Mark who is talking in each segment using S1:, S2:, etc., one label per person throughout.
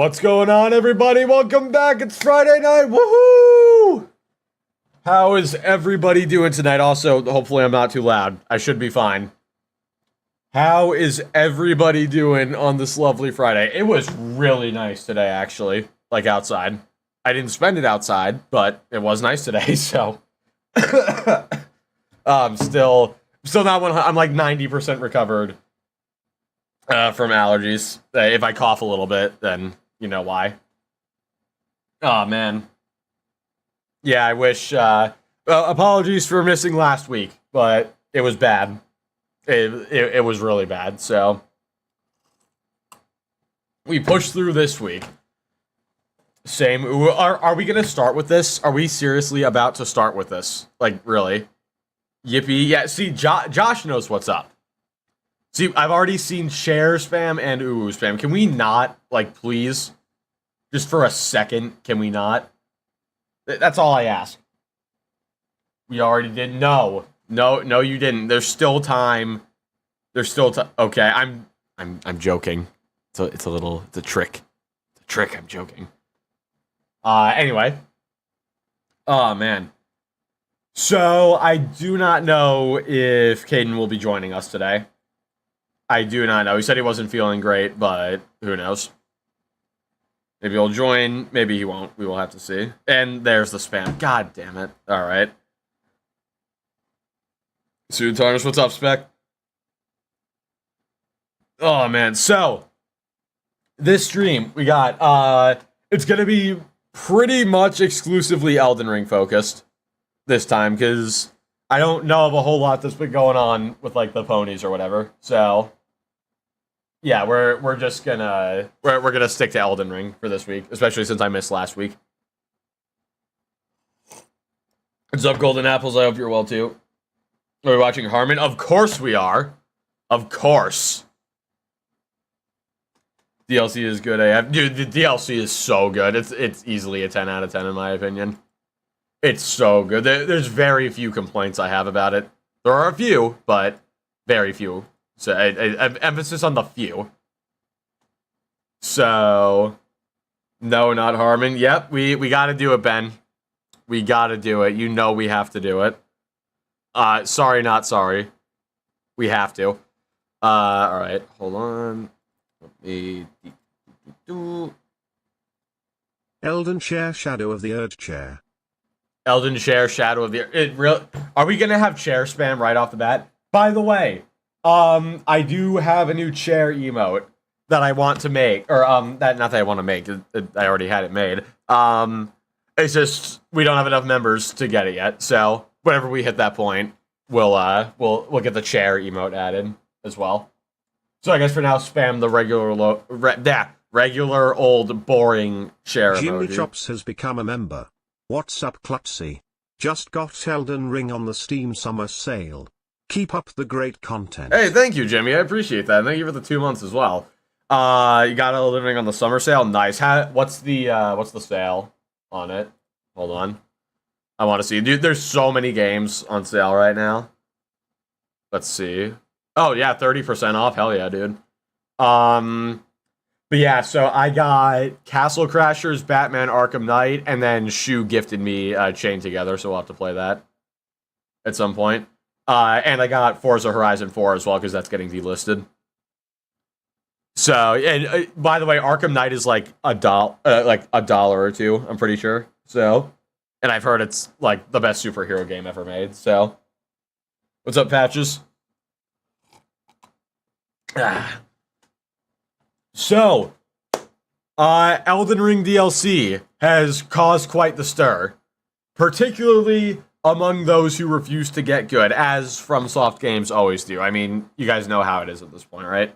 S1: What's going on, everybody? Welcome back. It's Friday night. Woohoo! How is everybody doing tonight? Also, hopefully I'm not too loud. I should be fine. How is everybody doing on this lovely Friday? It was really nice today, actually. Like, outside. I didn't spend it outside, but it was nice today, so... still not 100. I'm like 90% recovered from allergies. If I cough a little bit, then you know why. Oh man. Yeah, I wish. Apologies for missing last week, but it was bad. It was really bad. So we pushed through this week. Same. Are we gonna start with this? Are we seriously about to start with this? Like, really? Yippee. Yeah, see, Josh knows what's up. See, I've already seen share spam and ooh spam. Can we not, like, please? Just for a second, can we not? That's all I ask. We already did. No, you didn't. There's still time. There's still time. Okay, I'm joking. It's a trick. It's a trick, I'm joking. Anyway. Oh, man. So, I do not know if Caden will be joining us today. I do not know. He said he wasn't feeling great, but who knows? Maybe he'll join. Maybe he won't. We will have to see. And there's the spam. God damn it. All right. Suit Tarnish, what's up, Spec? Oh, man. So, this stream, we got, it's going to be pretty much exclusively Elden Ring focused this time, because I don't know of a whole lot that's been going on with, like, the ponies or whatever. So, yeah, we're just gonna we're gonna stick to Elden Ring for this week, especially since I missed last week. What's up, Golden Apples? I hope you're well too. Are we watching Harman? Of course we are. Of course. DLC is good AF. Dude, the DLC is so good. It's easily a 10 out of 10 in my opinion. It's so good. There's very few complaints I have about it. There are a few, but very few. So, emphasis on the few. So, no, not Harman. Yep, we gotta do it, Ben. We gotta do it. You know we have to do it. Sorry, not sorry. We have to. Alright, hold on. Let me...
S2: Elden Share Shadow of the Erdtree.
S1: Elden Share Shadow of the... Are we gonna have chair spam right off the bat? By the way... I do have a new chair emote that I want to make, or, not that I want to make, I already had it made. It's just, we don't have enough members to get it yet, so, whenever we hit that point, we'll get the chair emote added, as well. So I guess for now, spam the regular old, boring chair
S2: Jimmy
S1: emoji.
S2: Chops has become a member. What's up, Clutzy? Just got Elden Ring on the Steam Summer Sale. Keep up the great content.
S1: Hey, thank you, Jimmy. I appreciate that. Thank you for the 2 months as well. You got Elden Ring on the summer sale. Nice. What's the sale on it? Hold on. I want to see. Dude, there's so many games on sale right now. Let's see. Oh, yeah, 30% off. Hell yeah, dude. But yeah, so I got Castle Crashers, Batman Arkham Knight, and then Shu gifted me Chained Together, so we'll have to play that at some point. And I got Forza Horizon 4 as well, because that's getting delisted. So, and by the way, Arkham Knight is like $1 or $2, I'm pretty sure. So, and I've heard it's like the best superhero game ever made. So, what's up, Patches? So, Elden Ring DLC has caused quite the stir, particularly among those who refuse to get good, as FromSoft games always do. I mean, you guys know how it is at this point, right?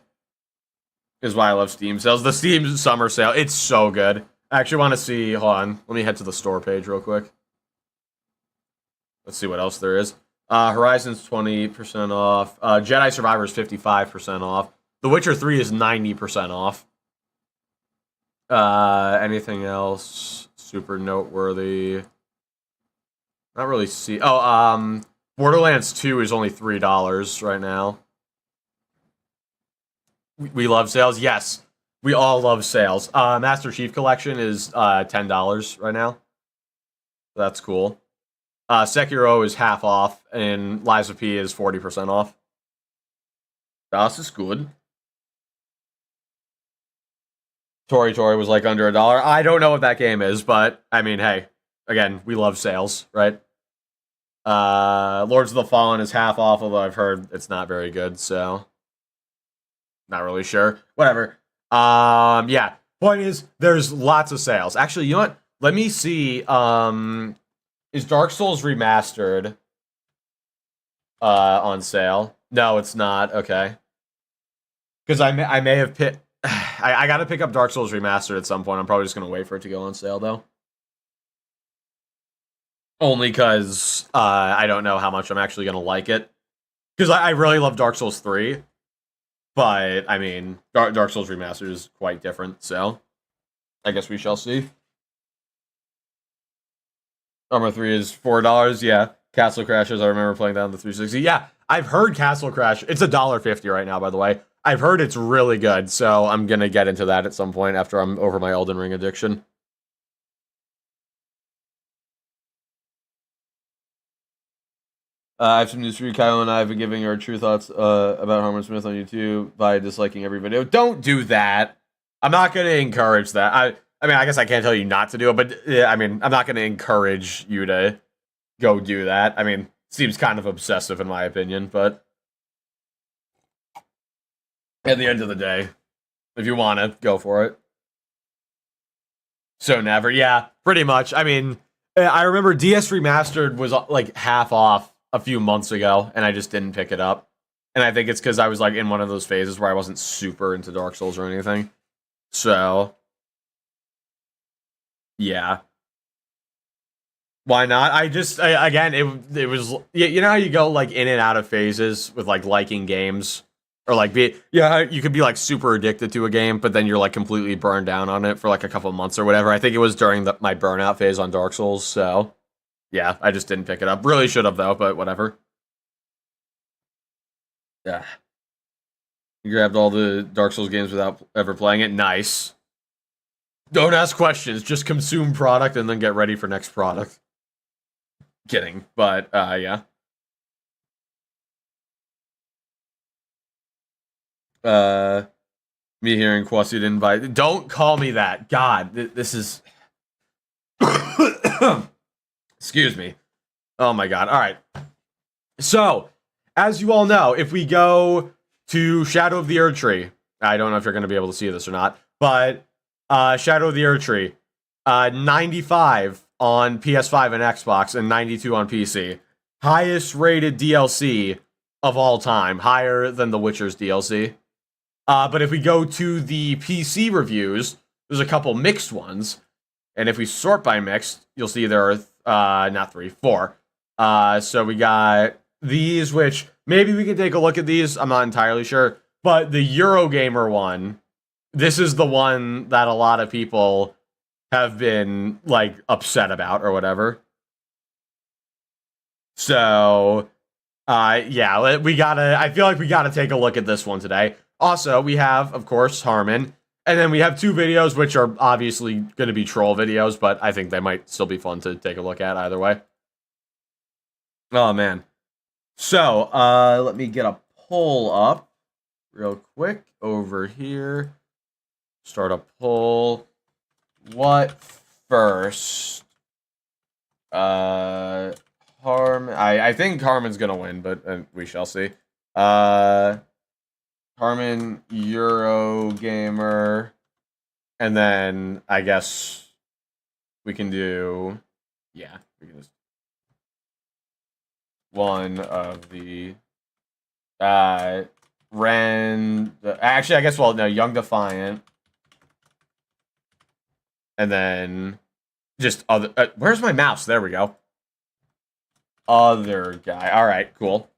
S1: Is why I love Steam sales. The Steam summer sale, it's so good. I actually want to see, hold on, let me head to the store page real quick. Let's see what else there is. Horizon's 20% off. Jedi Survivor is 55% off. The Witcher 3 is 90% off. Anything else super noteworthy? Not really see. Oh, Borderlands 2 is only $3 right now. We love sales. Yes. We all love sales. Master Chief Collection is $10 right now. That's cool. Sekiro is half off, and Lies of P is 40% off. Das is good. Tori was like under $1. I don't know what that game is, but I mean, hey, again, we love sales, right? Lords of the Fallen is half off, although I've heard it's not very good, so not really sure. Whatever. Yeah. Point is, there's lots of sales. Actually, you know what? Let me see. Is Dark Souls Remastered on sale? No, it's not. Okay. Because I may have picked. I gotta pick up Dark Souls Remastered at some point. I'm probably just gonna wait for it to go on sale though. Only because I don't know how much I'm actually gonna like it. Because I really love Dark Souls 3. But, I mean, Dark Souls Remastered is quite different, so I guess we shall see. Armor 3 is $4, yeah. Castle Crashers, I remember playing that on the 360. Yeah, I've heard Castle Crash. It's $1.50 right now, by the way. I've heard it's really good, so I'm gonna get into that at some point after I'm over my Elden Ring addiction. I have some news for you. Kyle and I have been giving our true thoughts about Harman Smith on YouTube by disliking every video. Don't do that. I'm not going to encourage that. I mean, I guess I can't tell you not to do it, but I mean, I'm not going to encourage you to go do that. I mean, it seems kind of obsessive in my opinion, but at the end of the day, if you want to, go for it. So never. Yeah, pretty much. I mean, I remember DS Remastered was like half off a few months ago, and I just didn't pick it up. And I think it's because I was like in one of those phases where I wasn't super into Dark Souls or anything. So, yeah. Why not? Again, it was, you know how you go like in and out of phases with like liking games? Or like, you could be like super addicted to a game, but then you're like completely burned down on it for like a couple months or whatever. I think it was during my burnout phase on Dark Souls, so yeah, I just didn't pick it up. Really should have though, but whatever. Yeah. You grabbed all the Dark Souls games without ever playing it. Nice. Don't ask questions, just consume product and then get ready for next product. Kidding, but yeah. Me hearing Kwasi didn't invite. Don't call me that. God, this is. Excuse me. Oh my God. All right. So, as you all know, if we go to Shadow of the Erdtree, I don't know if you're going to be able to see this or not, but Shadow of the Erdtree, 95 on PS5 and Xbox, and 92 on PC. Highest rated DLC of all time, higher than The Witcher's DLC. But if we go to the PC reviews, there's a couple mixed ones. And if we sort by mixed, you'll see there are not 3, 4. So we got these, which maybe we can take a look at these. I'm not entirely sure. But the Eurogamer one, this is the one that a lot of people have been like upset about or whatever. So, yeah, I feel like we gotta take a look at this one today. Also, we have, of course, Harman. And then we have 2 videos, which are obviously going to be troll videos, but I think they might still be fun to take a look at either way. Oh, man. So, let me get a poll up real quick over here. Start a poll. What first? Harman. I think Harman's going to win, but we shall see. Harman, Eurogamer, and then I guess we can do, yeah, we can just one of the actually I guess Young Defiant, and then just other. Where's my mouse? There we go. Other guy. All right, cool.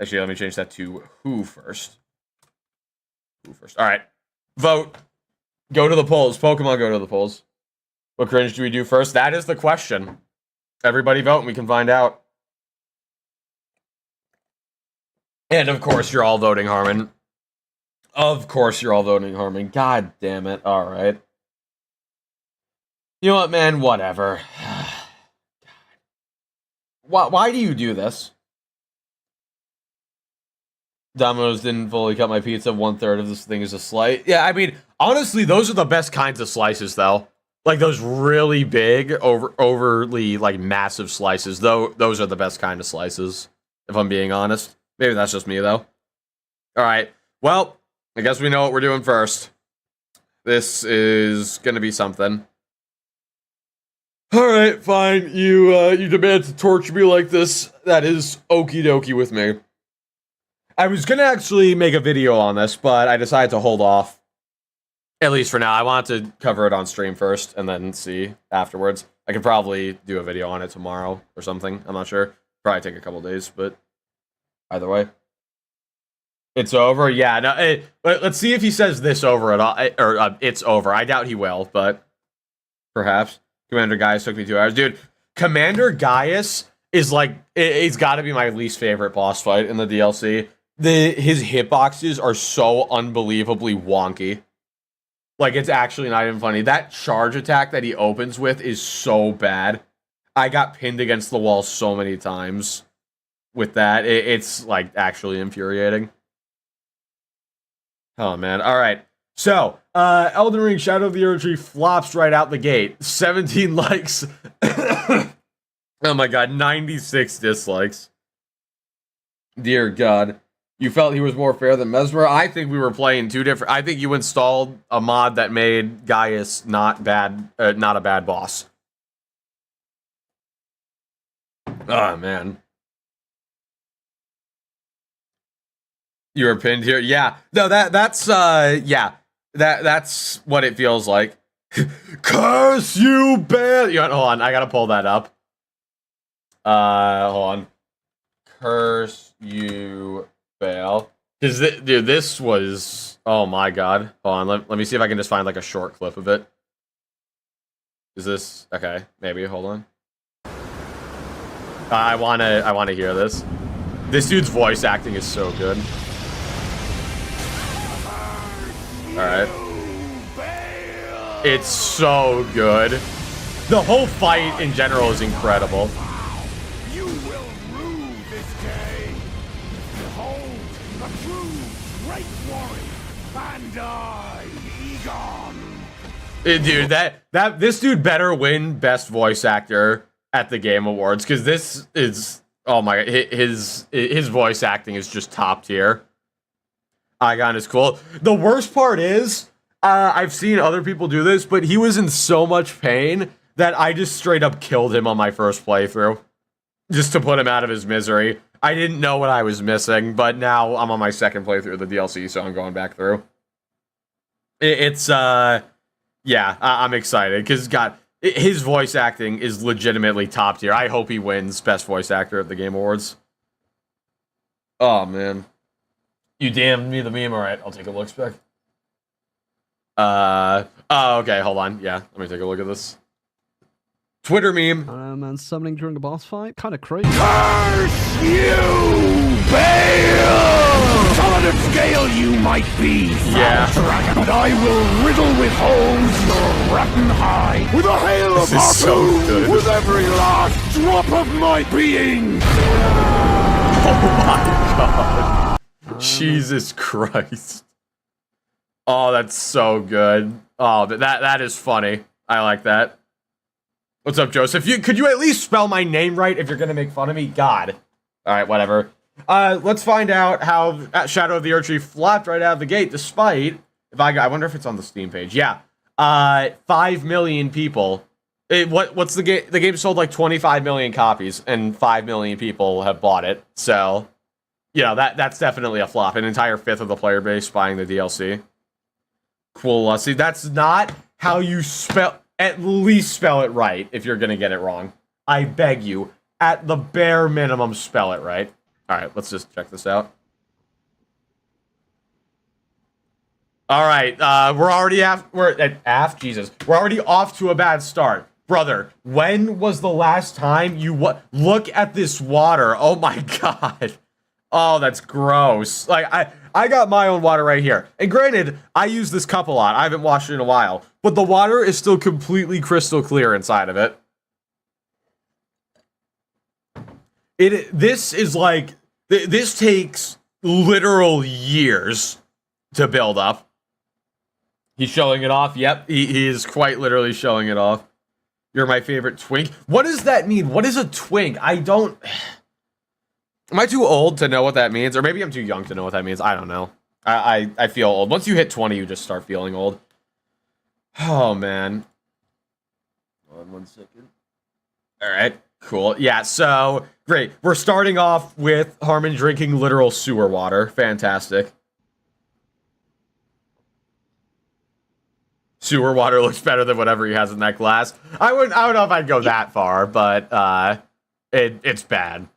S1: Actually, let me change that to who first. Who first? All right. Vote. Go to the polls. Pokemon, go to the polls. What cringe do we do first? That is the question. Everybody vote and we can find out. And of course, you're all voting Harman. Of course you're all voting Harman. God damn it. All right. You know what, man? Whatever. Why do you do this? Domino's didn't fully cut my pizza. 1/3 of this thing is a slice. Yeah, I mean, honestly, those are the best kinds of slices, though. Like those really big, overly like massive slices. Though those are the best kind of slices. If I'm being honest, maybe that's just me though. All right. Well, I guess we know what we're doing first. This is gonna be something. All right, fine. You demand to torture me like this. That is okie dokie with me. I was gonna actually make a video on this, but I decided to hold off. At least for now. I want to cover it on stream first, and then see afterwards. I could probably do a video on it tomorrow or something. I'm not sure. Probably take a couple days, but either way. It's over? Yeah, no, let's see if he says this over at all, or it's over. I doubt he will, but perhaps. Commander Gaius took me 2 hours. Dude, Commander Gaius is like, it's got to be my least favorite boss fight in the DLC. His hitboxes are so unbelievably wonky. Like, it's actually not even funny. That charge attack that he opens with is so bad. I got pinned against the wall so many times with that. It's, like, actually infuriating. Oh, man. All right. So, Elden Ring Shadow of the Erdtree flops right out the gate. 17 likes. Oh my god, 96 dislikes. Dear God. You felt he was more fair than Mesmer? I think we were playing two different... I think you installed a mod that made Gaius not a bad boss. Oh, man. You were pinned here? Yeah. No, that's yeah. That's what it feels like. Curse you, bad. Hold on, I gotta pull that up. Hold on. Curse you, fail. Because dude, this was. Oh my god. Hold on. Let me see if I can just find like a short clip of it. Is this okay? Maybe. Hold on. I wanna hear this. This dude's voice acting is so good. Alright. It's so good. The whole fight in general is incredible.
S3: You will rue this day. Behold, the true great warrior, and I, Egon.
S1: Dude, this dude better win Best Voice Actor at the Game Awards, because this is, oh my, his voice acting is just top tier. Igon is cool. The worst part is, I've seen other people do this, but he was in so much pain that I just straight up killed him on my first playthrough. Just to put him out of his misery. I didn't know what I was missing, but now I'm on my second playthrough of the DLC, so I'm going back through. Yeah, I'm excited, because, God, his voice acting is legitimately top tier. I hope he wins Best Voice Actor at the Game Awards. Oh, man. You damned me the meme. Alright, I'll take a look back. Oh, okay, hold on. Yeah, let me take a look at this. Twitter meme.
S4: And summoning during a boss fight? Kind of crazy.
S3: Curse you, Bale! Solid of scale you might be,
S1: Yeah.
S3: dragon, but I will riddle with holes your rotten hide with a hail of
S1: This is so
S3: harpoons
S1: good.
S3: with every last drop of my being.
S1: Oh my god. Jesus Christ. Oh, that's so good. Oh, that is funny. I like that. What's up, Joseph? Could you at least spell my name right if you're gonna make fun of me? God. Alright, whatever. Let's find out how Shadow of the Erdtree flopped right out of the gate, despite... I wonder if it's on the Steam page. Yeah. 5 million people. What's the game? The game sold like 25 million copies, and 5 million people have bought it. So, you know, that's definitely a flop. An entire fifth of the player base buying the DLC. Cool. See, that's not how you spell... At least spell it right if you're gonna get it wrong. I beg you. At the bare minimum, spell it right. Alright, let's just check this out. Alright, we're already Jesus. We're already off to a bad start. Brother, when was the last time you look at this water? Oh my god. Oh, that's gross. Like, I got my own water right here. And granted, I use this cup a lot. I haven't washed it in a while. But the water is still completely crystal clear inside of it. This is like... This takes literal years to build up. He's showing it off. Yep, he is quite literally showing it off. You're my favorite twink. What does that mean? What is a twink? I don't... Am I too old to know what that means? Or maybe I'm too young to know what that means. I don't know. I feel old. Once you hit 20, you just start feeling old. Oh, man. Hold on 1 second. All right, cool. Yeah, so, great. We're starting off with Harman drinking literal sewer water. Fantastic. Sewer water looks better than whatever he has in that glass. I don't know if I'd go that far, but it's bad.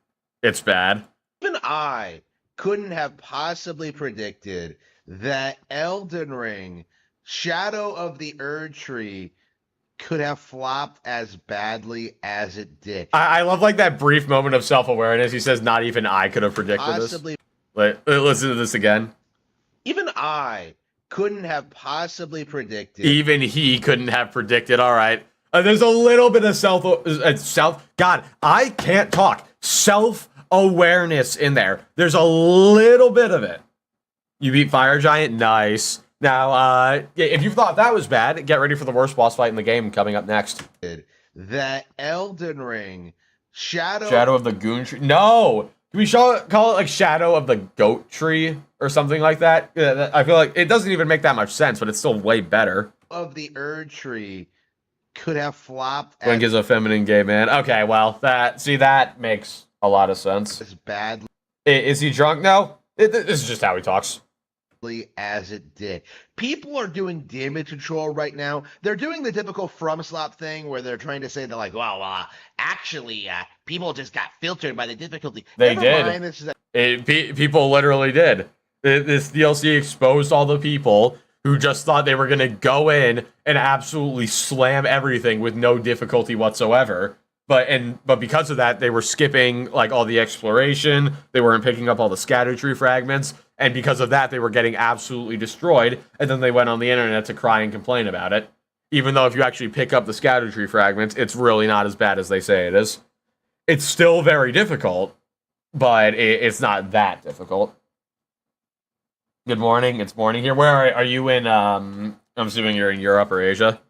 S1: It's bad.
S5: Even I couldn't have possibly predicted that Elden Ring, Shadow of the Erdtree, could have flopped as badly as it did.
S1: I love like that brief moment of self-awareness. He says, "Not even I could have predicted this." Listen to this again.
S5: Even I couldn't have possibly predicted.
S1: Even he couldn't have predicted. All right. There's a little bit of God, I can't talk. Self-awareness in there. There's a little bit of it. You beat Fire Giant. Nice. Now, if you thought that was bad, get ready for the worst boss fight in the game coming up next.
S5: That Elden Ring,
S1: Shadow of the Goon Tree. No! Can we call it like Shadow of the Goat Tree or something like that? I feel like it doesn't even make that much sense, but it's still way better.
S5: Of the Erdtree could have flopped.
S1: Link is a feminine gay man. Okay, well, that makes a lot of sense.
S5: As badly.
S1: Is he drunk now? This is just how he talks.
S5: As it did. People are doing damage control right now. They're doing the typical from slop thing where they're trying to say that, like, well, actually, people just got filtered by the difficulty.
S1: They did. People literally did. This DLC exposed all the people who just thought they were going to go in and absolutely slam everything with no difficulty whatsoever. But because of that, they were skipping like all the exploration. They weren't picking up all the scatter tree fragments. And because of that, they were getting absolutely destroyed. And then they went on the internet to cry and complain about it. Even though if you actually pick up the scatter tree fragments, it's really not as bad as they say it is. It's still very difficult, but it's not that difficult. Good morning. It's morning here. Where are you in? I'm assuming you're in Europe or Asia.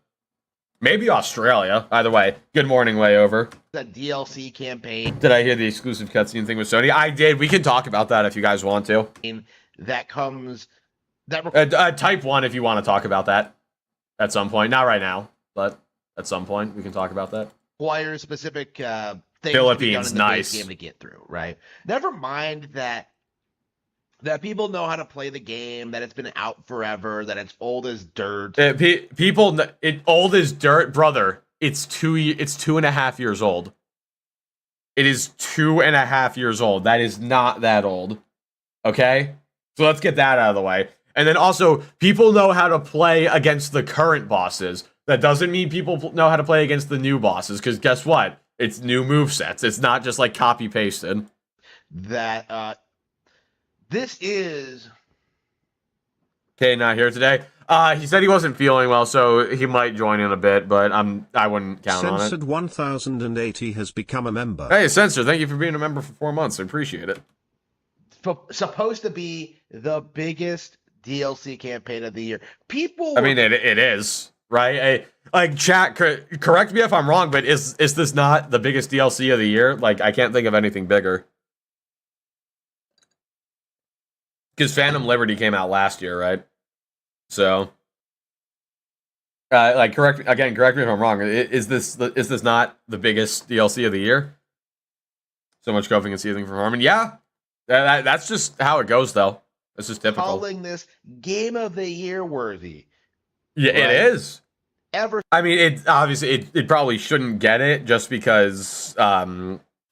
S1: Maybe Australia. Either way, good morning way over.
S5: The DLC campaign.
S1: Did I hear the exclusive cutscene thing with Sony? I did. We can talk about that if you guys want to.
S5: That comes...
S1: Type 1 if you want to talk about that at some point. Not right now, but at some point we can talk about that.
S5: Requires specific things
S1: Philippines,
S5: to be done in the
S1: nice.
S5: base game to get through, right? Never mind that people know how to play the game, that it's been out forever, that it's old as dirt.
S1: Old as dirt, brother. It's 2.5 years old. It is 2.5 years old. That is not that old. Okay? So let's get that out of the way. And then also, people know how to play against the current bosses. That doesn't mean people know how to play against the new bosses, because guess what? It's new movesets. It's not just like copy-pasted.
S5: That, this is...
S1: Okay, not here today. He said he wasn't feeling well, so he might join in a bit, but I wouldn't count on it.
S2: Censored 1080 has become a member.
S1: Hey, Censor, thank you for being a member for 4 months. I appreciate it.
S5: Supposed to be the biggest DLC campaign of the year.
S1: I mean, it is, right? Like, chat, correct me if I'm wrong, but is this not the biggest DLC of the year? Like, I can't think of anything bigger. Because Phantom Liberty came out last year, right? So, correct me if I'm wrong. Is this not the biggest DLC of the year? So much coughing and seething from Harman. Yeah, that's just how it goes, though. It's just typical.
S5: Calling this game of the year worthy.
S1: Yeah, right? It is. I mean, it obviously it probably shouldn't get it just because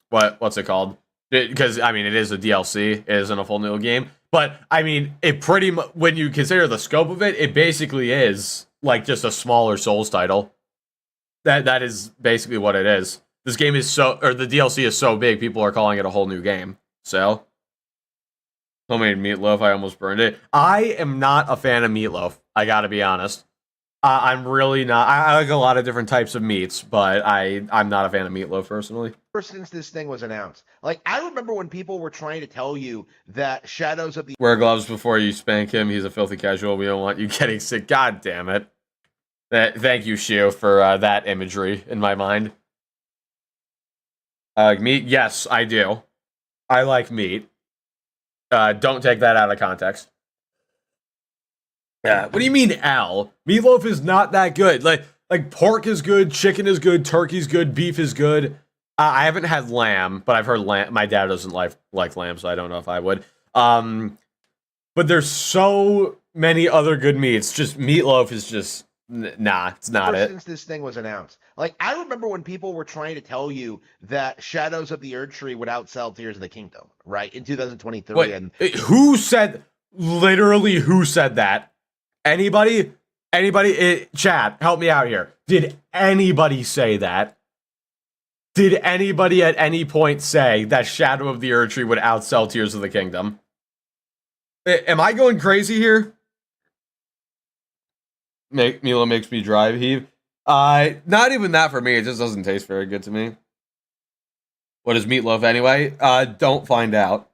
S1: what's it called? Because I mean, it is a DLC. It isn't a full new game. But, I mean, it pretty much, when you consider the scope of it, it basically is, like, just a smaller Souls title. That is basically what it is. This game is the DLC is so big, people are calling it a whole new game. So, Homemade meatloaf, I almost burned it. I am not a fan of meatloaf. I gotta be honest. I'm really not. I like a lot of different types of meats, but I'm not a fan of meatloaf personally.
S5: Ever since this thing was announced, like I remember when people were trying to tell you that Shadows of the
S1: Wear gloves before you spank him. He's a filthy casual. We don't want you getting sick. God damn it. Thank you, Shu, for that imagery in my mind. Meat? Yes, I do. I like meat. Don't take that out of context. Yeah. What do you mean, L? Meatloaf is not that good. Like pork is good, chicken is good, turkey's good, beef is good. I haven't had lamb, but I've heard lamb. My dad doesn't like lamb, so I don't know if I would. But there's so many other good meats. Just meatloaf is just nah. It's not it.
S5: Since this thing was announced, like I remember when people were trying to tell you that Shadows of the Erdtree would outsell Tears of the Kingdom, right, in 2023.
S1: Wait,
S5: and
S1: who said? Literally, who said that? Anybody? Chat, help me out here. Did anybody say that? Did anybody at any point say that Shadow of the Erdtree would outsell Tears of the Kingdom? Am I going crazy here? Mila makes me drive heave. Not even that for me. It just doesn't taste very good to me. What is meatloaf anyway? Don't find out.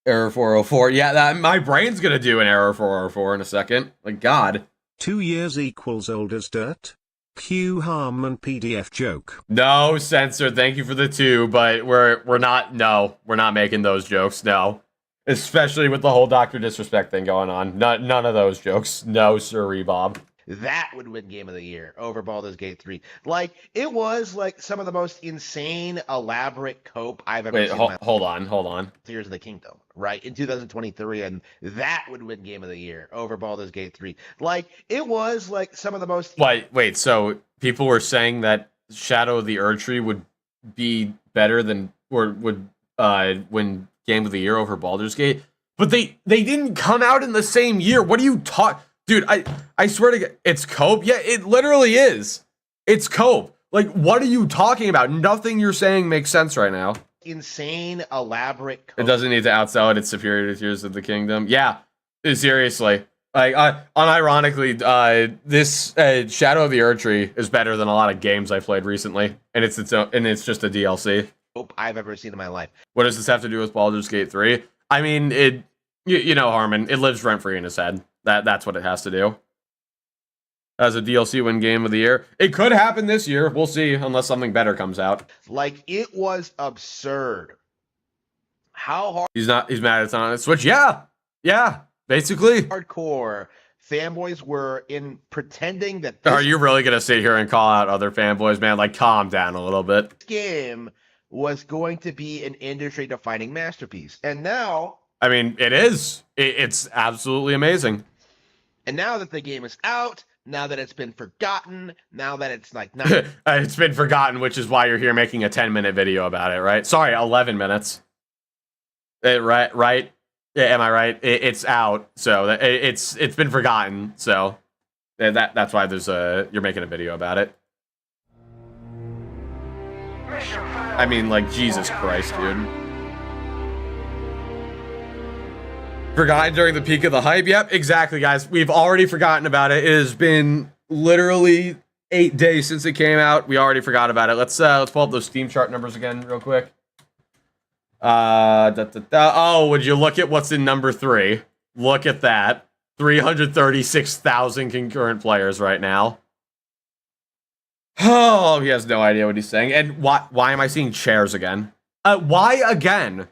S1: Error 404. Yeah, my brain's gonna do an error 404 in a second. Like, God.
S2: 2 years equals old as dirt? Q Harman PDF joke.
S1: No, censor. Thank you for the 2, but we're not. No, we're not making those jokes. No, especially with the whole Dr. Disrespect thing going on. None of those jokes. No, sirree, Bob.
S5: that would win Game of the Year over Baldur's Gate 3. Like, it was like some of the most insane, elaborate cope I've ever seen.
S1: Hold on.
S5: Tears of the Kingdom, right? In 2023, and that would win Game of the Year over Baldur's Gate 3. Like, it was like some of the most.
S1: Wait, so people were saying that Shadow of the Erdtree would be better than, or would win Game of the Year over Baldur's Gate, but they didn't come out in the same year. What are you talking? Dude, I swear to God, it's cope? Yeah, it literally is. It's cope. Like, what are you talking about? Nothing you're saying makes sense right now.
S5: Insane, elaborate cope.
S1: It doesn't need to outsell it. It's superior to Tears of the Kingdom. Yeah, seriously. Like, unironically, this Shadow of the Erdtree is better than a lot of games I've played recently, and it's just a DLC.
S5: Cope I've ever seen in my life.
S1: What does this have to do with Baldur's Gate 3? I mean, you know, Harman, it lives rent-free in his head. That's what it has to do. As a DLC win Game of the Year. It could happen this year. We'll see, unless something better comes out.
S5: Like, it was absurd. How hard...
S1: He's mad it's on Switch. Yeah, basically.
S5: Hardcore fanboys were in pretending that
S1: Are you really going to sit here and call out other fanboys, man? Like, calm down a little bit.
S5: This game was going to be an industry-defining masterpiece. And now...
S1: I mean, it is. It's absolutely amazing.
S5: And now that the game is out, now that it's been forgotten, now that it's like not
S1: it's been forgotten, which is why you're here making a 10-minute video about it, right? Sorry, 11 minutes. Right? Yeah, am I right? It's out, so it's been forgotten. So that's why you're making a video about it. I mean, like, Jesus Christ, dude. Forgotten during the peak of the hype. Yep, exactly, guys. We've already forgotten about it. It has been literally 8 days since it came out. We already forgot about it. Let's pull up those Steam chart numbers again real quick. Oh, would you look at what's in number 3? Look at that. 336,000 concurrent players right now. Oh, he has no idea what he's saying. And why am I seeing chairs again? Why again?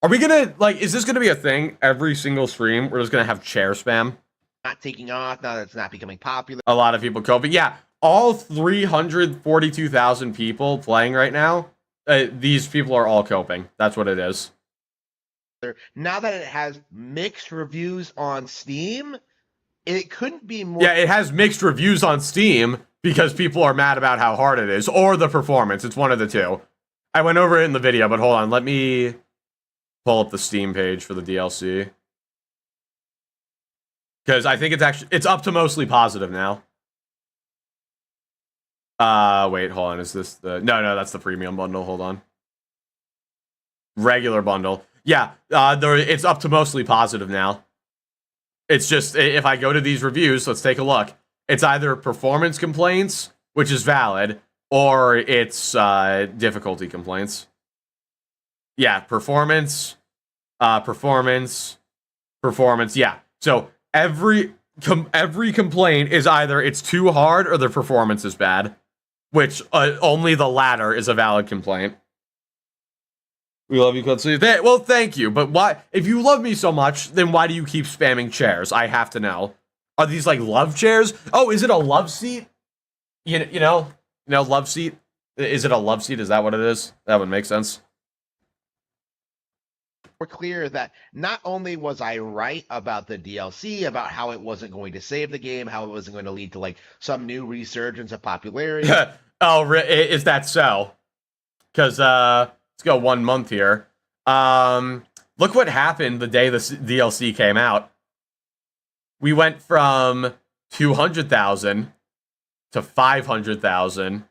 S1: Are we gonna, like, is this gonna be a thing every single stream? We're just gonna have chair spam?
S5: Not taking off, now that it's not becoming popular.
S1: A lot of people coping. Yeah, all 342,000 people playing right now, these people are all coping. That's what it is.
S5: Now that it has mixed reviews on Steam, it couldn't be more...
S1: Yeah, it has mixed reviews on Steam because people are mad about how hard it is, or the performance. It's one of the two. I went over it in the video, but hold on, let me pull up the Steam page for the DLC. Because I think it's up to mostly positive now. Wait, hold on, is this the... No, that's the premium bundle, hold on. Regular bundle. Yeah, it's up to mostly positive now. It's just, if I go to these reviews, let's take a look. It's either performance complaints, which is valid, or it's difficulty complaints. Yeah, performance, performance. Yeah. So every complaint is either it's too hard or the performance is bad, which only the latter is a valid complaint. We love you, Kutsu. Well, thank you, but why? If you love me so much, then why do you keep spamming chairs? I have to know. Are these like love chairs? Oh, is it a love seat? You know, love seat. Is it a love seat? Is that what it is? That would make sense.
S5: We're clear that not only was I right about the DLC, about how it wasn't going to save the game, how it wasn't going to lead to like some new resurgence of popularity.
S1: Oh, is that so? Because let's go 1 month here. Look what happened the day this DLC came out. We went from 200,000 to 500,000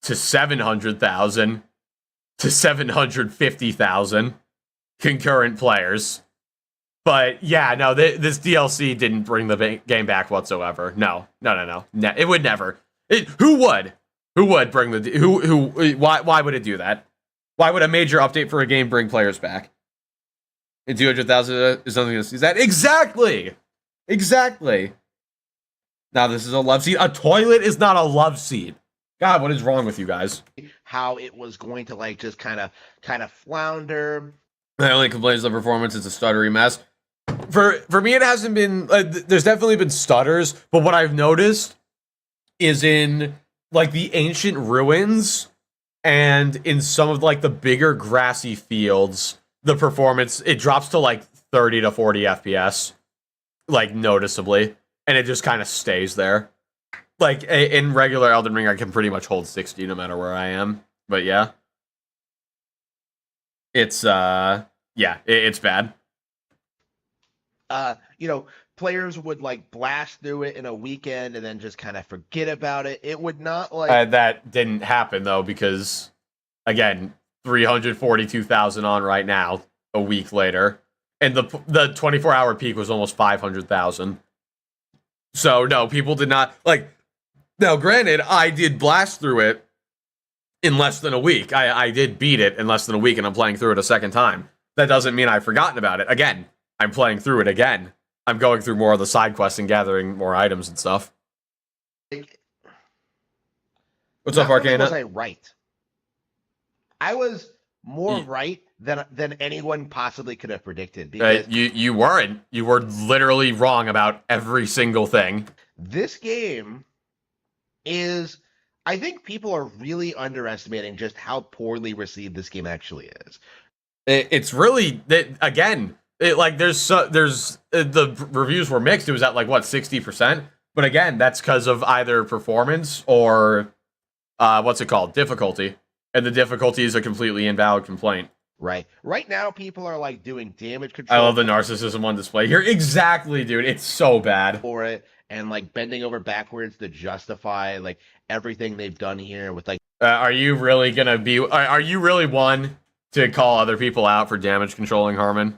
S1: to 700,000 to 750,000 concurrent players. But yeah, no, this DLC didn't bring the game back whatsoever. No. It would never. Who would? Who would bring the why would it do that? Why would a major update for a game bring players back? And 200,000 is something that sees that. Exactly. Now this is a love seat. A toilet is not a love seat. God, what is wrong with you guys?
S5: How it was going to like just kind of flounder.
S1: My only complaint is the performance is a stuttery mess. For me, it hasn't been. There's definitely been stutters, but what I've noticed is in like the ancient ruins and in some of like the bigger grassy fields, the performance it drops to like 30 to 40 FPS, like noticeably, and it just kind of stays there. Like in regular Elden Ring, I can pretty much hold 60 no matter where I am. But yeah, it's it's bad.
S5: Players would like blast through it in a weekend and then just kind of forget about it. It would not like
S1: that didn't happen though, because again, 342,000 on right now, a week later, and the 24-hour peak was almost 500,000. So no, people did not like. Now, granted, I did blast through it in less than a week. I did beat it in less than a week, and I'm playing through it a second time. That doesn't mean I've forgotten about it. Again, I'm playing through it again. I'm going through more of the side quests and gathering more items and stuff. What's up, Arcana?
S5: Was I right? I was more right than anyone possibly could have predicted. Because
S1: you weren't. You were literally wrong about every single thing.
S5: This game is, I think people are really underestimating just how poorly received this game actually is.
S1: It's really, again, there's the reviews were mixed. It was at like what 60%, but again, that's because of either performance or what's it called, difficulty, and the difficulty is a completely invalid complaint.
S5: Right now, people are like doing damage control.
S1: I love the narcissism on display here. Exactly, dude. It's so bad
S5: for it. And like bending over backwards to justify like everything they've done here with like.
S1: Are you really gonna be? Are you really one to call other people out for damage controlling Harman?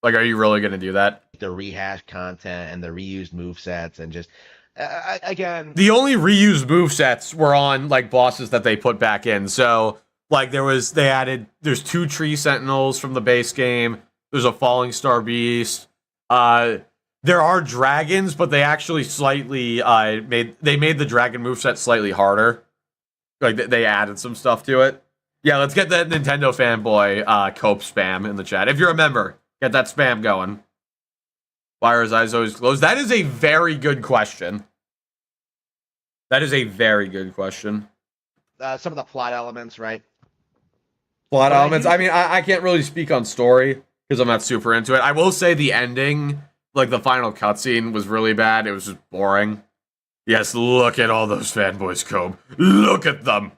S1: Like, are you really gonna do that?
S5: The rehashed content and the reused movesets and just again.
S1: The only reused movesets were on like bosses that they put back in. So like there's 2 tree sentinels from the base game. There's a falling star beast. There are dragons, but they actually slightly made the dragon moveset slightly harder. Like they added some stuff to it. Yeah, let's get that Nintendo fanboy cope spam in the chat. If you're a member, get that spam going. Why are his eyes always closed? That is a very good question. Some of
S5: the plot elements, right?
S1: Plot elements. I mean, I can't really speak on story because I'm not super into it. I will say the ending. Like, the final cutscene was really bad. It was just boring. Yes, look at all those fanboys, Cobe. Look at them.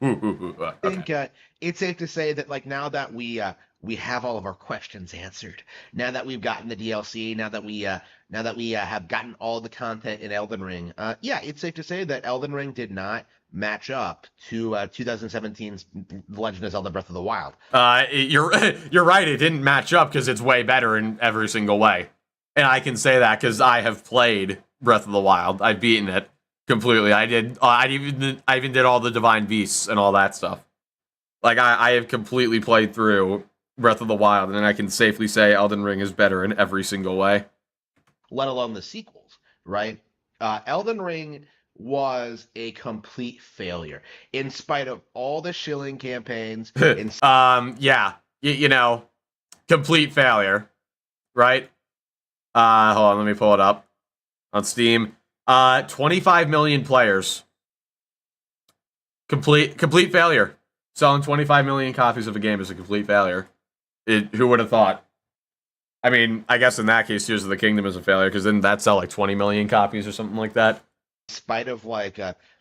S5: I think it's safe to say that like now that we have all of our questions answered, now that we've gotten the DLC, now that we have gotten all the content in Elden Ring, yeah, it's safe to say that Elden Ring did not match up to 2017's The Legend of Zelda: Breath of the Wild.
S1: You're right. It didn't match up because it's way better in every single way, and I can say that because I have played Breath of the Wild. I've beaten it completely. I did. I even did all the divine beasts and all that stuff. Like I have completely played through Breath of the Wild, and I can safely say Elden Ring is better in every single way.
S5: Let alone the sequels, right? Elden Ring was a complete failure, in spite of all the shilling campaigns.
S1: Yeah, you know, complete failure, right? Hold on, let me pull it up on Steam. 25 million players. Complete failure. Selling 25 million copies of a game is a complete failure. Who would have thought? I mean, I guess in that case, Tears of the Kingdom is a failure because didn't that sell like 20 million copies or something like that?
S5: In spite of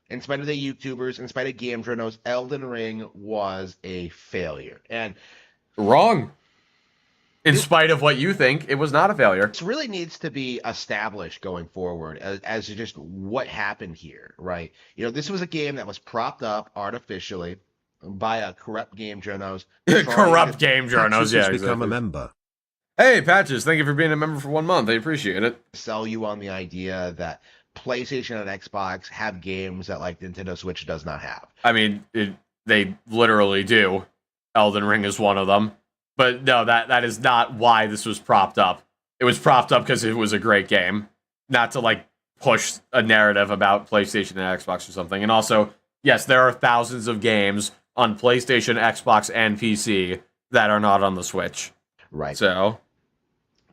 S5: in spite of the YouTubers, in spite of game journals, Elden Ring was a failure. And
S1: wrong. In spite of what you think, it was not a failure.
S5: This really needs to be established going forward as to just what happened here, right? You know, this was a game that was propped up artificially by a corrupt game journos.
S1: Corrupt game journos,
S2: Patches
S1: yeah,
S2: has
S1: exactly.
S2: become a member.
S1: Hey, Patches, thank you for being a member for 1 month. I appreciate it.
S5: Sell you on the idea that PlayStation and Xbox have games that like Nintendo Switch does not have.
S1: I mean, they literally do. Elden Ring is one of them. But no, that is not why this was propped up. It was propped up because it was a great game, not to like push a narrative about PlayStation and Xbox or something. And also, yes, there are thousands of games on PlayStation, Xbox, and PC that are not on the Switch.
S5: Right.
S1: So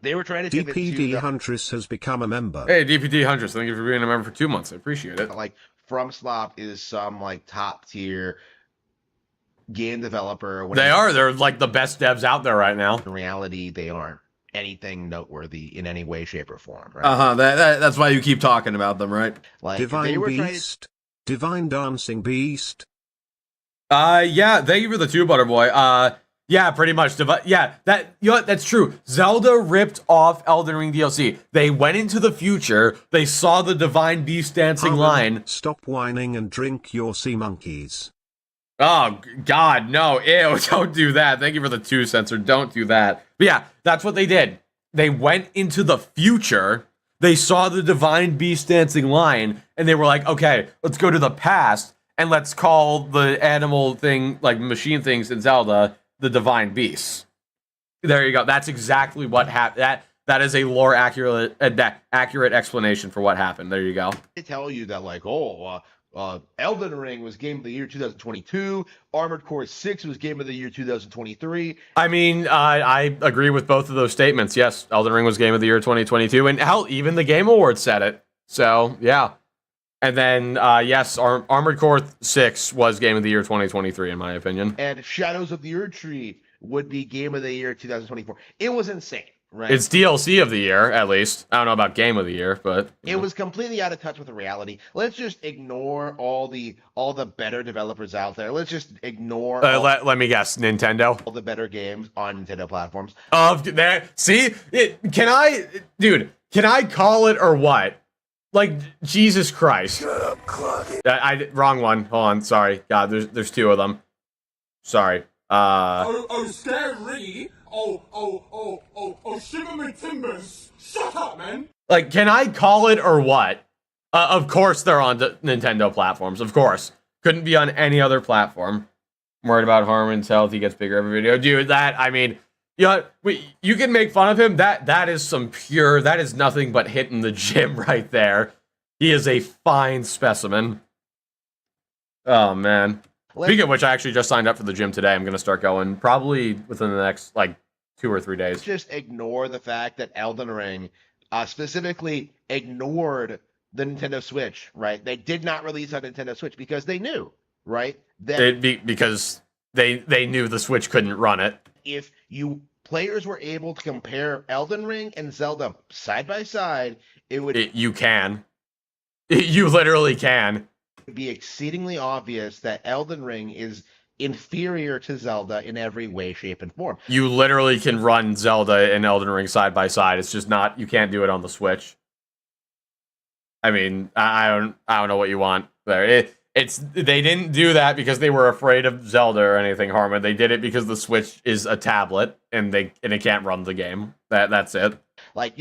S5: they were trying to give it to
S2: DPD Huntress has become a member.
S1: Hey, DPD Huntress, thank you for being a member for 2 months. I appreciate it.
S5: Like FromSoft is some like top tier game developer.
S1: They're like the best devs out there right now.
S5: In reality, they aren't anything noteworthy in any way, shape, or form. Right?
S1: That's why you keep talking about them, right?
S5: Like
S2: Divine Beast, Divine Dancing Beast.
S1: Yeah, thank you for the 2, Butterboy. Yeah, pretty much. That's true. Zelda ripped off Elden Ring DLC. They went into the future. They saw the Divine Beast dancing
S2: Harman,
S1: line.
S2: Stop whining and drink your sea monkeys.
S1: Oh, God, no. Ew, don't do that. Thank you for the 2, Censor. Don't do that. But yeah, that's what they did. They went into the future. They saw the Divine Beast dancing line, and they were like, okay, let's go to the past, and let's call the animal thing, like machine things in Zelda, the Divine Beasts. There you go. That's exactly what happened. That is a lore accurate explanation for what happened. There you go.
S5: They tell you that like, Elden Ring was Game of the Year 2022. Armored Core 6 was Game of the Year 2023.
S1: I mean, I agree with both of those statements. Yes, Elden Ring was Game of the Year 2022, and hell, even the Game Awards said it. So yeah. And then, yes, Armored Core 6 was Game of the Year 2023, in my opinion.
S5: And Shadows of the Erdtree would be Game of the Year 2024. It was insane, right?
S1: It's DLC of the year, at least. I don't know about Game of the Year, but
S5: it was completely out of touch with the reality. Let's just ignore all the better developers out there. Let's just ignore
S1: let me guess, Nintendo.
S5: all the better games on Nintendo platforms.
S1: Can I call it or what? Like, Jesus Christ.
S3: Shut up, clock it.
S1: Wrong one. Hold on, sorry. God, there's 2 of them. Sorry.
S3: Scary. Shiver my timbers. Shut up, man.
S1: Like, can I call it or what? Of course they're on Nintendo platforms. Of course. Couldn't be on any other platform. I'm worried about Harman's health. He gets bigger every video. Dude, you can make fun of him. That is nothing but hitting the gym right there. He is a fine specimen. Oh, man. Speaking of which, I actually just signed up for the gym today. I'm going to start going probably within the next, 2 or 3 days.
S5: Just ignore the fact that Elden Ring specifically ignored the Nintendo Switch, right? They did not release on Nintendo Switch because they knew, right?
S1: Because they knew the Switch couldn't run it.
S5: If players were able to compare Elden Ring and Zelda side by side, you can.
S1: You literally can.
S5: It'd be exceedingly obvious that Elden Ring is inferior to Zelda in every way, shape, and form.
S1: You literally can run Zelda and Elden Ring side by side. It's just not, you can't do it on the Switch. I mean, I don't know what you want there. They didn't do that because they were afraid of Zelda or anything, Harman. They did it because the Switch is a tablet and it can't run the game. That's it.
S5: Like,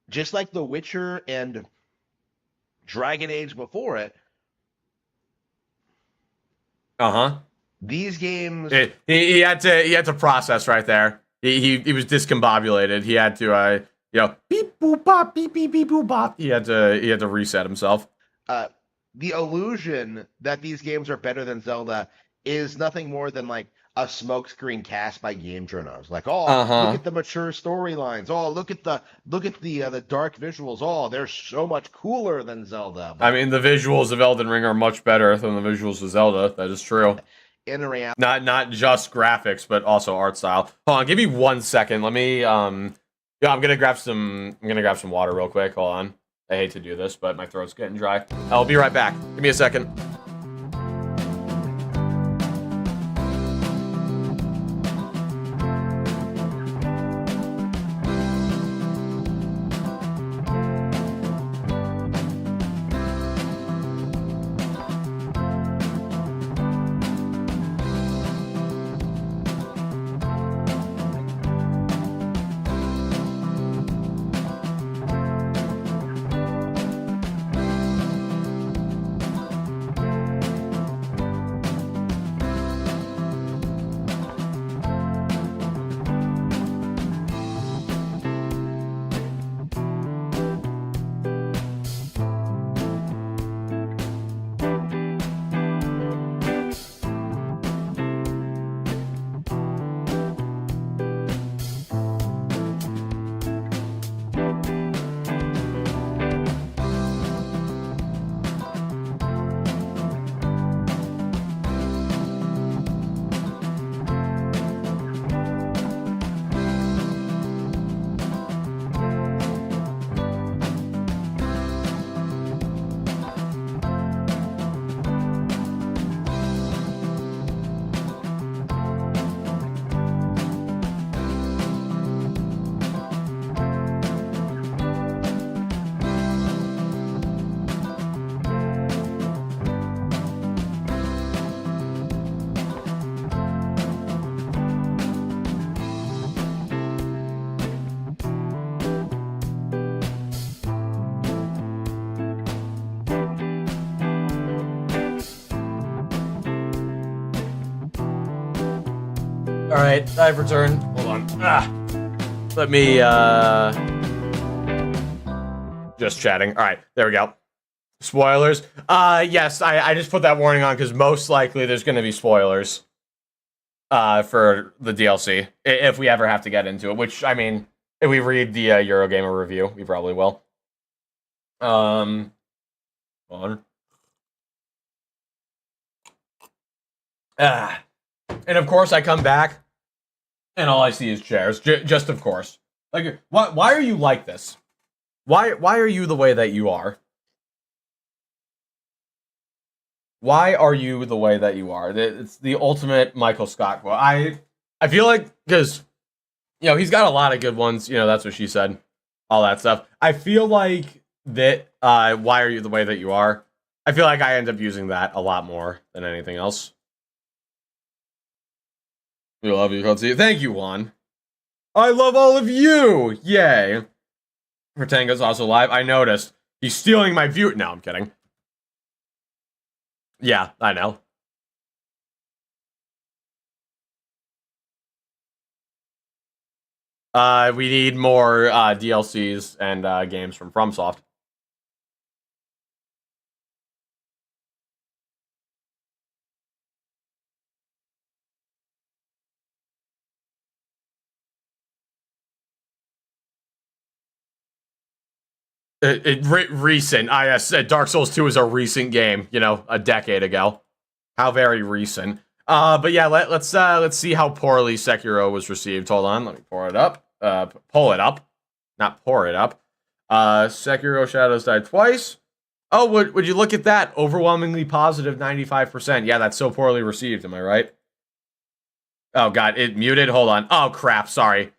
S5: just like The Witcher and Dragon Age before it. These games.
S1: He had to process right there. He was discombobulated. He had to beep boop bop, beep beep beep boop bop. He had to reset himself.
S5: The illusion that these games are better than Zelda is nothing more than like a smokescreen cast by game journals. Like, look at the mature storylines. Oh, look at the dark visuals. Oh, they're so much cooler than Zelda.
S1: I mean, the visuals of Elden Ring are much better than the visuals of Zelda. That is true.
S5: In reality,
S1: not just graphics, but also art style. Hold on, give me 1 second. Let me I'm gonna grab some water real quick. Hold on. I hate to do this, but my throat's getting dry. I'll be right back. Give me a second. All right, I've returned. Hold on. Let me, just chatting. All right, there we go. Spoilers. Yes, I just put that warning on because most likely there's going to be spoilers for the DLC if we ever have to get into it, which, I mean, if we read the Eurogamer review, we probably will. Hold on. And of course, I come back, and all I see is chairs. Just of course. Like, why are you like this? Why are you the way that you are? Why are you the way that you are? It's the ultimate Michael Scott quote. I feel like, because, he's got a lot of good ones. That's what she said. All that stuff. I feel like that, why are you the way that you are? I feel like I end up using that a lot more than anything else. We love you, Codsy. Thank you, Juan. I love all of you! Yay. Ratanga's also live. I noticed. He's stealing my view. No, I'm kidding. Yeah, I know. We need more DLCs and games from FromSoft. Recent. I said Dark Souls 2 is a recent game, a decade ago. How very recent. But yeah, let's see how poorly Sekiro was received. Hold on, let me pour it up. Pull it up. Not pour it up. Sekiro Shadows died twice. Oh, would you look at that? Overwhelmingly positive 95%. Yeah, that's so poorly received. Am I right? Oh, God. It muted. Hold on. Oh, crap. Sorry.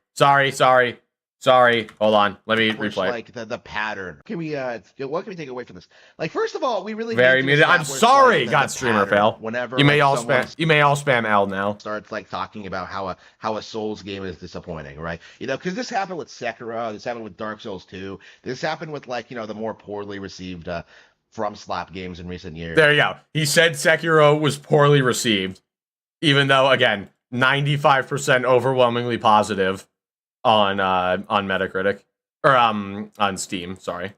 S1: Hold on. Let me replay.
S5: Like the pattern. Can we what can we take away from this? Like, first of all, we really
S1: Very
S5: need to
S1: muted. I'm
S5: establish,
S1: sorry.
S5: like,
S1: God,
S5: the
S1: streamer
S5: pattern.
S1: fail.
S5: Whenever
S1: You may
S5: like,
S1: all spam L now.
S5: starts like talking about how a Souls game is disappointing, right? You know, because this happened with Sekiro, this happened with Dark Souls 2, this happened with like the more poorly received From Slap games in recent years.
S1: There you go. He said Sekiro was poorly received, even though again 95% overwhelmingly positive on Metacritic or on Steam. Sorry.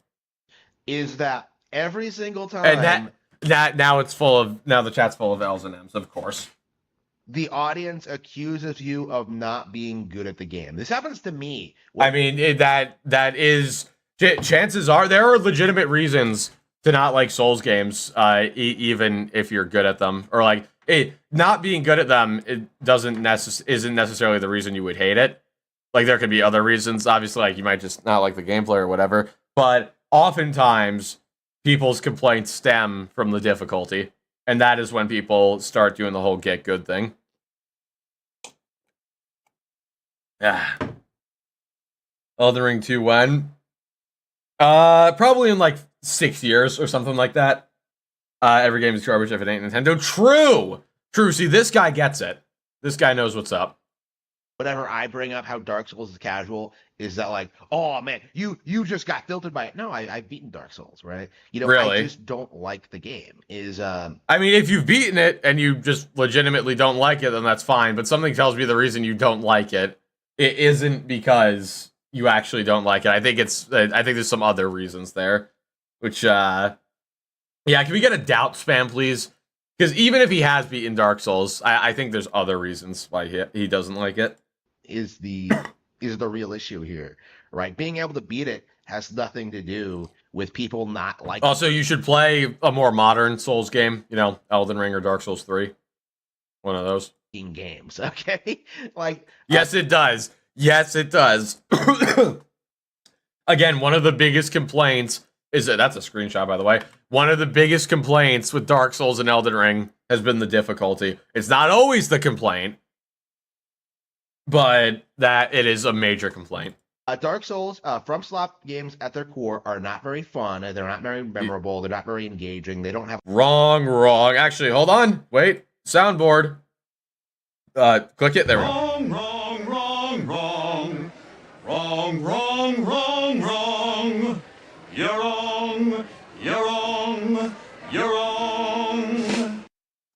S5: Is that every single time?
S1: And that now the chat's full of L's and M's, of course.
S5: The audience accuses you of not being good at the game. This happens to me.
S1: I mean, that is chances are there are legitimate reasons to not like Souls games, even if you're good at them, or like not being good at them. It isn't necessarily the reason you would hate it. Like there could be other reasons. Obviously, like you might just not like the gameplay or whatever. But oftentimes, people's complaints stem from the difficulty, and that is when people start doing the whole get good thing. Yeah. Elden Ring 2 when? Probably in like 6 years or something like that. Every game is garbage if it ain't Nintendo. True. See, this guy gets it. This guy knows what's up.
S5: Whenever I bring up how Dark Souls is casual, is that like, oh man, you just got filtered by it. No, I've beaten Dark Souls, right?
S1: Really?
S5: I just don't like the game.
S1: I mean, if you've beaten it and you just legitimately don't like it, then that's fine. But something tells me the reason you don't like it isn't because you actually don't like it. I think there's some other reasons there. Which, yeah, can we get a doubt spam, please? Because even if he has beaten Dark Souls, I think there's other reasons why he doesn't like it.
S5: Is the real issue here, right? Being able to beat it has nothing to do with people not liking.
S1: Also, you should play a more modern Souls game. Elden Ring or Dark Souls 3. One of those
S5: games, okay? Like,
S1: yes, it does. Again, one of the biggest complaints is that's a screenshot, by the way. One of the biggest complaints with Dark Souls and Elden Ring has been the difficulty. It's not always the complaint, but that it is a major complaint.
S5: Dark Souls, From Slap games at their core are not very fun. They're not very memorable. They're not very engaging. They don't have...
S1: Wrong. Actually, hold on. Wait. Soundboard. Click it. There we go.
S3: Wrong. You're wrong.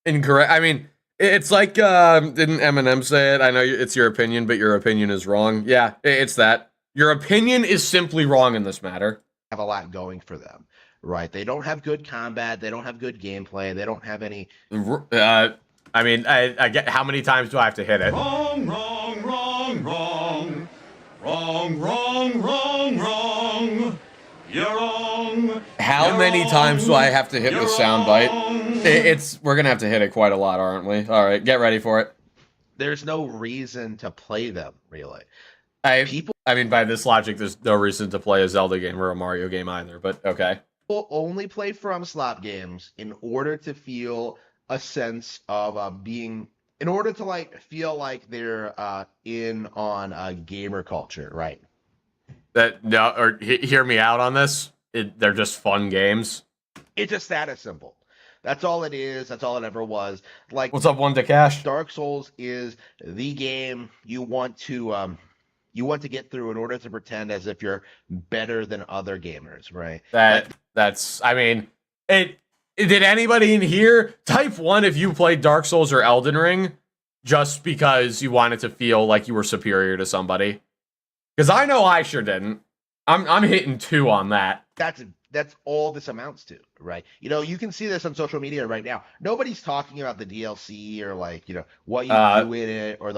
S1: Incorrect. I mean, it's like, didn't Eminem say it? I know it's your opinion, but your opinion is wrong. Yeah, it's that. Your opinion is simply wrong in this matter.
S5: Have a lot going for them, right? They don't have good combat. They don't have good gameplay. They don't have any...
S1: I mean, I get, how many times do I have to hit it?
S3: Wrong. You're wrong.
S1: How many times do I have to hit the soundbite? We're gonna have to hit it quite a lot, aren't we? All right, get ready for it.
S5: There's no reason to play them, really.
S1: I mean, by this logic, there's no reason to play a Zelda game or a Mario game either, but okay.
S5: People only play From Slap games in order to feel a sense of being... In order to, like, feel like they're in on gamer culture, right?
S1: Hear me out on this. They're just fun games.
S5: It's just that simple. That's all it is. That's all it ever was. Like,
S1: what's up, One to Cash?
S5: Dark Souls is the game you want to get through in order to pretend as if you're better than other gamers, right?
S1: That's. I mean, did anybody in here type 1 if you played Dark Souls or Elden Ring just because you wanted to feel like you were superior to somebody? Because I know I sure didn't. I'm hitting 2 on that.
S5: That's all this amounts to, right? You can see this on social media right now. Nobody's talking about the DLC or like, what you do in it or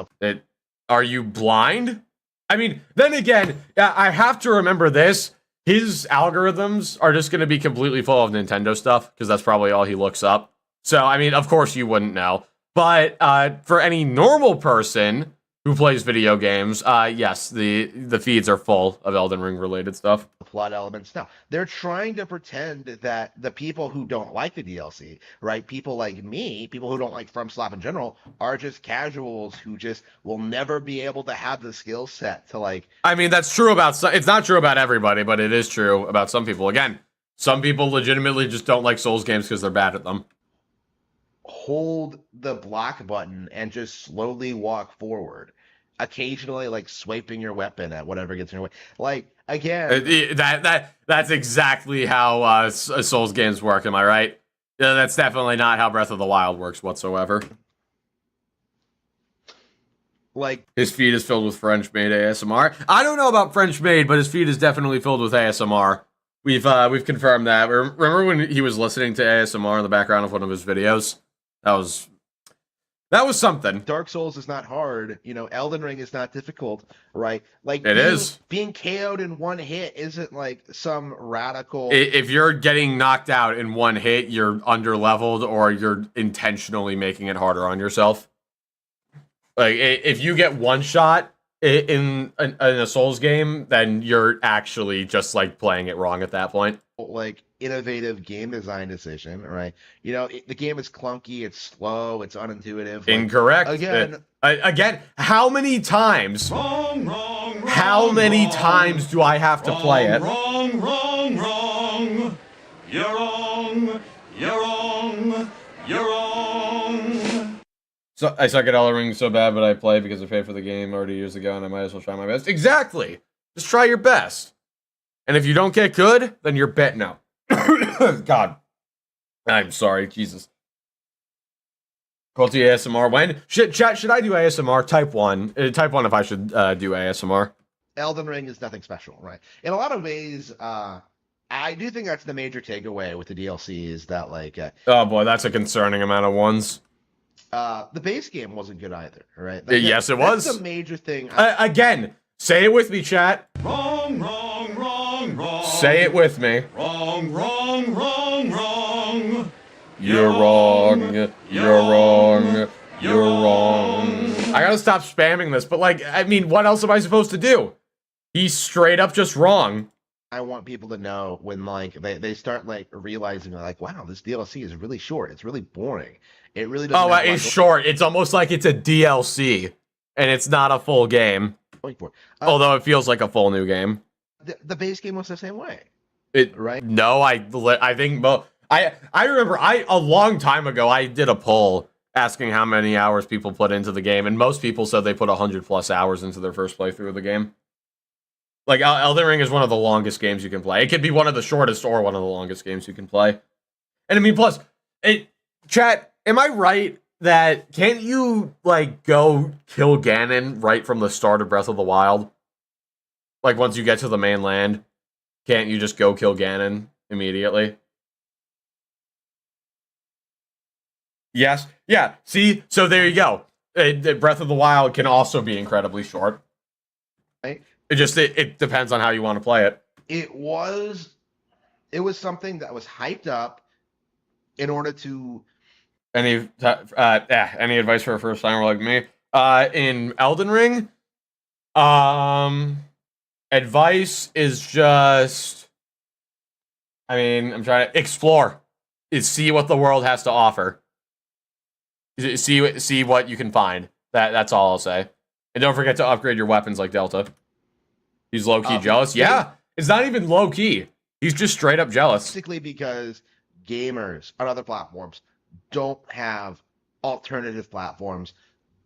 S1: Are you blind? I mean, then again, I have to remember this. His algorithms are just going to be completely full of Nintendo stuff because that's probably all he looks up. So, I mean, of course you wouldn't know. But for any normal person who plays video games, yes, the feeds are full of Elden Ring related stuff.
S5: Plot elements. Now, they're trying to pretend that the people who don't like the DLC, right, people like me, people who don't like FromSoft in general, are just casuals who just will never be able to have the skill set to like.
S1: I mean, that's true about some. It's not true about everybody, but it is true about some people. Again, some people legitimately just don't like Souls games because they're bad at them.
S5: Hold the block button and just slowly walk forward, occasionally like swiping your weapon at whatever gets in your way. Like again,
S1: That's exactly how Souls games work. Am I right? Yeah, that's definitely not how Breath of the Wild works whatsoever.
S5: like
S1: His feed is filled with French-made ASMR. I don't know about French-made, but his feed is definitely filled with ASMR. We've confirmed that. Remember when he was listening to ASMR in the background of one of his videos? That was something.
S5: Dark Souls is not hard, Elden Ring is not difficult, right? Like being KO'd in one hit isn't like some radical.
S1: If you're getting knocked out in one hit, you're under-leveled or you're intentionally making it harder on yourself. Like, if you get one shot in a Souls game, then you're actually just, like, playing it wrong at that point.
S5: Like, innovative game design decision, right? The game is clunky, it's slow, it's unintuitive. Like,
S1: Incorrect.
S5: Again,
S1: how many times?
S3: Wrong.
S1: How many times do I have to play it?
S3: Wrong. You're wrong.
S1: So I suck at Elden Ring so bad, but I play because I paid for the game already years ago, and I might as well try my best. Exactly. Just try your best. And if you don't get good, then you're no. God. I'm sorry, Jesus. Quality ASMR when? Chat, should I do ASMR? Type 1. Type 1 if I should do ASMR.
S5: Elden Ring is nothing special, right? In a lot of ways, I do think that's the major takeaway with the DLC is that, like...
S1: oh boy, that's a concerning amount of ones.
S5: The base game wasn't good either, right?
S1: Yes, it was.
S5: That's the major thing.
S1: Again, say it with me, chat.
S3: Wrong.
S1: Say it with me.
S3: Wrong.
S1: You're wrong. I gotta stop spamming this, but like, I mean, what else am I supposed to do? He's straight up just wrong.
S5: I want people to know when like they start like realizing like, wow, this DLC is really short. It's really boring. It really doesn't.
S1: Oh, it's short. It's almost like it's a DLC, and it's not a full game. Although it feels like a full new game.
S5: The base game was the same way.
S1: Right? No, I think I remember a long time ago I did a poll asking how many hours people put into the game, and most people said they put 100+ hours into their first playthrough of the game. Like, Elden Ring is one of the longest games you can play. It could be one of the shortest or one of the longest games you can play. And I mean, plus, chat, am I right that can't you, like, go kill Ganon right from the start of Breath of the Wild? Like, once you get to the mainland, can't you just go kill Ganon immediately? Yes. Yeah. See? So there you go. Breath of the Wild can also be incredibly short.
S5: Right.
S1: It depends on how you want to play it.
S5: It was something that was hyped up in order to.
S1: Any advice for a first timer like me? In Elden Ring, advice is just, I mean, I'm trying to explore. See what the world has to offer. See what you can find. That's all I'll say. And don't forget to upgrade your weapons like Delta. He's low-key jealous. Yeah, it's not even low-key. He's just straight up jealous.
S5: Basically because gamers on other platforms don't have alternative platforms,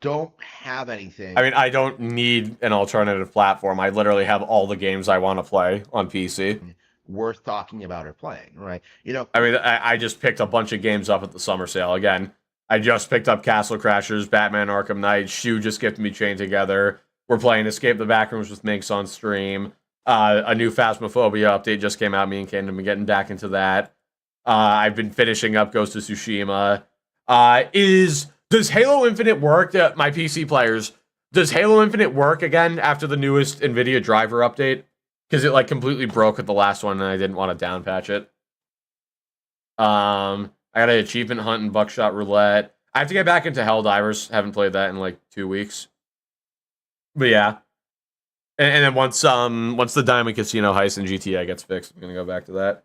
S5: don't have anything.
S1: I mean, I don't need an alternative platform. I literally have all the games I want to play on PC.
S5: Worth talking about or playing, right?
S1: I mean, I just picked a bunch of games up at the summer sale. Again, I just picked up Castle Crashers, Batman Arkham Knight, Shu just gifted me Chained Together. We're playing Escape the Backrooms with Minx on stream. A new Phasmophobia update just came out. Me and Ken have been getting back into that. I've been finishing up Ghost of Tsushima. Does Halo Infinite work? My PC players, does Halo Infinite work again after the newest NVIDIA driver update? Because it like completely broke at the last one, and I didn't want to down patch it. I got an achievement hunt in Buckshot Roulette. I have to get back into Helldivers. Haven't played that in like 2 weeks. But yeah. And then once the Diamond Casino heist in GTA gets fixed, I'm gonna go back to that.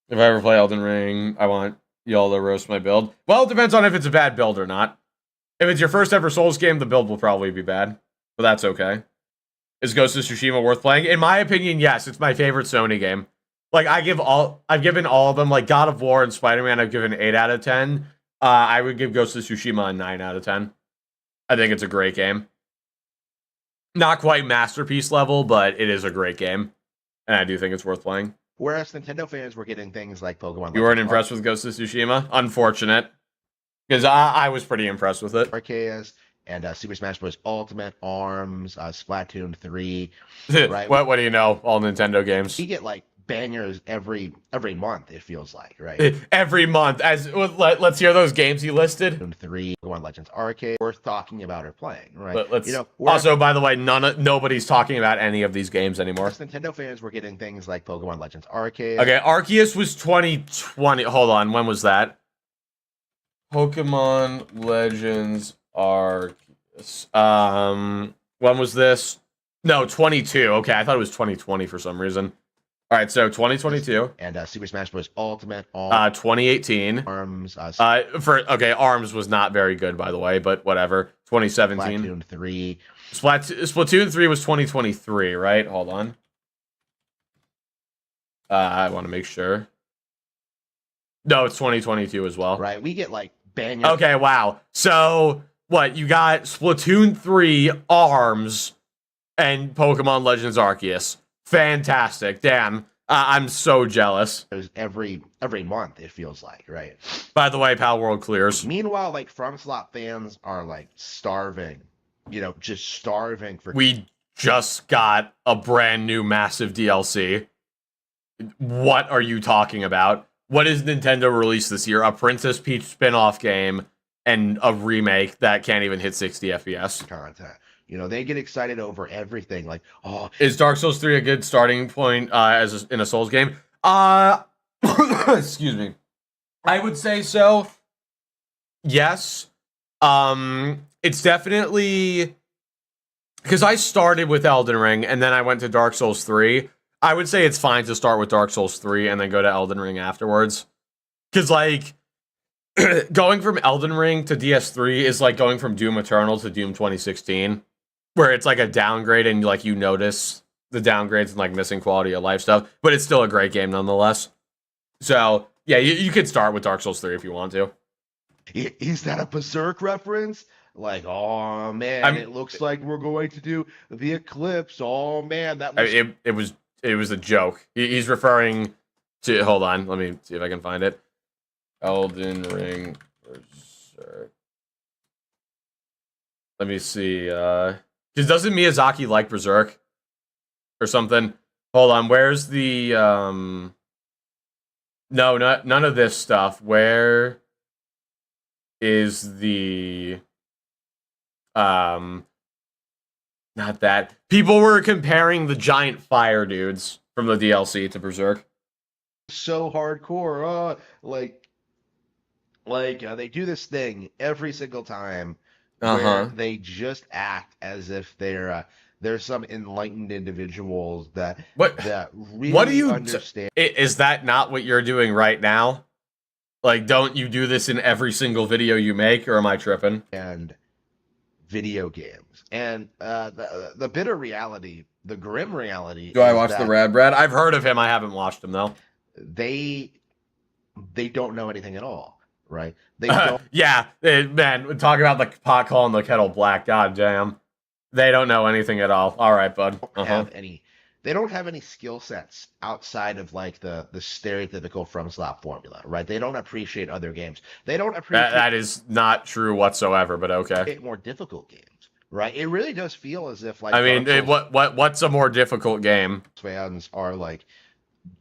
S1: If I ever play Elden Ring, I want y'all to roast my build. Well, it depends on if it's a bad build or not. If it's your first ever Souls game, the build will probably be bad. But that's okay. Is Ghost of Tsushima worth playing? In my opinion, yes. It's my favorite Sony game. Like, I've given all of them, like God of War and Spider-Man, I've given 8 out of 10. I would give Ghost of Tsushima a 9 out of 10. I think it's a great game. Not quite masterpiece level, but it is a great game. And I do think it's worth playing.
S5: Whereas Nintendo fans were getting things like Pokemon.
S1: You weren't impressed with Ghost of Tsushima? Unfortunate. Because I was pretty impressed with it.
S5: Arceus and Super Smash Bros. Ultimate, ARMS, Splatoon 3. Right?
S1: What do you know? All Nintendo games.
S5: We get like bangers every month, it feels like, right?
S1: Every month. Let's hear those games you listed.
S5: Splatoon 3, Pokemon Legends Arcade, worth talking about or playing, right?
S1: But let's, also, by the way, nobody's talking about any of these games anymore.
S5: Nintendo fans were getting things like Pokemon Legends Arcade.
S1: Okay, Arceus was 2020. Hold on, when was that? Pokemon Legends Arceus. When was this? No, 22. Okay, I thought it was 2020 for some reason. All right, so 2022
S5: and Super Smash Bros. Ultimate,
S1: 2018.
S5: ARMS.
S1: ARMS was not very good, by the way, but whatever. 2017.
S5: Splatoon 3.
S1: Splatoon 3 was 2023, right? Hold on. I want to make sure. No, it's 2022 as well.
S5: Right, we get like bangers.
S1: Okay, wow. So what? You got Splatoon 3, ARMS, and Pokemon Legends Arceus. Fantastic. Damn. I'm so jealous.
S5: Every month, it feels like, right?
S1: By the way, Pal World clears.
S5: Meanwhile, like, FromSlot fans are, like, starving. Just starving for...
S1: We just got a brand new massive DLC. What are you talking about? What is Nintendo released this year? A Princess Peach spin-off game and a remake that can't even hit 60 FPS.
S5: Content. They get excited over everything. Like, oh,
S1: is Dark Souls 3 a good starting point in a Souls game? Excuse me. I would say so. Yes. It's definitely because I started with Elden Ring and then I went to Dark Souls 3. I would say it's fine to start with Dark Souls 3 and then go to Elden Ring afterwards. Because like going from Elden Ring to DS3 is like going from Doom Eternal to Doom 2016. Where it's like a downgrade and like you notice the downgrades and like missing quality of life stuff, but it's still a great game nonetheless. So yeah, you could start with Dark Souls 3 if you want to.
S5: Is that a Berserk reference? Like, oh man, it looks like we're going to do the Eclipse. Oh man, that was...
S1: it was a joke. He's referring to. Hold on, let me see if I can find it. Elden Ring Berserk. Let me see. Because doesn't Miyazaki like Berserk or something? Hold on, where's the no, none of this stuff. Where is the not that. People were comparing the giant fire dudes from the DLC to Berserk.
S5: So hardcore. They do this thing every single time. Where they just act as if they're some enlightened individuals that really
S1: what do you
S5: understand.
S1: Is that not what you're doing right now? Like, don't you do this in every single video you make, or am I tripping?
S5: And video games, and the bitter reality, the grim reality.
S1: Do I watch the Rad Brad? I've heard of him. I haven't watched him though.
S5: They don't know anything at all. Right? They don't.
S1: Yeah, man. Talk about the pot calling the kettle black. God damn, they don't know anything at all. All right, bud.
S5: They don't have any skill sets outside of like the stereotypical FromSlot formula, right? They don't appreciate other games. They don't appreciate
S1: that is not true whatsoever. But okay,
S5: more difficult games, right? It really does feel as if like
S1: I mean, what's a more difficult game?
S5: Fans are like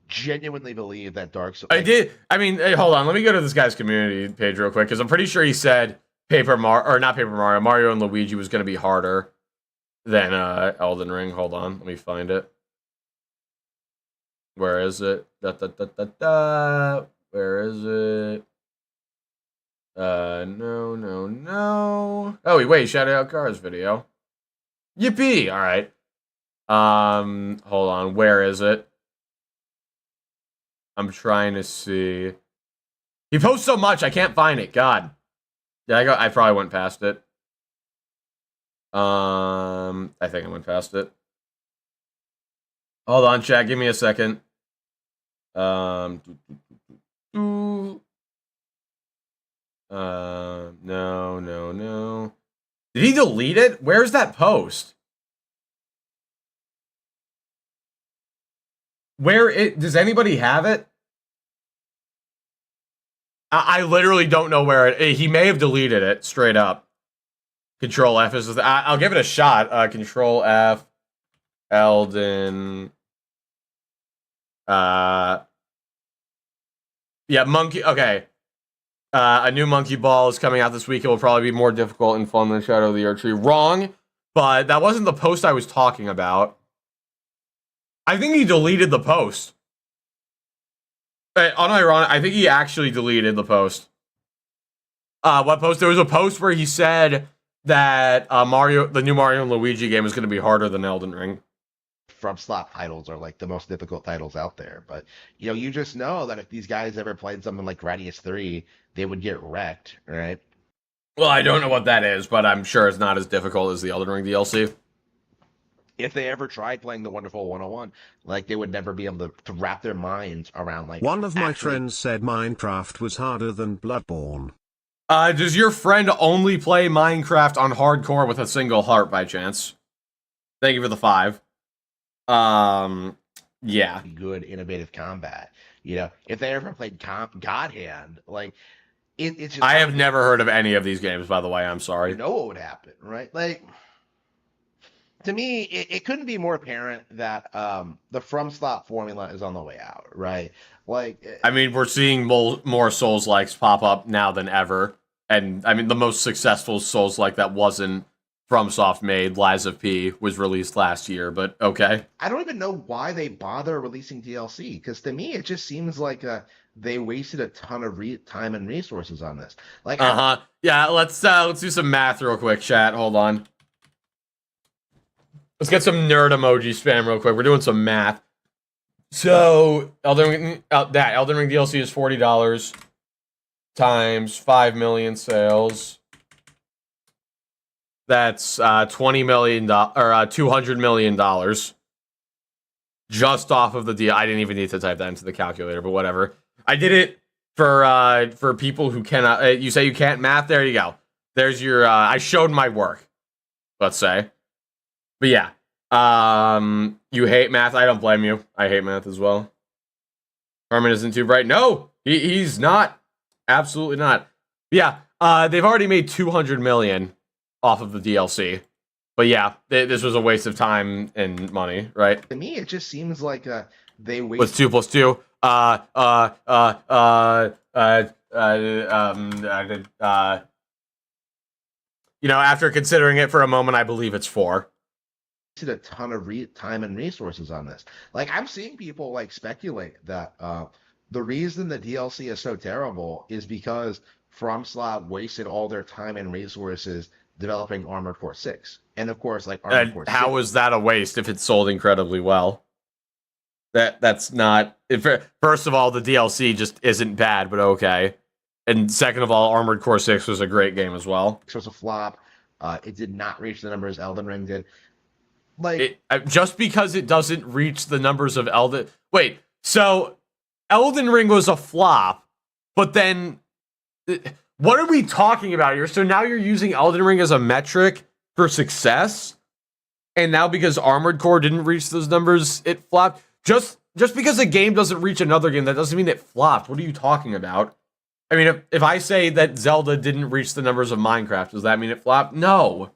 S5: genuinely believe that Dark Souls.
S1: Hold on. Let me go to this guy's community page real quick because I'm pretty sure he said Mario and Luigi was going to be harder than Elden Ring. Hold on, let me find it. Where is it? Where is it? No, no, no. Oh, wait, shout out Cars video. Yippee! All right. Hold on. Where is it? I'm trying to see. He posts so much, I can't find it. God. Yeah, I probably went past it. I think I went past it. Hold on, chat. Give me a second. No, no, no. Did he delete it? Where's that post? Does anybody have it? I literally don't know where he may have deleted it straight up. Control F is, I'll give it a shot. Control F, Elden, yeah, monkey, okay. A new monkey ball is coming out this week. It will probably be more difficult and fun than Shadow of the Erdtree. Wrong, but that wasn't the post I was talking about. I think he deleted the post. Unironic, I think he actually deleted the post. What post? There was a post where he said that the new Mario and Luigi game is going to be harder than Elden Ring.
S5: From slot titles are like the most difficult titles out there, but you just know that if these guys ever played something like Gradius 3, they would get wrecked, right?
S1: Well, I don't know what that is, but I'm sure it's not as difficult as the Elden Ring DLC.
S5: If they ever tried playing the Wonderful 101, like they would never be able to wrap their minds around like.
S2: One of my friends said Minecraft was harder than Bloodborne.
S1: Does your friend only play Minecraft on hardcore with a single heart by chance? Thank you for the 5. Yeah.
S5: Good innovative combat. If they ever played God Hand, like it's just.
S1: I have never heard of any of these games, by the way. I'm sorry.
S5: You know what would happen, right? Like. To me, it couldn't be more apparent that the From Slot formula is on the way out, right? Like,
S1: I mean, we're seeing more Souls-likes pop up now than ever, and I mean, the most successful Souls-like that wasn't FromSoft made, Lies of P, was released last year. But okay,
S5: I don't even know why they bother releasing DLC, because to me, it just seems like they wasted a ton of time and resources on this. Like,
S1: yeah, let's do some math real quick, chat. Hold on. Let's get some nerd emoji spam real quick. We're doing some math. So, Elden Ring DLC is $40 times 5 million sales. That's $20 million or $200 million just off of the deal. I didn't even need to type that into the calculator, but whatever. I did it for people who cannot. You say you can't math. There you go. There's your. I showed my work. Let's say. But yeah, you hate math. I don't blame you. I hate math as well. Harman isn't too bright. No, he's not. Absolutely not. But yeah, they've already made 200 million off of the DLC. But yeah, this was a waste of time and money, right?
S5: To me, it just seems like they wasted.
S1: What's 2 plus 2? After considering it for a moment, I believe it's 4.
S5: A ton of time and resources on this. Like, I'm seeing people like speculate that the reason the DLC is so terrible is because FromSoft wasted all their time and resources developing Armored Core 6. And of course, like Armored Core 6.
S1: How was that a waste if it sold incredibly well? That's not. First of all, the DLC just isn't bad, but okay. And second of all, Armored Core 6 was a great game as well.
S5: It was a flop. It did not reach the numbers Elden Ring did.
S1: Just because it doesn't reach the numbers of Elden... Wait, so Elden Ring was a flop, but then... What are we talking about here? So now you're using Elden Ring as a metric for success? And now because Armored Core didn't reach those numbers, it flopped? Just because a game doesn't reach another game, that doesn't mean it flopped. What are you talking about? I mean, if I say that Zelda didn't reach the numbers of Minecraft, does that mean it flopped? No.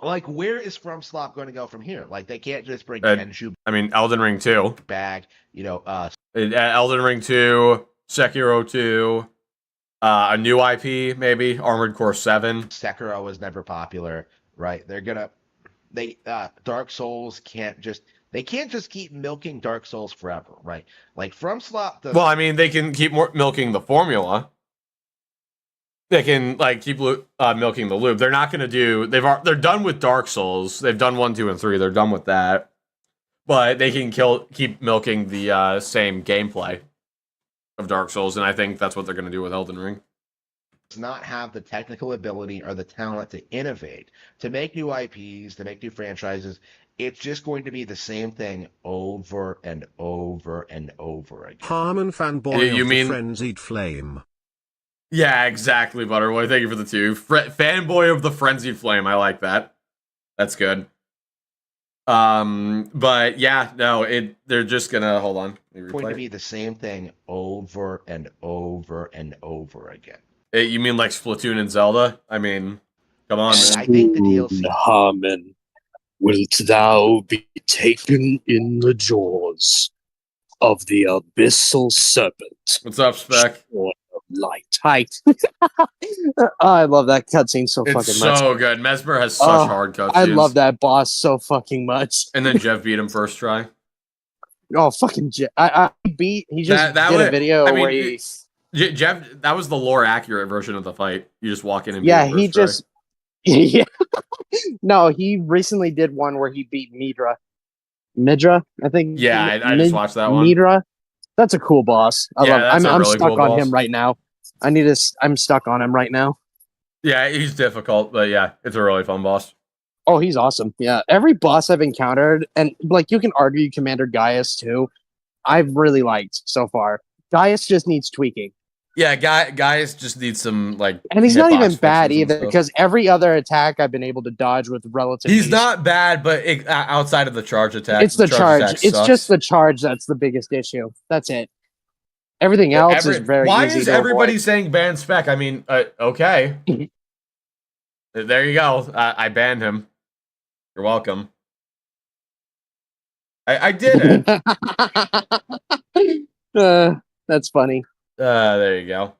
S5: Like, where is FromSoft going to go from here? Like, they can't just bring Kenshu.
S1: I mean, Elden Ring 2.
S5: Back,
S1: Elden Ring 2, Sekiro 2, a new IP, maybe, Armored Core 7.
S5: Sekiro was never popular, right? Dark Souls can't just keep milking Dark Souls forever, right? Like, FromSoft.
S1: Well, I mean, they can keep milking the formula. they can like keep milking the loop. They're not going to do. They're done with Dark Souls. They've done 1, 2, and 3. They're done with that. But they can keep milking the same gameplay of Dark Souls, and I think that's what they're going to do with Elden Ring.
S5: Does not have the technical ability or the talent to innovate, to make new IPs, to make new franchises. It's just going to be the same thing over and over and over again.
S2: Harman fanboy
S1: You
S2: of
S1: mean-
S2: the frenzied flame.
S1: Yeah, exactly, Butterboy. Thank you for the 2. Fanboy of the Frenzied Flame. I like that. That's good. But yeah, no, they're just gonna hold on.
S5: It's going to be the same thing over and over and over again.
S1: You mean like Splatoon and Zelda? I mean, come on,
S5: And
S1: man.
S5: I think the DLC.
S6: Harman, wilt thou be taken in the jaws of the abyssal serpent?
S1: What's up, Spec?
S6: Sword of light. Hi. I love that cutscene so
S1: It's
S6: fucking much.
S1: so good. Mesmer has such
S6: Oh,
S1: hard cutscenes.
S6: I love that boss so fucking much.
S1: And then Jeff beat him first try.
S6: Oh, fucking he just
S1: That
S6: did
S1: way-
S6: a video
S1: I mean,
S6: where he...
S1: Jeff, that was the lore accurate version of the fight. You just walk in and beat
S6: Yeah,
S1: him
S6: he
S1: first try.
S6: just... Yeah. No, he recently did one where he beat Midra. Midra, I think.
S1: Yeah, I just watched that one.
S6: Midra. That's a cool boss.
S1: Yeah, that's a
S6: I'm
S1: really
S6: stuck
S1: cool
S6: on
S1: boss.
S6: him right now. I'm stuck on him right now.
S1: Yeah, he's difficult, but yeah, it's a really fun boss.
S6: Oh, he's awesome. Yeah, every boss I've encountered, and like you can argue Commander Gaius too, I've really liked so far. Gaius just needs tweaking.
S1: Yeah, guys just need some like.
S6: And he's not
S1: hitbox
S6: even bad
S1: fixes and
S6: either,
S1: stuff.
S6: because every other attack I've been able to dodge with relative
S1: He's
S6: ease.
S1: not bad, but outside of the charge attack,
S6: It's the charge.
S1: attack
S6: It's
S1: sucks.
S6: just the charge that's the biggest issue. That's it. Everything else is very
S1: Why
S6: easy
S1: is
S6: to
S1: everybody
S6: avoid.
S1: saying ban Spec? I mean, okay. There you go. I banned him. You're welcome. I did it.
S6: That's funny.
S1: There you go.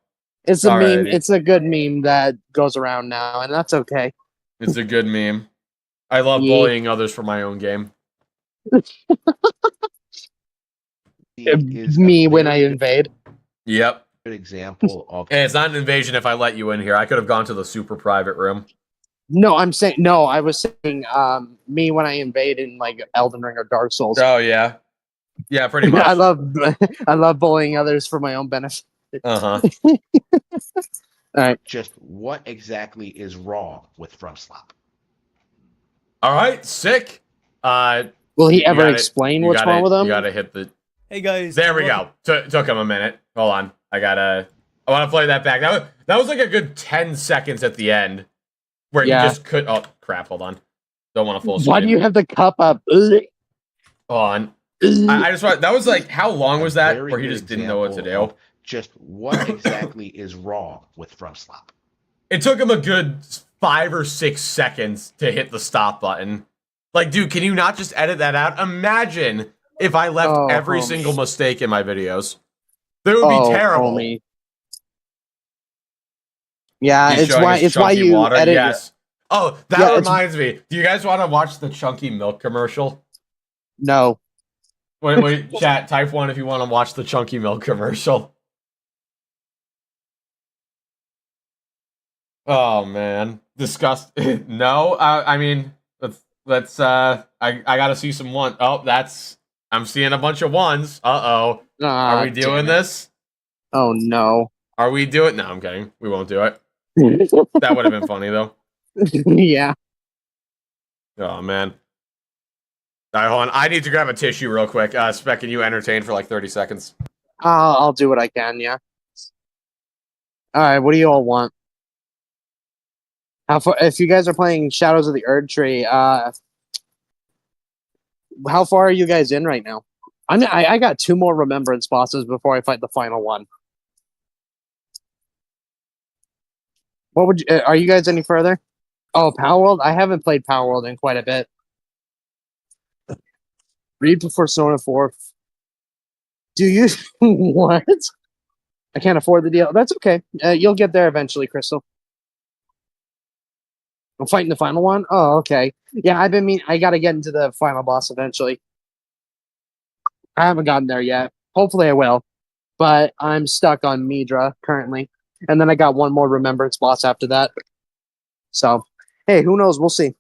S6: It's a meme.
S1: Alrighty.
S6: It's a good meme that goes around now, and that's okay.
S1: It's a good meme. I love
S6: Yeah.
S1: bullying others for my own game.
S5: Is
S6: Me
S5: a
S6: when I
S5: very
S6: invade.
S1: Yep.
S5: good example of
S1: Hey, it's not an invasion if I let you in here. I could have gone to the super private room.
S6: No, I'm saying no. I was saying me when I invade in like Elden Ring or Dark Souls.
S1: Oh yeah, yeah, pretty much.
S6: I love bullying others for my own benefit.
S1: Uh huh.
S6: All right.
S5: just what exactly is wrong with FromSlop.
S1: All right, sick.
S6: Will he
S1: You
S6: ever
S1: gotta-
S6: explain
S1: you
S6: what's
S1: gotta-
S6: wrong with him?
S1: You gotta hit the.
S7: Hey guys.
S1: There we go. Took him a minute. Hold on. I want to play that back. That was like a good 10 seconds at the end where
S6: Yeah.
S1: you just could. Oh crap! Hold on. Don't want to full screen.
S6: Why do you have the cup up?
S1: Hold on. I just want. That was like how long was that?
S5: Very
S1: Where he
S5: good
S1: just didn't know what to
S5: example
S1: do.
S5: of Just what exactly is wrong with FromSlop.
S1: It took him a good 5 or 6 seconds to hit the stop button. Like, dude, can you not just edit that out? Imagine if I left
S6: Oh,
S1: every
S6: homie.
S1: single mistake in my videos. That would be terrible.
S6: Homie. Yeah,
S1: He's
S6: it's
S1: showing
S6: why
S1: us
S6: it's why
S1: chunky
S6: you
S1: water.
S6: edit.
S1: Yes. Oh, that
S6: Yeah, it's-
S1: reminds me. Do you guys want to watch the chunky milk commercial?
S6: No.
S1: Wait, chat. Type 1 if you want to watch the chunky milk commercial. Oh man, disgust. No, I mean, let's. I gotta see some one. Oh, I'm seeing a bunch of ones. Are we doing this?
S6: Oh no.
S1: Are we doing? No, I'm kidding. We won't do it. That would have been funny though.
S6: Yeah.
S1: Oh man. All right, hold on. I need to grab a tissue real quick. Spec, can you entertain for like 30 seconds?
S6: I'll do what I can. Yeah. All right. What do you all want? How far? If you guys are playing Shadows of the Erdtree, how far are you guys in right now? I got 2 more remembrance bosses before I fight the final one. What would you? Are you guys any further? Oh, Power World. I haven't played Power World in quite a bit. Read before Persona 4. Do you? What? I can't afford the deal. That's okay. You'll get there eventually, Crystal. I'm fighting the final one? Oh, okay. Yeah, I gotta get into the final boss eventually. I haven't gotten there yet. Hopefully I will. But I'm stuck on Midra currently. And then I got one more remembrance boss after that. So, hey, who knows? We'll see.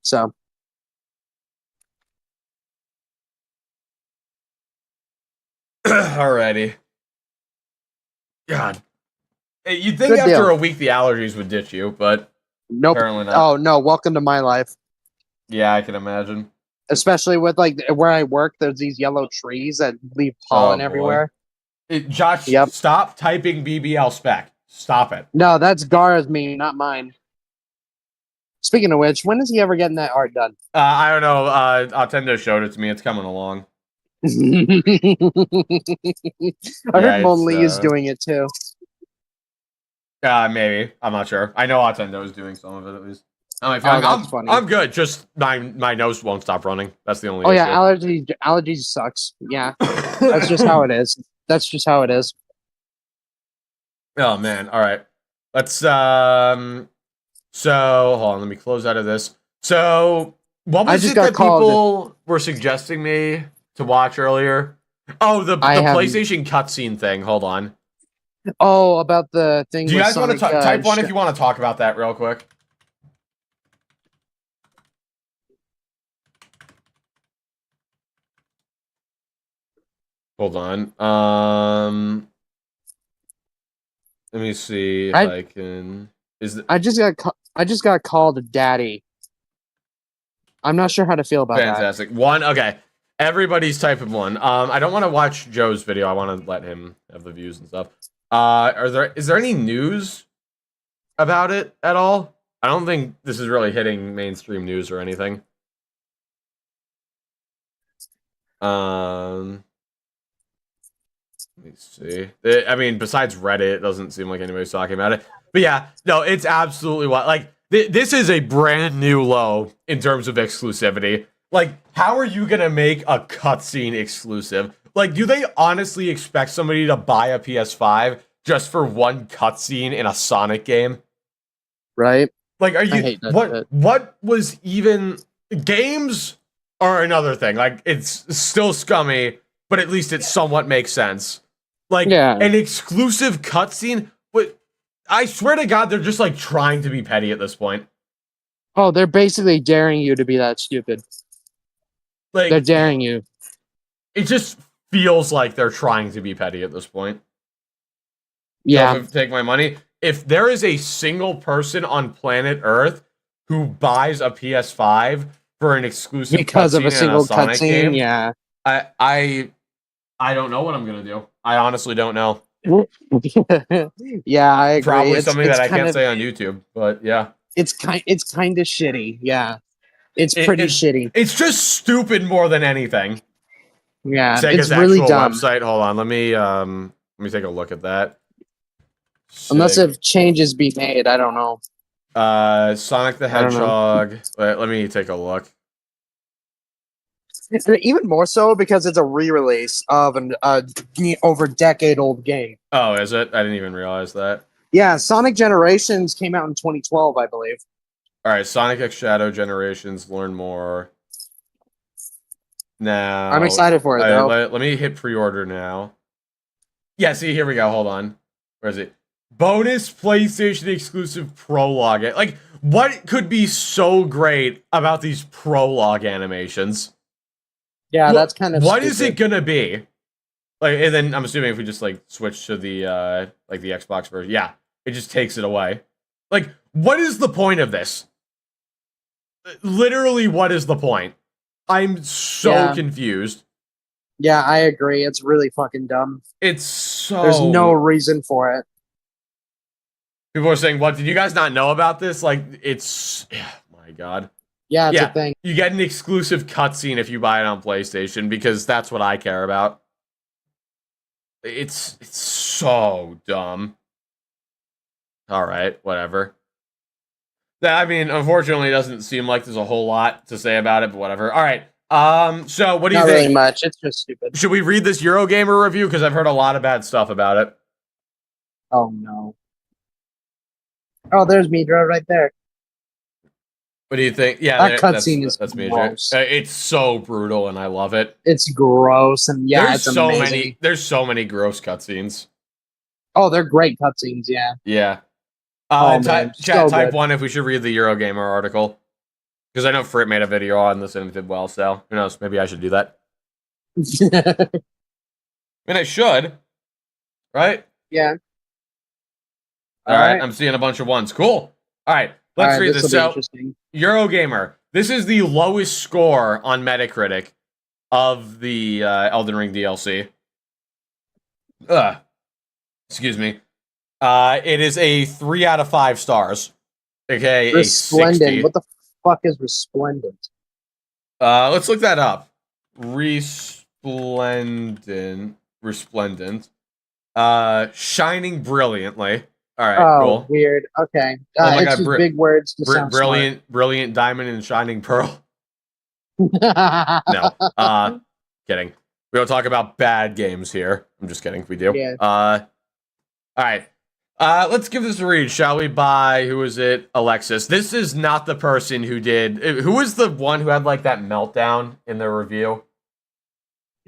S6: So,
S1: Alrighty. God. Hey, you'd think
S6: Good
S1: after
S6: deal.
S1: a week the allergies would ditch you, but
S6: nope.
S1: apparently not.
S6: Oh no, welcome to my life.
S1: Yeah, I can imagine.
S6: Especially with like where I work, there's these yellow trees that leave pollen
S1: boy.
S6: everywhere.
S1: Josh,
S6: Yep.
S1: stop typing BBL spec. Stop it.
S6: No, that's Gara's meme, not mine. Speaking of which, when is he ever getting that art done?
S1: I don't know. Attendo showed it to me. It's coming along.
S6: I heard Mon
S1: it's,
S6: Lee is doing it too.
S1: Maybe. I'm not sure. I know Attendo is doing some of it at least. I'm
S6: that's funny.
S1: I'm good. Just my nose won't stop running. That's the only
S6: Oh
S1: issue.
S6: yeah, allergies sucks. Yeah, that's just how it is. That's just how it is.
S1: Oh man. All right. Let's so hold on, let me close out of this. So what was it that people were suggesting me to watch earlier? Oh, the PlayStation cutscene thing. Hold on.
S6: Oh, about the thing.
S1: Do you guys want to type one if you want to talk about that real quick? Hold on. Let me see if I can.
S6: I just got called daddy. I'm not sure how to feel about
S1: Fantastic. One. Okay. Everybody's typing one. I don't want to watch Joe's video. I want to let him have the views and stuff. Is there any news about it at all? I don't think this is really hitting mainstream news or anything. Let me see. I mean, besides Reddit, it doesn't seem like anybody's talking about it. But yeah, no, it's absolutely what. Like, this is a brand new low in terms of exclusivity. Like, how are you gonna make a cutscene exclusive? Like, do they honestly expect somebody to buy a PS5 just for one cutscene in a Sonic game?
S6: Right?
S1: Like, are you what was even games are another thing. Like, it's still scummy, but at least it somewhat makes sense. Like, an exclusive cutscene, but I swear to God, they're just like trying to be petty at this point.
S6: Oh, they're basically daring you to be that stupid.
S1: Like,
S6: they're daring you.
S1: It just feels like they're trying to be petty at this point.
S6: Yeah.
S1: So take my money. If there is a single person on planet Earth who buys a PS5 for an exclusive
S6: because of a single
S1: cutscene,
S6: yeah.
S1: I don't know what I'm gonna do. I honestly don't know.
S6: Yeah, I agree.
S1: Probably something that I can't say on YouTube, but yeah.
S6: It's kind of shitty. Yeah. It's pretty shitty.
S1: It's just stupid more than anything.
S6: Yeah,
S1: Sega's
S6: it's really
S1: actual
S6: dumb.
S1: website. Hold on, let me take a look at that.
S6: Unless if changes be made, I don't know.
S1: Sonic the Hedgehog. Let me take a look.
S6: Even more so because it's a re-release of an over decade-old game.
S1: Oh, is it? I didn't even realize that.
S6: Yeah, Sonic Generations came out in 2012, I believe.
S1: All right, Sonic X Shadow Generations. Learn more. Now,
S6: I'm excited for it, though.
S1: Let me hit pre-order now. Yeah, see, here we go. Hold on. Where is it? Bonus PlayStation exclusive prologue. Like, what could be so great about these prologue animations?
S6: Yeah, that's kind of
S1: what
S6: stupid.
S1: is it gonna be? Like, and then I'm assuming if we just like switch to the like the Xbox version, yeah, it just takes it away. Like, what is the point of this? Literally, what is the point? I'm so confused.
S6: Yeah, I agree. It's really fucking dumb.
S1: It's so...
S6: There's no reason for it.
S1: People are saying, what, did you guys not know about this? Like, it's... my God.
S6: Yeah, it's a thing.
S1: You get an exclusive cutscene if you buy it on PlayStation, because that's what I care about. It's so dumb. Alright, whatever. I mean, unfortunately, it doesn't seem like there's a whole lot to say about it, but whatever. Alright, so what do you think?
S6: Not really much, it's just stupid.
S1: Should we read this Eurogamer review? Because I've heard a lot of bad stuff about it.
S6: Oh, no. Oh, there's Midra right there.
S1: What do you think? Yeah,
S6: that cutscene is
S1: gross. It's so brutal, and I love it.
S6: It's gross, and yeah, it's amazing.
S1: There's so many gross cutscenes.
S6: Oh, they're great cutscenes. Yeah.
S1: Yeah.
S6: Oh, man,
S1: Type
S6: so
S1: type
S6: good.
S1: 1 if we should read the Eurogamer article. Because I know Frit made a video on this and it did well, so who knows? Maybe I should do that. And I should. Right?
S6: Yeah.
S1: All right. I'm seeing a bunch of ones. Cool. All right. Let's read this.
S6: This will be
S1: So,
S6: interesting.
S1: Eurogamer. This is the lowest score on Metacritic of the Elden Ring DLC. Excuse me. It is a 3 out of 5 stars. Okay,
S6: Resplendent.
S1: a 60.
S6: What the fuck is resplendent?
S1: Let's look that up. Resplendent. Shining brilliantly. All right, cool.
S6: Weird. Okay.
S1: Oh my
S6: it's
S1: God,
S6: just big words to sound
S1: brilliant diamond and shining pearl.
S6: smart.
S1: No, kidding. We don't talk about bad games here. I'm just kidding. We do.
S6: Yeah.
S1: All right. Let's give this a read, shall we? By who is it? Alexis. This is not the person who did. Who was the one who had like that meltdown in the review?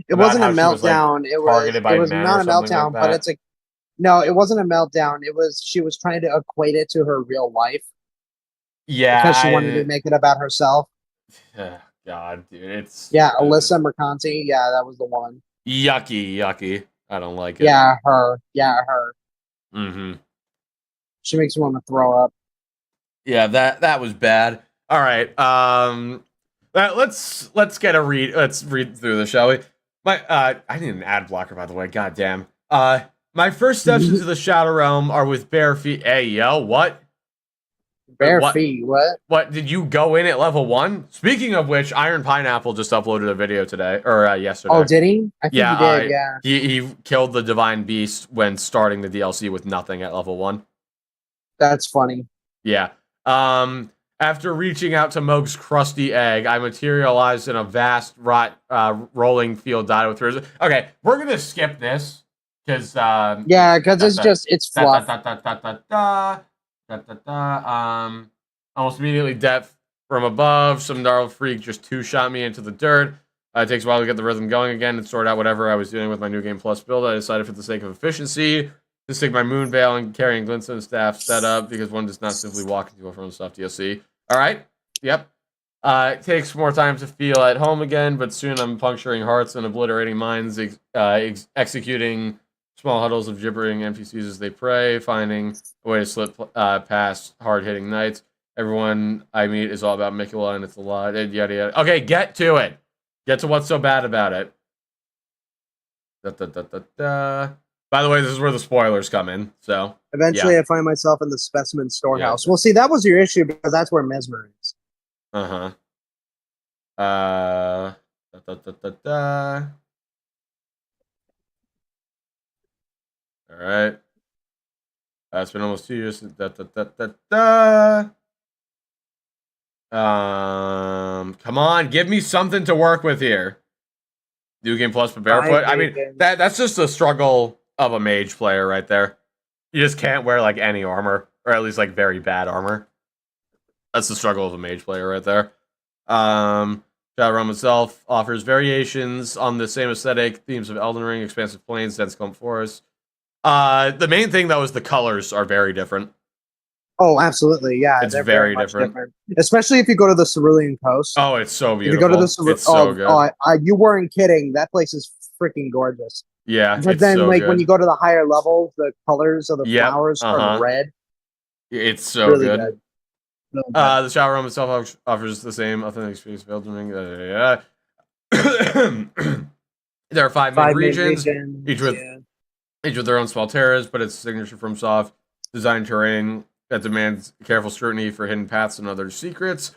S6: It
S1: About
S6: wasn't a
S1: how she was, like,
S6: meltdown.
S1: targeted by
S6: It was
S1: men
S6: not
S1: or
S6: a
S1: something
S6: meltdown,
S1: like
S6: but
S1: that?
S6: it's a no. It wasn't a meltdown. It was she was trying to equate it to her real life
S1: Yeah.
S6: because she wanted to make it about herself.
S1: God, dude, it's
S6: Alyssa Mercanti. Yeah, that was the one.
S1: yucky. I don't like it.
S6: Yeah, her.
S1: Mm-hmm.
S6: She makes me want to throw up.
S1: Yeah, that was bad. All right. Let's get a read. Let's read through this, shall we? I need an ad blocker, by the way. God damn. My first steps into the Shadow Realm are with bare feet. Hey, yo, what?
S6: Bare
S1: What?
S6: feet. What?
S1: What, did you go in at level 1? Speaking of which, Iron Pineapple just uploaded a video today, or yesterday.
S6: Oh, did he? I think
S1: Yeah,
S6: he did. Yeah.
S1: He killed the Divine Beast when starting the DLC with nothing at level 1.
S6: That's funny.
S1: Yeah. After reaching out to Moog's crusty egg, I materialized in a vast rolling field dotted with rivers. Okay, we're gonna skip this because
S6: Yeah, because it's fluff.
S1: Almost immediately, death from above. Some gnarled freak just two-shot me into the dirt. It takes a while to get the rhythm going again and sort out whatever I was doing with my New Game Plus build. I decided, for the sake of efficiency, to stick my Moon Veil and carrying Glintstone staff set up, because one does not simply walk into a from stuff DLC. All right. Yep. It takes more time to feel at home again, but soon I'm puncturing hearts and obliterating minds, executing small huddles of gibbering NPCs as they pray, finding a way to slip past hard-hitting knights. Everyone I meet is all about Mikula, and it's a lot, and yada yada. Okay, get to it. Get to what's so bad about it. By the way, this is where the spoilers come in. So
S6: Eventually, I find myself in the specimen storehouse. Well, see, that was your issue because that's where Mesmer is.
S1: All right. It's been almost 2 years. Come on, give me something to work with here. New Game Plus for barefoot. I mean, that's just a struggle of a mage player right there. You just can't wear like any armor, or at least like very bad armor. That's the struggle of a mage player right there. Shadow Realm itself offers variations on the same aesthetic themes of Elden Ring, expansive plains, dense clump forests. The main thing though is the colors are very different.
S6: Oh, absolutely, yeah.
S1: It's
S6: they're
S1: very
S6: much
S1: different.
S6: Especially if you go to the Cerulean Coast.
S1: Oh, it's so beautiful.
S6: If you go to the
S1: it's so good.
S6: You weren't kidding. That place is freaking gorgeous.
S1: Yeah,
S6: but
S1: it's
S6: then
S1: so
S6: like
S1: good.
S6: when you go to the higher levels, the colors of the flowers turn red.
S1: It's so
S6: really
S1: good.
S6: Really good.
S1: The Shadow Realm itself offers the same authentic experience of Elden Ring. There are five main regions, each with their own small terraces, but it's signature from soft design terrain that demands careful scrutiny for hidden paths and other secrets.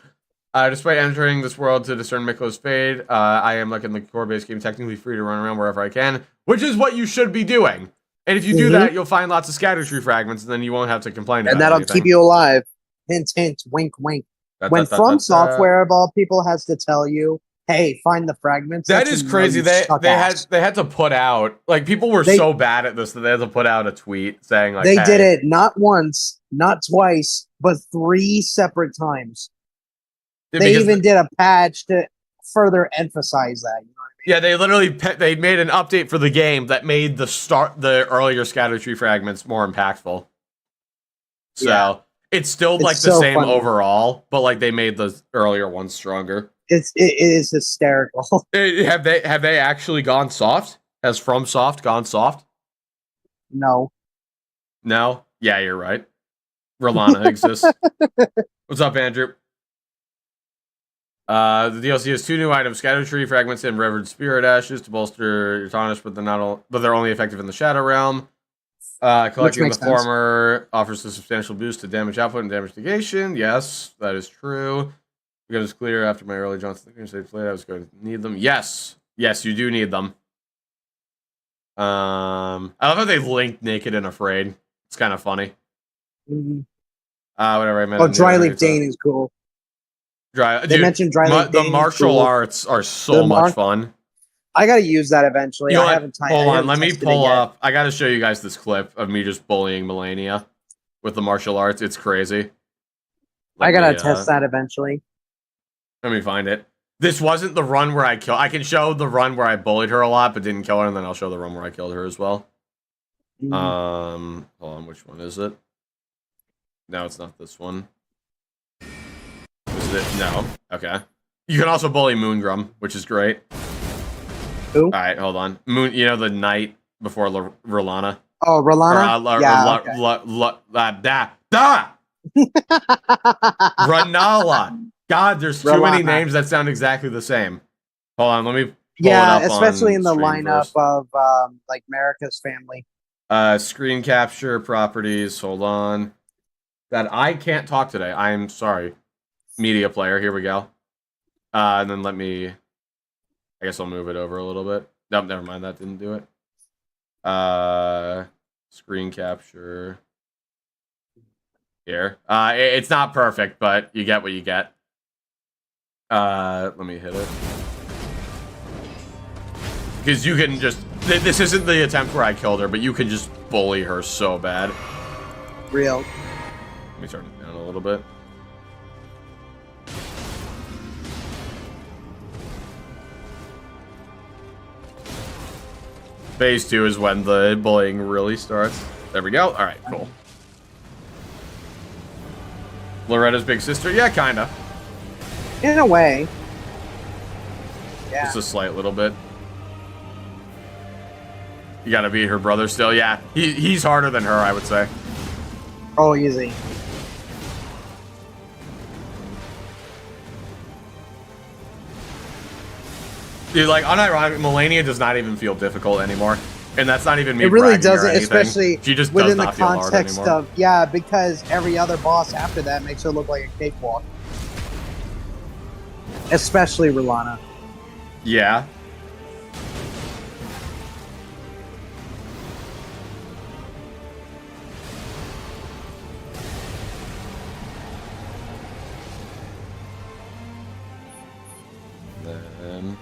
S1: Despite entering this world to discern Miklo's fate, I am, like in the core base game, technically free to run around wherever I can, which is what you should be doing. And if you do that, you'll find lots of scatter tree fragments, and then you won't have to complain about it.
S6: And that'll keep you alive. Hint, hint, wink, wink. When From Software, of all people, has to tell you, hey, find the fragments.
S1: That is crazy. They had to put out, like, people were so bad at this that they had to put out a tweet saying, like,
S6: they did it not once, not twice, but 3 separate times. They even did a patch to further emphasize that. You know what I
S1: Yeah, they literally they made an update for the game that made the earlier scatter tree fragments more impactful. So
S6: Yeah.
S1: it's still
S6: It's
S1: like the
S6: so
S1: same
S6: funny.
S1: overall, but like they made the earlier ones stronger.
S6: It is hysterical.
S1: Have they actually gone soft? Has FromSoft gone soft?
S6: No.
S1: No? Yeah, you're right. Rolana exists. What's up, Andrew? The DLC has 2 new items: Scatter Tree Fragments and Revered Spirit Ashes to bolster your tarnish, but they're only effective in the Shadow Realm. Collecting the
S6: makes sense.
S1: former offers a substantial boost to damage output and damage negation. Yes, that is true. Because it's clear after my early Johnson save play, I was going to need them. Yes, you do need them. I love how they linked Naked and Afraid. It's kind of funny.
S6: Mhm.
S1: Whatever I meant.
S6: Oh, Dryleaf Dane is cool. They mentioned Dryleaf
S1: The
S6: Dane.
S1: martial arts are so much fun.
S6: I gotta use that eventually.
S1: You know
S6: I
S1: what?
S6: haven't.
S1: Hold
S6: I
S1: on,
S6: haven't
S1: let me
S6: tested it
S1: pull
S6: yet.
S1: up. I gotta show you guys this clip of me just bullying Melania with the martial arts. It's crazy.
S6: I gotta test that eventually.
S1: Let me find it. This wasn't the run where I killed. I can show the run where I bullied her a lot, but didn't kill her, and then I'll show the run where I killed her as well. Hold on, which one is it? No, it's not this one. Is it? No. Okay. You can also bully Moongrum, which is great.
S6: Who?
S1: All right, hold on. You know the night before Rolana.
S6: Oh, Rolana.
S1: Ranala. God, there's too many
S6: Rolana.
S1: names that sound exactly the same. Hold on, let me.
S6: Yeah,
S1: it up
S6: especially
S1: on
S6: in the
S1: screen
S6: lineup
S1: first.
S6: of like America's Family.
S1: Screen capture properties. Hold on. That I can't talk today. I'm sorry. Media player. Here we go. And then let me. I guess I'll move it over a little bit. Nope, never mind. That didn't do it. Screen capture. Here. It's not perfect, but you get what you get. Let me hit it. Because you can just... This isn't the attempt where I killed her, but you can just bully her so bad.
S6: Real.
S1: Let me turn it down a little bit. Phase 2 is when the bullying really starts. There we go. Alright, cool. Loretta's big sister? Yeah, kinda.
S6: In a way. Yeah.
S1: Just a slight little bit. You gotta beat her brother still. Yeah, he's harder than her, I would say.
S6: Oh, easy.
S1: Dude, like, unironically, Melania does not even feel difficult anymore. And that's not even me
S6: It really
S1: bragging or
S6: doesn't,
S1: anything.
S6: especially
S1: She just
S6: within
S1: does
S6: the
S1: not feel hard
S6: context
S1: anymore.
S6: of, yeah, because every other boss after that makes her look like a cakewalk. Especially Rolana.
S1: Yeah. Then...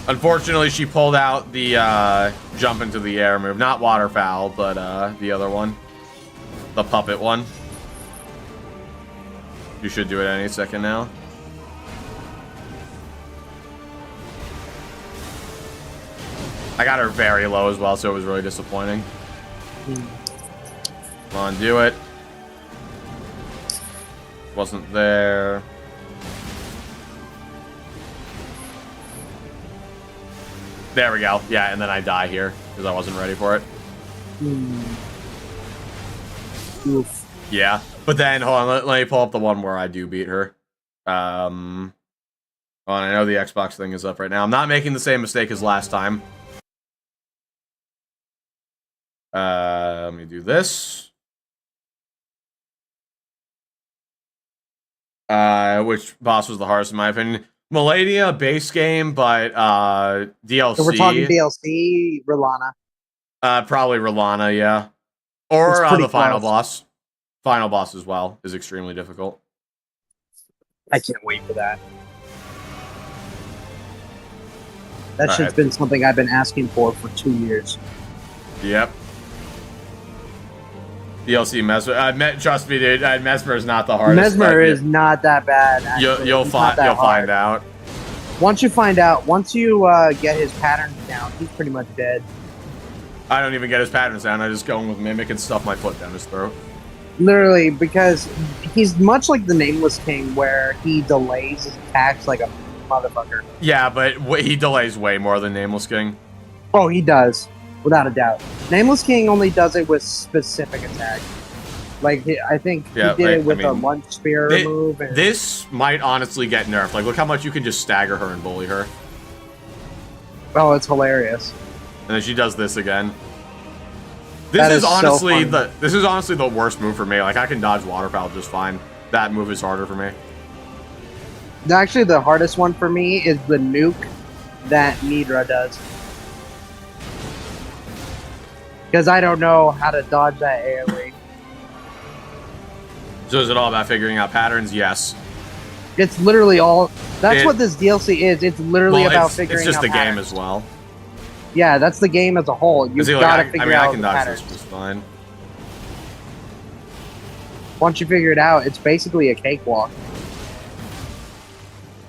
S1: Unfortunately, she pulled out the jump into the air move. Not waterfowl, but the other one. The puppet one. You should do it any second now. I got her very low as well, so it was really disappointing. Come on, do it. Wasn't there. There we go. Yeah, and then I die here because I wasn't ready for it.
S6: Oof.
S1: Yeah, but then hold on. Let me pull up the one where I do beat her. Hold on, I know the Xbox thing is up right now. I'm not making the same mistake as last time. Let me do this. Which boss was the hardest in my opinion? Melania base game, but DLC.
S6: So we're talking DLC, Rolana.
S1: Probably Rolana, yeah. Or
S6: It's pretty
S1: the final
S6: close.
S1: boss. Final boss as well is extremely difficult.
S6: I can't wait for that. That
S1: All
S6: shit's
S1: right.
S6: been something I've been asking for 2 years.
S1: Yep. DLC Mesmer. Trust me, dude. Mesmer is not the hardest.
S6: Mesmer is not that bad. Actually.
S1: You'll
S6: It's not
S1: find.
S6: that
S1: You'll
S6: hard.
S1: find out.
S6: Once you get his patterns down, he's pretty much dead.
S1: I don't even get his patterns down. I just go in with Mimic and stuff my foot down his throat.
S6: Literally, because he's much like the Nameless King, where he delays his attacks like a motherfucker.
S1: Yeah, but he delays way more than Nameless King.
S6: Oh, he does, without a doubt. Nameless King only does it with specific attacks. Like, I think he did it with a lunge spear move.
S1: This might honestly get nerfed. Like, look how much you can just stagger her and bully her.
S6: Oh, it's hilarious.
S1: And then she does this again. This is honestly the worst move for me. Like, I can dodge waterfowl just fine. That move is harder for me.
S6: Actually, the hardest one for me is the nuke that Nidra does. Because I don't know how to dodge that AoE.
S1: So is it all about figuring out patterns? Yes.
S6: It's literally all... That's what this DLC is. It's literally about figuring out
S1: It's just the
S6: patterns.
S1: game as well.
S6: Yeah, that's the game as a whole. You've got to figure out the patterns.
S1: I can dodge this just fine.
S6: Once you figure it out, it's basically a cakewalk.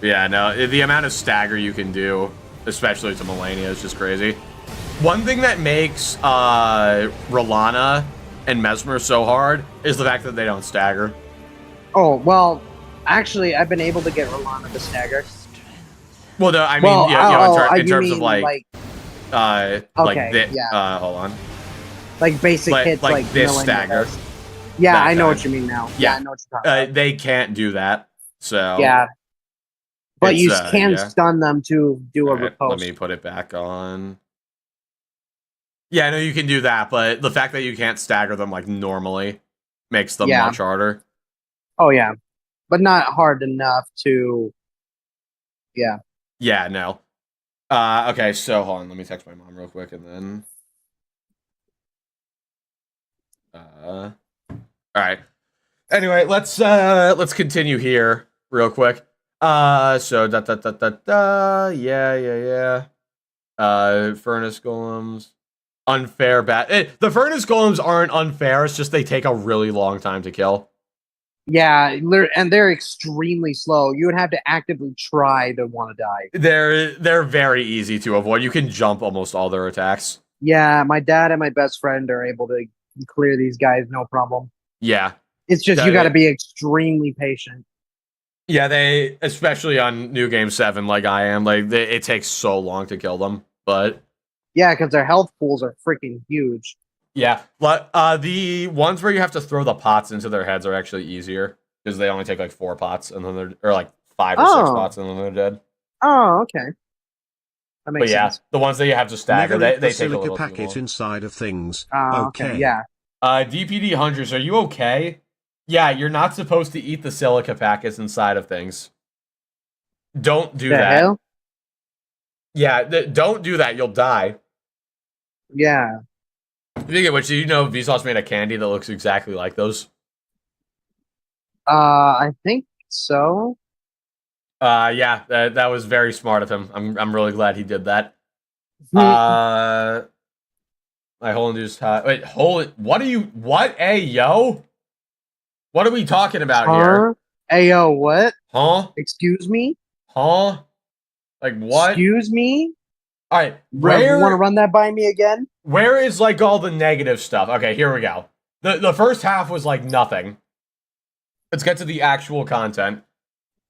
S1: Yeah, no, the amount of stagger you can do, especially to Melania, is just crazy. One thing that makes Rolana and Mesmer so hard is the fact that they don't stagger.
S6: Oh, well, actually, I've been able to get Rolana to stagger.
S1: Well, no, I mean, in terms of like hold on.
S6: Like basic hits, like
S1: this stagger.
S6: Yeah, I know what you mean now. Yeah, I know what you're talking about.
S1: They can't do that, so...
S6: Yeah. But you can stun them to do a riposte.
S1: Let me put it back on. Yeah, I know you can do that, but the fact that you can't stagger them like normally makes them much harder.
S6: Oh, yeah. But not hard enough to... Yeah.
S1: Yeah, no. Okay, so hold on. Let me text my mom real quick and then... Alright. Anyway, let's continue here real quick. So yeah. Furnace golems. Unfair the furnace golems aren't unfair, it's just they take a really long time to kill.
S6: Yeah, and they're extremely slow. You would have to actively try to want to die.
S1: They're very easy to avoid. You can jump almost all their attacks.
S6: Yeah, my dad and my best friend are able to clear these guys no problem.
S1: Yeah.
S6: It's just you got to be extremely patient.
S1: Yeah, they, especially on New Game 7 like I am, like it takes so long to kill them, but...
S6: Yeah, because their health pools are freaking huge.
S1: Yeah, but the ones where you have to throw the pots into their heads are actually easier, because they only take like 4 pots, and then they're, or like 5 or 6 pots, and then they're dead.
S6: Oh, okay. That makes sense.
S1: The ones that you have to stagger, they take a little
S2: packet
S1: too long.
S2: inside of things.
S6: Okay, yeah.
S1: DPD Hunters, are you okay? Yeah, you're not supposed to eat the silica packets inside of things. Don't do that.
S6: Hell?
S1: Yeah, don't do that. You'll die.
S6: Yeah.
S1: Speaking of which, do you know Vsauce made a candy that looks exactly like those?
S6: I think so.
S1: Yeah, that was very smart of him. I'm really glad he did that. My whole just wait, what? Hey, yo? What are we talking about here?
S6: Hey, yo, what?
S1: Huh?
S6: Excuse me?
S1: Huh? Like what?
S6: Excuse me?
S1: All right,
S6: You want to run that by me again?
S1: Where is like all the negative stuff? Okay, here we go. The first half was like nothing. Let's get to the actual content.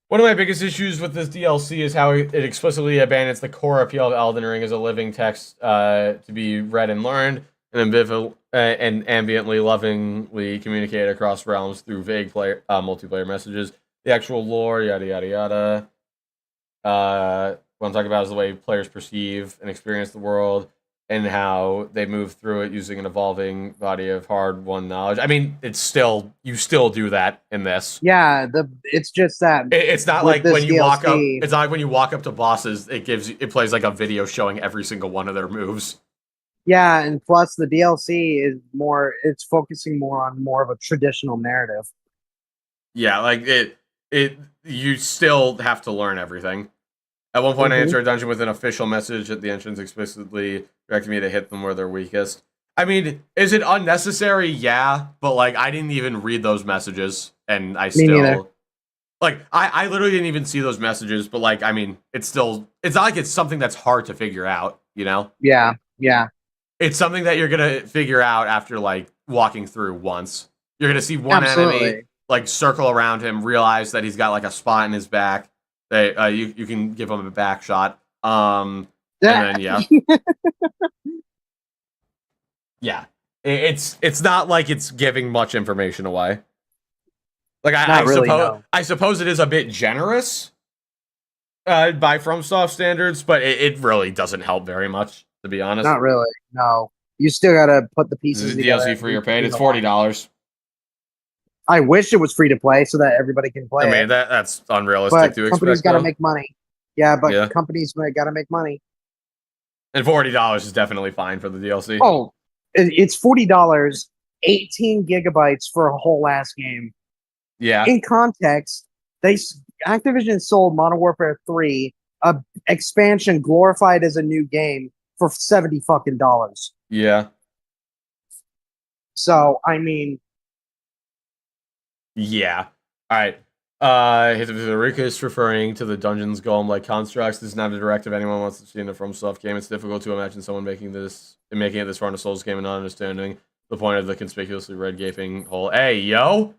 S1: One of my biggest issues with this DLC is how it explicitly abandons the core appeal of Elden Ring as a living text to be read and learned, and ambiently, lovingly communicated across realms through vague multiplayer messages. The actual lore, yada yada yada. What I'm talking about is the way players perceive and experience the world, and how they move through it using an evolving body of hard-won knowledge. I mean, you still do that in this.
S6: Yeah, it's just that
S1: it's not like when you walk up. It's not like when you walk up to bosses. It plays like a video showing every single one of their moves.
S6: Yeah, and plus the DLC is more. It's focusing more on more of a traditional narrative.
S1: Yeah, like it. You still have to learn everything. At one point, I entered a dungeon with an official message at the entrance explicitly directing me to hit them where they're weakest. I mean, is it unnecessary? Yeah, but like I didn't even read those messages, and I still. Like, I literally didn't even see those messages, but like, I mean, it's not like it's something that's hard to figure out, you know?
S6: Yeah.
S1: It's something that you're gonna figure out after like walking through once. You're gonna see one enemy
S6: Absolutely.
S1: like circle around him, realize that he's got like a spot in his back. That you can give him a back shot. And then yeah, it's not like it's giving much information away. Like
S6: Not really, no.
S1: I suppose it is a bit generous by FromSoft standards, but it really doesn't help very much, to be honest.
S6: Not really. No. You still gotta put the
S1: This
S6: pieces
S1: is
S6: together.
S1: DLC free or paid. It's $40.
S6: I wish it was free to play so that everybody can play
S1: I mean,
S6: it.
S1: that's unrealistic
S6: But
S1: to expect.
S6: companies gotta
S1: though.
S6: make money. Yeah, but
S1: Yeah.
S6: companies gotta make money.
S1: And $40 is definitely fine for the DLC.
S6: Oh, it's $40, 18 gigabytes for a whole ass game.
S1: Yeah.
S6: In context, Activision sold Modern Warfare 3, a expansion glorified as a new game, for $70 fucking dollars.
S1: Yeah.
S6: So I mean,
S1: Yeah. All right. Rika is referring to the Dungeons Golem-like constructs. This is not a directive anyone wants to see in a FromSoft game. It's difficult to imagine someone making it this far in a Souls game and not understanding the point of the conspicuously red gaping hole. Hey, yo!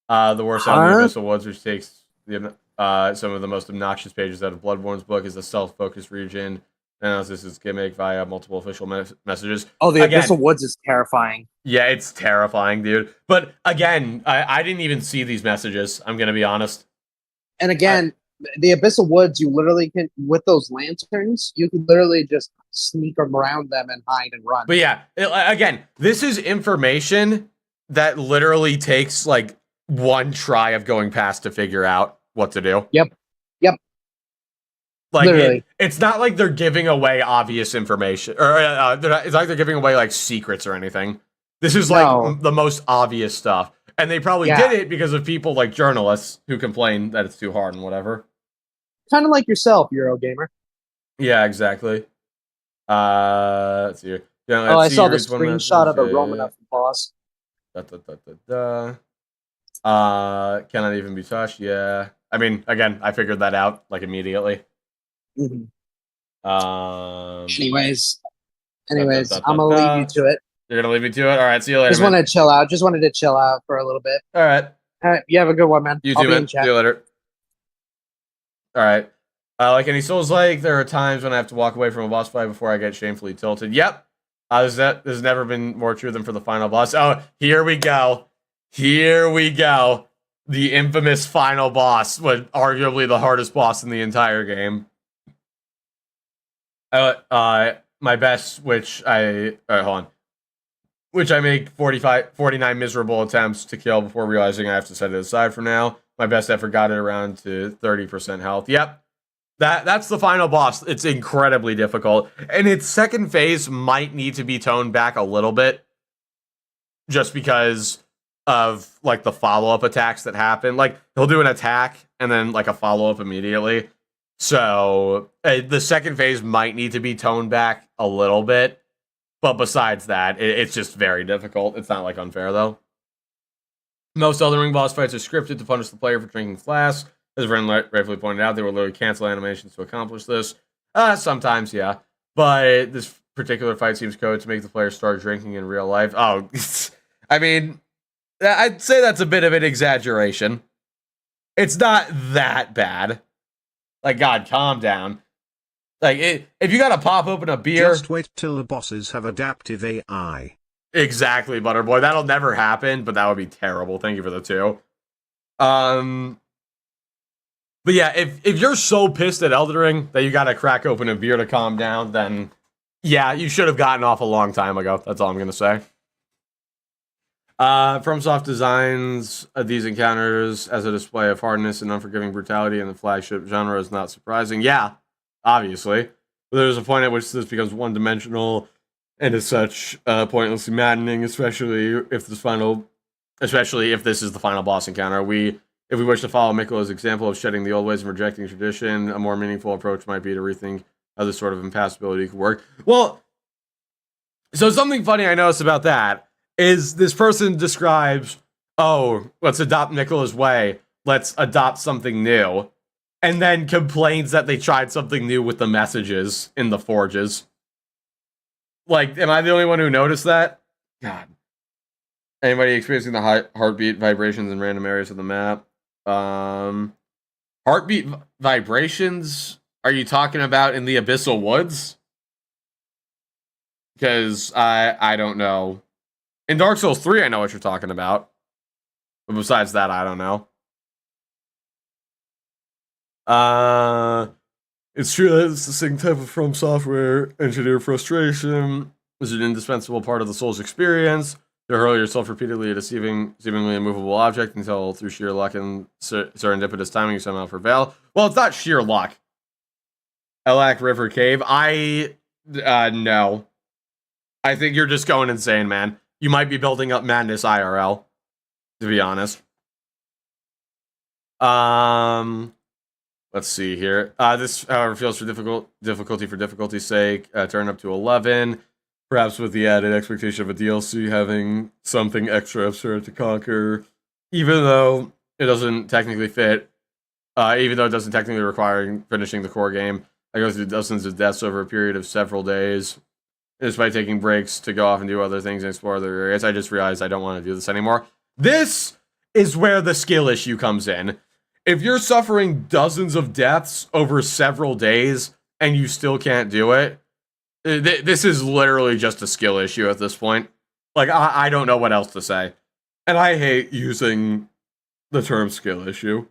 S1: The worst out of the Abyssal Woods, which takes some of the most obnoxious pages out of Bloodborne's book, is the self-focused region. Analysis is gimmick via multiple official messages.
S6: oh, the
S1: Again,
S6: Abyssal Woods is terrifying.
S1: Yeah, it's terrifying, dude. But again, I didn't even see these messages. I'm gonna be honest.
S6: And again, the Abyssal Woods, you literally can, with those lanterns, you can literally just sneak around them and hide and run.
S1: But yeah, again, this is information that literally takes like one try of going past to figure out what to do.
S6: Yep.
S1: Like
S6: Literally.
S1: it's not like they're giving away obvious information, or it's like they're giving away like secrets or anything. This is like the most obvious stuff, and they probably did it because of people like journalists who complain that it's too hard and whatever.
S6: Kind of like yourself, Eurogamer.
S1: Yeah, exactly. Let's see here. Yeah,
S6: I saw the screenshot of the Romanov boss.
S1: Cannot even be touched. Yeah, I mean, again, I figured that out like immediately.
S6: Mm-hmm.
S1: Anyways,
S6: I'm gonna leave you to it.
S1: You're gonna leave me to it. All right, see you later.
S6: Just wanted to chill out for a little bit.
S1: All right.
S6: You have a good one, man.
S1: You too, man. See you later. All right. Like any Souls like, there are times when I have to walk away from a boss fight before I get shamefully tilted. Yep. This has never been more true than for the final boss. Oh, here we go. Here we go. The infamous final boss, arguably the hardest boss in the entire game. My best, which I make 49 miserable attempts to kill before realizing I have to set it aside for now. My best effort got it around to 30% health. Yep. That's the final boss. It's incredibly difficult. And its second phase might need to be toned back a little bit. Just because of like the follow-up attacks that happen. Like he'll do an attack and then like a follow-up immediately. So the second phase might need to be toned back a little bit. But besides that, it's just very difficult. It's not like unfair though. Most Elden Ring boss fights are scripted to punish the player for drinking flasks. As Ren rightfully pointed out, they will literally cancel animations to accomplish this. Sometimes, yeah. But this particular fight seems coded to make the player start drinking in real life. Oh, I mean, I'd say that's a bit of an exaggeration. It's not that bad. Like, God, calm down. Like, if you gotta pop open a beer...
S2: Just wait till the bosses have adaptive AI.
S1: Exactly, Butterboy. That'll never happen, but that would be terrible. Thank you for the 2. But yeah, if you're so pissed at Elden Ring that you gotta crack open a beer to calm down, then yeah, you should have gotten off a long time ago. That's all I'm gonna say. FromSoft designs these encounters as a display of hardness and unforgiving brutality in the flagship genre is not surprising. Yeah, obviously. But there's a point at which this becomes one-dimensional and as such pointlessly maddening, especially if this is the final boss encounter. If we wish to follow Mikkela's example of shedding the old ways and rejecting tradition, a more meaningful approach might be to rethink how this sort of impassibility could work. Well, so something funny I noticed about that is this person describes, let's adopt Mikkela's way. let's adopt something new, and then complains that they tried something new with the messages in the forges. Like, am I the only one who noticed that? God. Anybody experiencing the high heartbeat vibrations in random areas of the map? Heartbeat vibrations? Are you talking about in the Abyssal Woods? Because I don't know. In Dark Souls 3, I know what you're talking about. But besides that, I don't know. It's true that it's the same type of From Software engineer frustration is an indispensable part of the Souls experience. To hurl yourself repeatedly at a seemingly immovable object until, through sheer luck and serendipitous timing, you somehow prevail. Well, it's not sheer luck. Elak River Cave. No. I think you're just going insane, man. You might be building up madness IRL, to be honest. Let's see here. This, however, feels for difficulty for difficulty's sake. Turn up to 11. Perhaps with the added expectation of a DLC having something extra absurd to conquer, even though it doesn't technically fit, even though it doesn't technically require finishing the core game. I go through dozens of deaths over a period of several days. Despite taking breaks to go off and do other things and explore other areas, I just realized I don't want to do this anymore. This is where the skill issue comes in. If you're suffering dozens of deaths over several days and you still can't do it, this is literally just a skill issue at this point. Like, I don't know what else to say. And I hate using the term skill issue.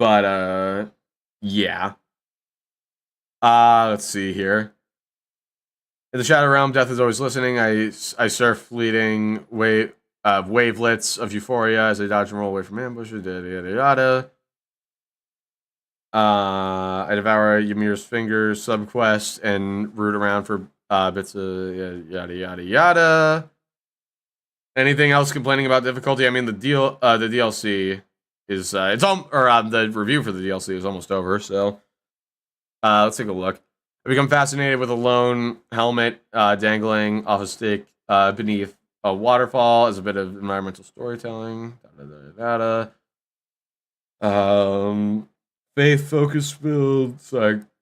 S1: But, yeah. Let's see here. In the Shadow Realm, death is always listening. I surf fleeting wavelets of euphoria as I dodge and roll away from ambushes, yada yada yada. I devour Ymir's fingers, subquest, and root around for bits of yada yada yada. Anything else complaining about difficulty? I mean, the DLC is the review for the DLC is almost over. So let's take a look. I become fascinated with a lone helmet dangling off a stick beneath a waterfall as a bit of environmental storytelling. Faith focus builds.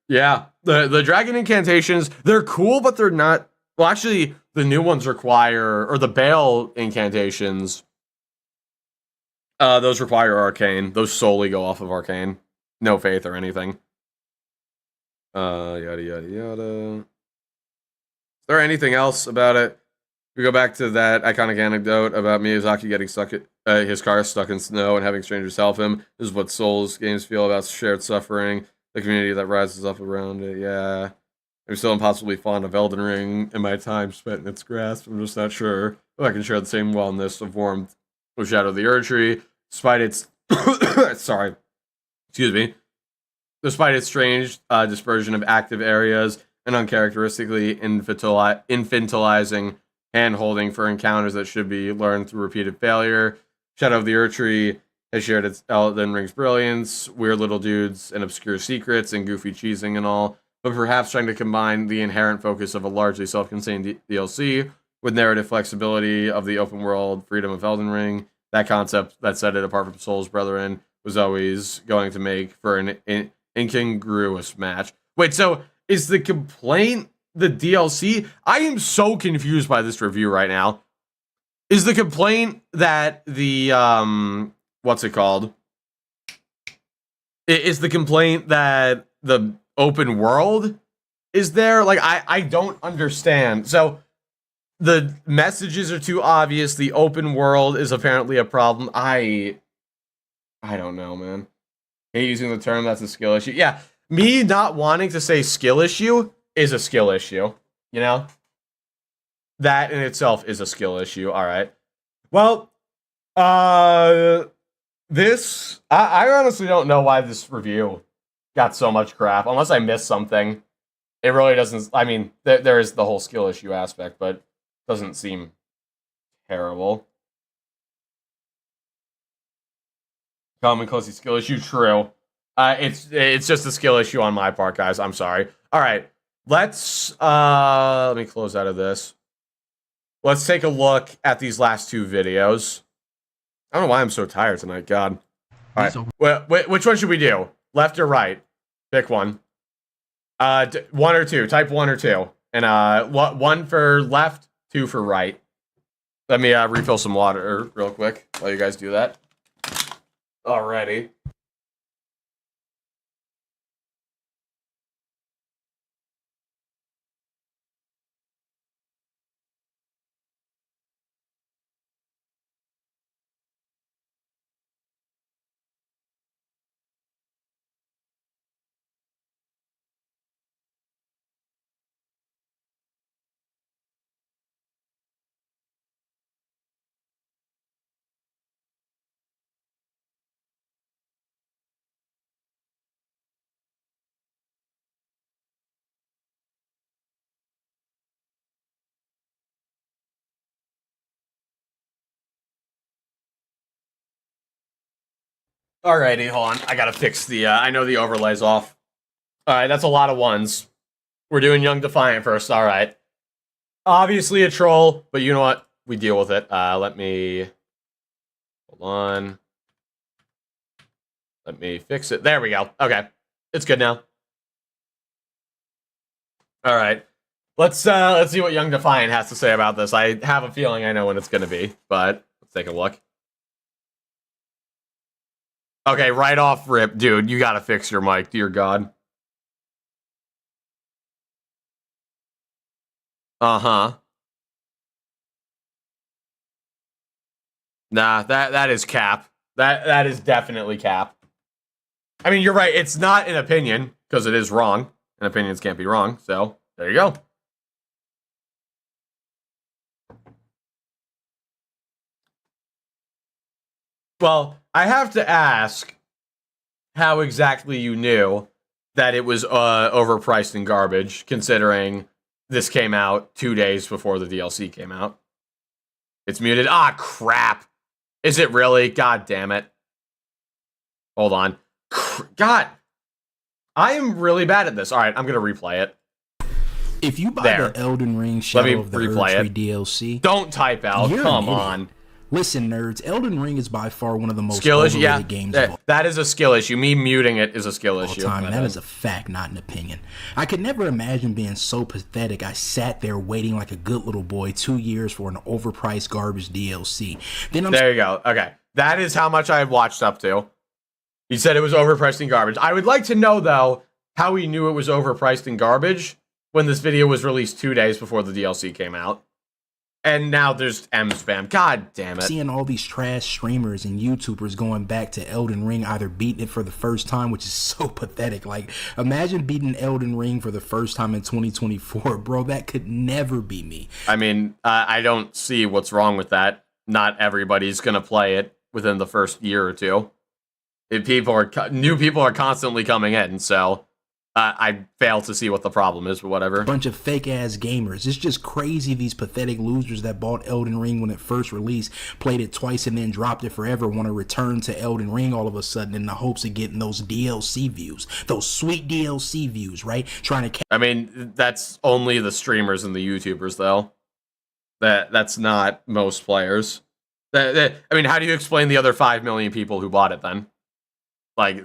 S1: Yeah, the dragon incantations, they're cool, but they're not. Well, actually, the new ones require, or the Baal incantations, those require arcane. Those solely go off of arcane. No faith or anything. Yada yada yada. Is there anything else about it? We go back to that iconic anecdote about Miyazaki getting stuck his car stuck in snow and having strangers help him. This is what Souls games feel about shared suffering, the community that rises up around it. Yeah. I'm still impossibly fond of Elden Ring in my time spent in its grasp. I'm just not sure if I can share the same wellness of warmth with Shadow of the Erdtree, despite its sorry. Excuse me. Despite its strange dispersion of active areas and uncharacteristically infantilizing hand-holding for encounters that should be learned through repeated failure, Shadow of the Erdtree has shared its Elden Ring's brilliance, weird little dudes and obscure secrets and goofy cheesing and all, but perhaps trying to combine the inherent focus of a largely self-contained DLC with narrative flexibility of the open world freedom of Elden Ring. That concept that set it apart from Souls Brethren was always going to make for an incongruous match. Wait, so is the complaint the DLC? I am so confused by this review right now. Is the complaint that the what's it called? Is the complaint that the open world is there? Like, I don't understand. So the messages are too obvious. The open world is apparently a problem. I don't know, man. Hate using the term, that's a skill issue. Yeah, me not wanting to say skill issue is a skill issue, you know? That in itself is a skill issue, alright. Well, this, I honestly don't know why this review got so much crap, unless I missed something. It really doesn't, I mean, there is the whole skill issue aspect, but it doesn't seem terrible. Common closely skill issue, true. It's just a skill issue on my part, guys. I'm sorry. All right, let's let me close out of this. Let's take a look at these last two videos. I don't know why I'm so tired tonight. God. All right.
S3: So-
S1: Which one should we do? Left or right? Pick one. One or two. Type one or two. And one for left, two for right. Let me refill some water real quick while you guys do that. Alrighty. Alrighty, hold on. I gotta fix the, I know the overlay's off. Alright, that's a lot of ones. We're doing Young Defiant first, alright. Obviously a troll, but you know what? We deal with it. Let me... Hold on. Let me fix it. There we go. Okay. It's good now. Alright. Let's see what Young Defiant has to say about this. I have a feeling I know when it's gonna be, but let's take a look. Okay, right off rip, dude, you gotta fix your mic, dear God. Uh-huh. Nah, that is cap. That is definitely cap. I mean, you're right, it's not an opinion, because it is wrong, and opinions can't be wrong, so there you go. Well, I have to ask how exactly you knew that it was overpriced and garbage, considering this came out 2 days before the DLC came out. It's muted. Ah, crap. Is it really? God damn it. Hold on. God. I am really bad at this. All right, I'm going to replay it.
S7: If you buy
S1: There.
S7: the Elden Ring Shadow of the
S1: replay
S7: Erdtree
S1: it.
S7: DLC,
S1: Don't type out.
S7: You're
S1: Come
S7: an idiot.
S1: on.
S7: listen, nerds, Elden Ring is by far one of the most
S1: Skill issue?
S7: overrated
S1: Yeah.
S7: games of all
S1: That is a skill issue. Me muting it is a skill issue.
S7: time, and that is a fact, not an opinion. I could never imagine being so pathetic. I sat there waiting like a good little boy 2 years for an overpriced garbage DLC. Then I'm
S1: There you go. Okay. That is how much I have watched up to. He said it was overpriced and garbage. I would like to know, though, how he knew it was overpriced and garbage when this video was released 2 days before the DLC came out. And now there's M spam. God damn it.
S7: seeing all these trash streamers and YouTubers going back to Elden Ring, either beating it for the first time, which is so pathetic. Like, imagine beating Elden Ring for the first time in 2024, bro. That could never be me.
S1: I mean, I don't see what's wrong with that. Not everybody's going to play it within the first year or two. If new people are constantly coming in, so I fail to see what the problem is, but whatever.
S7: Bunch of fake ass gamers. It's just crazy, these pathetic losers that bought Elden Ring when it first released, played it twice and then dropped it forever, want to return to Elden Ring all of a sudden in the hopes of getting those DLC views, those sweet DLC views, right? Trying to
S1: I mean, that's only the streamers and the YouTubers, though. That's not most players. I mean, how do you explain the other 5 million people who bought it then? Like,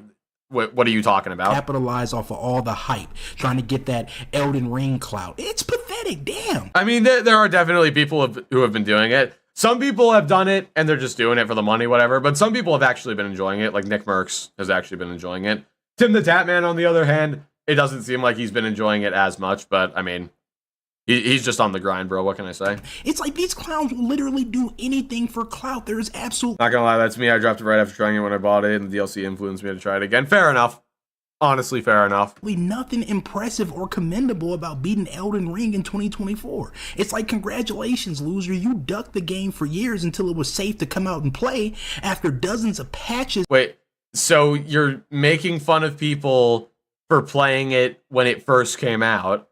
S1: what are you talking about?
S7: capitalize off of all the hype, trying to get that Elden Ring clout. It's pathetic, damn.
S1: I mean, there are definitely people who have been doing it. Some people have done it, and they're just doing it for the money, whatever. But some people have actually been enjoying it. Like, Nick Merckx has actually been enjoying it. Tim the Tatman, on the other hand, it doesn't seem like he's been enjoying it as much. But, I mean, he's just on the grind, bro. What can I say?
S7: It's like these clowns will literally do anything for clout. There is absolutely
S1: Not gonna lie, that's me. I dropped it right after trying it when I bought it, and the DLC influenced me to try it again. Fair enough. Honestly, fair enough.
S7: nothing impressive or commendable about beating Elden Ring in 2024. It's like, congratulations, loser. You ducked the game for years until it was safe to come out and play after dozens of patches.
S1: Wait, so you're making fun of people for playing it when it first came out,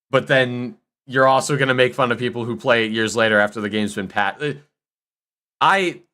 S1: but then you're also going to make fun of people who play it years later after the game's been patched.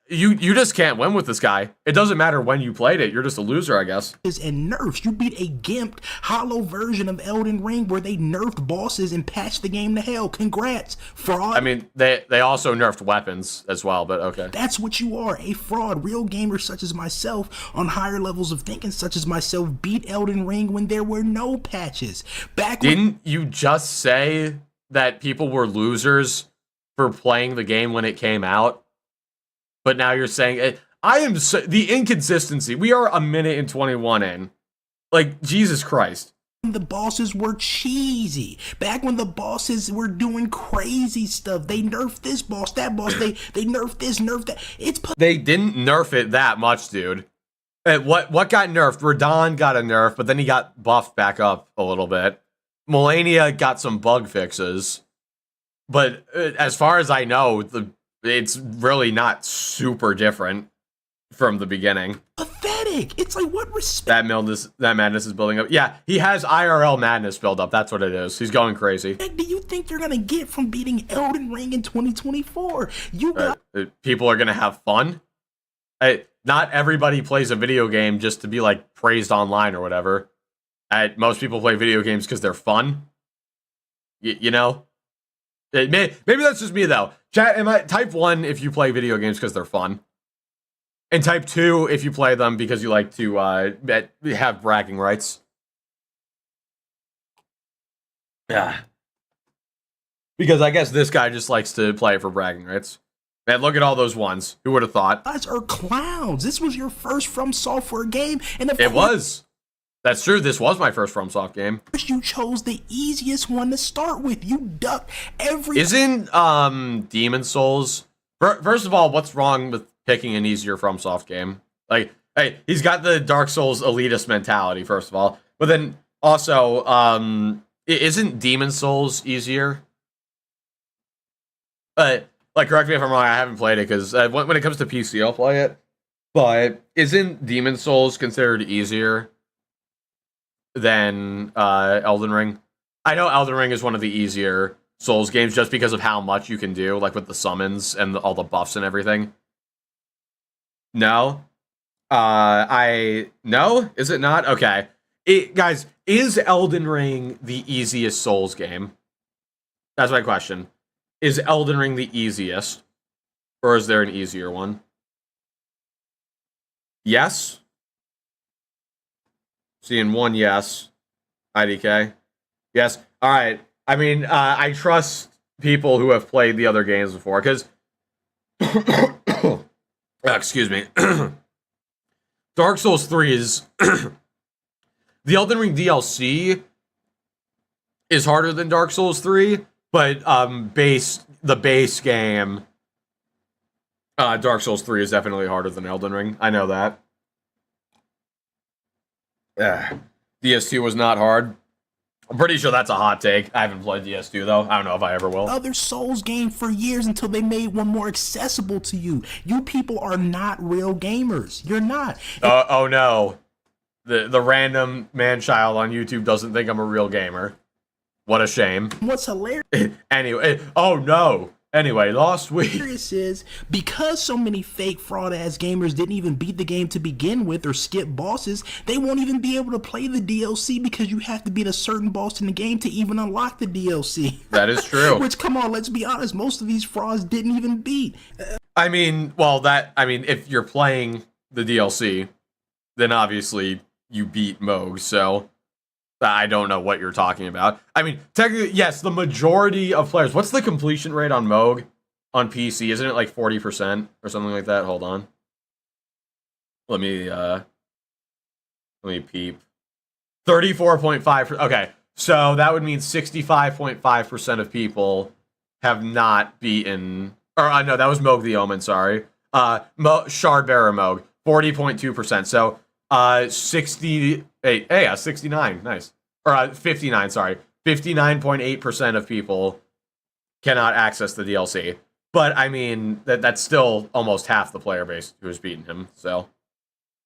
S1: you just can't win with this guy. It doesn't matter when you played it. You're just a loser, I guess.
S7: And nerfs. You beat a gimped, hollow version of Elden Ring where they nerfed bosses and patched the game to hell. Congrats, fraud.
S1: I mean, they also nerfed weapons as well, but okay.
S7: That's what you are, a fraud. Real gamers such as myself, on higher levels of thinking such as myself, beat Elden Ring when there were no patches.
S1: Didn't you just say that people were losers for playing the game when it came out? But now you're saying the inconsistency. We are a minute and 21 in. Like, Jesus Christ.
S7: The bosses were cheesy. Back when the bosses were doing crazy stuff. They nerfed this boss, that boss. They nerfed this, nerfed that.
S1: They didn't nerf it that much, dude. What got nerfed? Radon got a nerf, but then he got buffed back up a little bit. Melania got some bug fixes. But as far as I know, it's really not super different from the beginning.
S7: Pathetic. It's like, what respect?
S1: That madness is building up. Yeah, he has IRL madness build up. That's what it is. He's going crazy.
S7: What do you think you're gonna get from beating Elden Ring in 2024?
S1: People are gonna have fun. Not everybody plays a video game just to be like praised online or whatever. Most people play video games because they're fun. You know? Maybe that's just me though. Chat, type 1 if you play video games because they're fun. And type 2 if you play them because you like to have bragging rights. Yeah. Because I guess this guy just likes to play for bragging rights. Man, look at all those ones. Who would have thought?
S7: Guys are clowns. This was your first From Software game, and
S1: it was. That's true. This was my first FromSoft game.
S7: You chose the easiest one to start with. You ducked every.
S1: Isn't Demon Souls? First of all, what's wrong with picking an easier FromSoft game? Like, hey, he's got the Dark Souls elitist mentality. First of all, but then also, isn't Demon Souls easier? Like, correct me if I'm wrong. I haven't played it because when it comes to PC, I'll play it. But isn't Demon Souls considered easier than Elden Ring? I know Elden Ring is one of the easier Souls games just because of how much you can do, like with the summons and all the buffs and everything. No? No? Is it not? Okay. Guys, is Elden Ring the easiest Souls game? That's my question. Is Elden Ring the easiest? Or is there an easier one? Yes? Seeing one yes. IDK. Yes. All right. I mean, I trust people who have played the other games before, because... excuse me. Dark Souls 3 is... the Elden Ring DLC is harder than Dark Souls 3, but the base game, Dark Souls 3 is definitely harder than Elden Ring. I know that. DS2 was not hard. I'm pretty sure that's a hot take. I haven't played DS2 though. I don't know if I ever will.
S7: Other Souls game for years until they made one more accessible to you. You people are not real gamers. You're not.
S1: Oh no. The random man-child on YouTube doesn't think I'm a real gamer. What a shame.
S7: What's hilarious
S1: anyway, oh no. Anyway, last week
S7: is because so many fake fraud-ass gamers didn't even beat the game to begin with or skip bosses, they won't even be able to play the DLC because you have to beat a certain boss in the game to even unlock the DLC.
S1: That is true.
S7: Which, come on, let's be honest, most of these frauds didn't even beat.
S1: If you're playing the DLC, then obviously you beat Moog, so I don't know what you're talking about. I mean, technically, yes, the majority of players... What's the completion rate on Moog on PC? Isn't it like 40% or something like that? Hold on. Let me peep. 34.5... Okay, so that would mean 65.5% of people have not beaten... Or, no, that was Moog the Omen, sorry. Shardbearer Moog, 40.2%. So, 68... yeah, 69, nice. Or 59, sorry. 59.8% of people cannot access the DLC. But, I mean, that's still almost half the player base who has beaten him, so...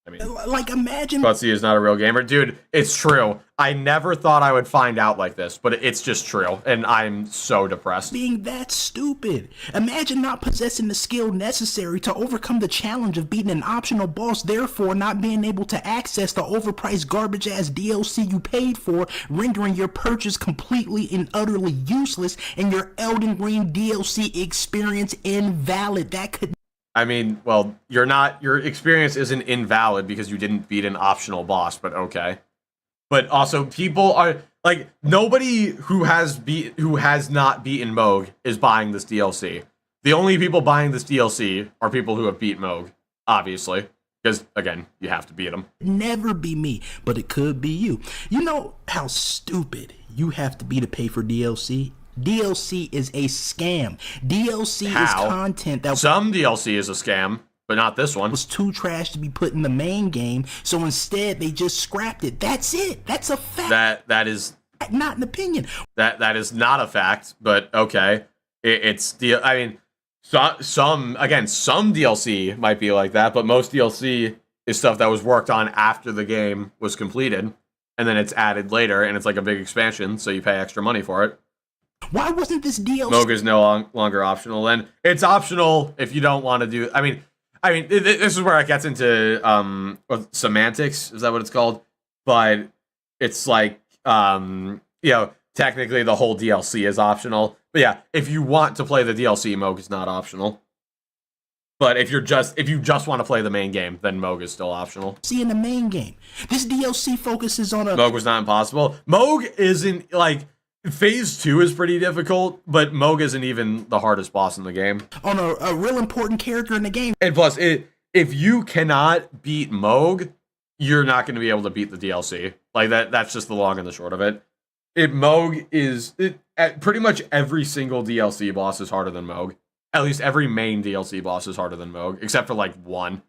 S1: I mean,
S7: Like, imagine
S1: Butsy is not a real gamer. Dude, it's true. I never thought I would find out like this, but it's just true. And I'm so depressed.
S7: being that stupid. Imagine not possessing the skill necessary to overcome the challenge of beating an optional boss, therefore not being able to access the overpriced garbage-ass DLC you paid for, rendering your purchase completely and utterly useless and your Elden Ring DLC experience invalid. That could
S1: I mean, well, your experience isn't invalid because you didn't beat an optional boss, but okay. But also, people are like, nobody who has not beaten Moog is buying this DLC. The only people buying this DLC are people who have beat Moog, obviously, because again, you have to beat him.
S7: never be me, but it could be you. You know how stupid you have to be to pay for DLC? DLC is a scam. DLC is content that
S1: Some DLC is a scam, but not this one.
S7: was too trash to be put in the main game, so instead they just scrapped it. That's it. That's a fact.
S1: That is
S7: Not an opinion.
S1: that is not a fact, but okay. I mean, some DLC might be like that, but most DLC is stuff that was worked on after the game was completed, and then it's added later, and it's like a big expansion, so you pay extra money for it.
S7: Why wasn't this DLC?
S1: Moog is no longer optional, and it's optional if you don't want to do. I mean, this is where it gets into semantics. Is that what it's called? But it's like, technically the whole DLC is optional. But yeah, if you want to play the DLC, Moog is not optional. But if you just want to play the main game, then Moog is still optional.
S7: See, in the main game, this DLC focuses on
S1: Moog was not impossible. Moog isn't like. Phase 2 is pretty difficult, but Moog isn't even the hardest boss in the game.
S7: on a real important character in the game.
S1: And plus, if you cannot beat Moog, you're not going to be able to beat the DLC. Like that's just the long and the short of it. Pretty much every single DLC boss is harder than Moog. At least every main DLC boss is harder than Moog, except for like one.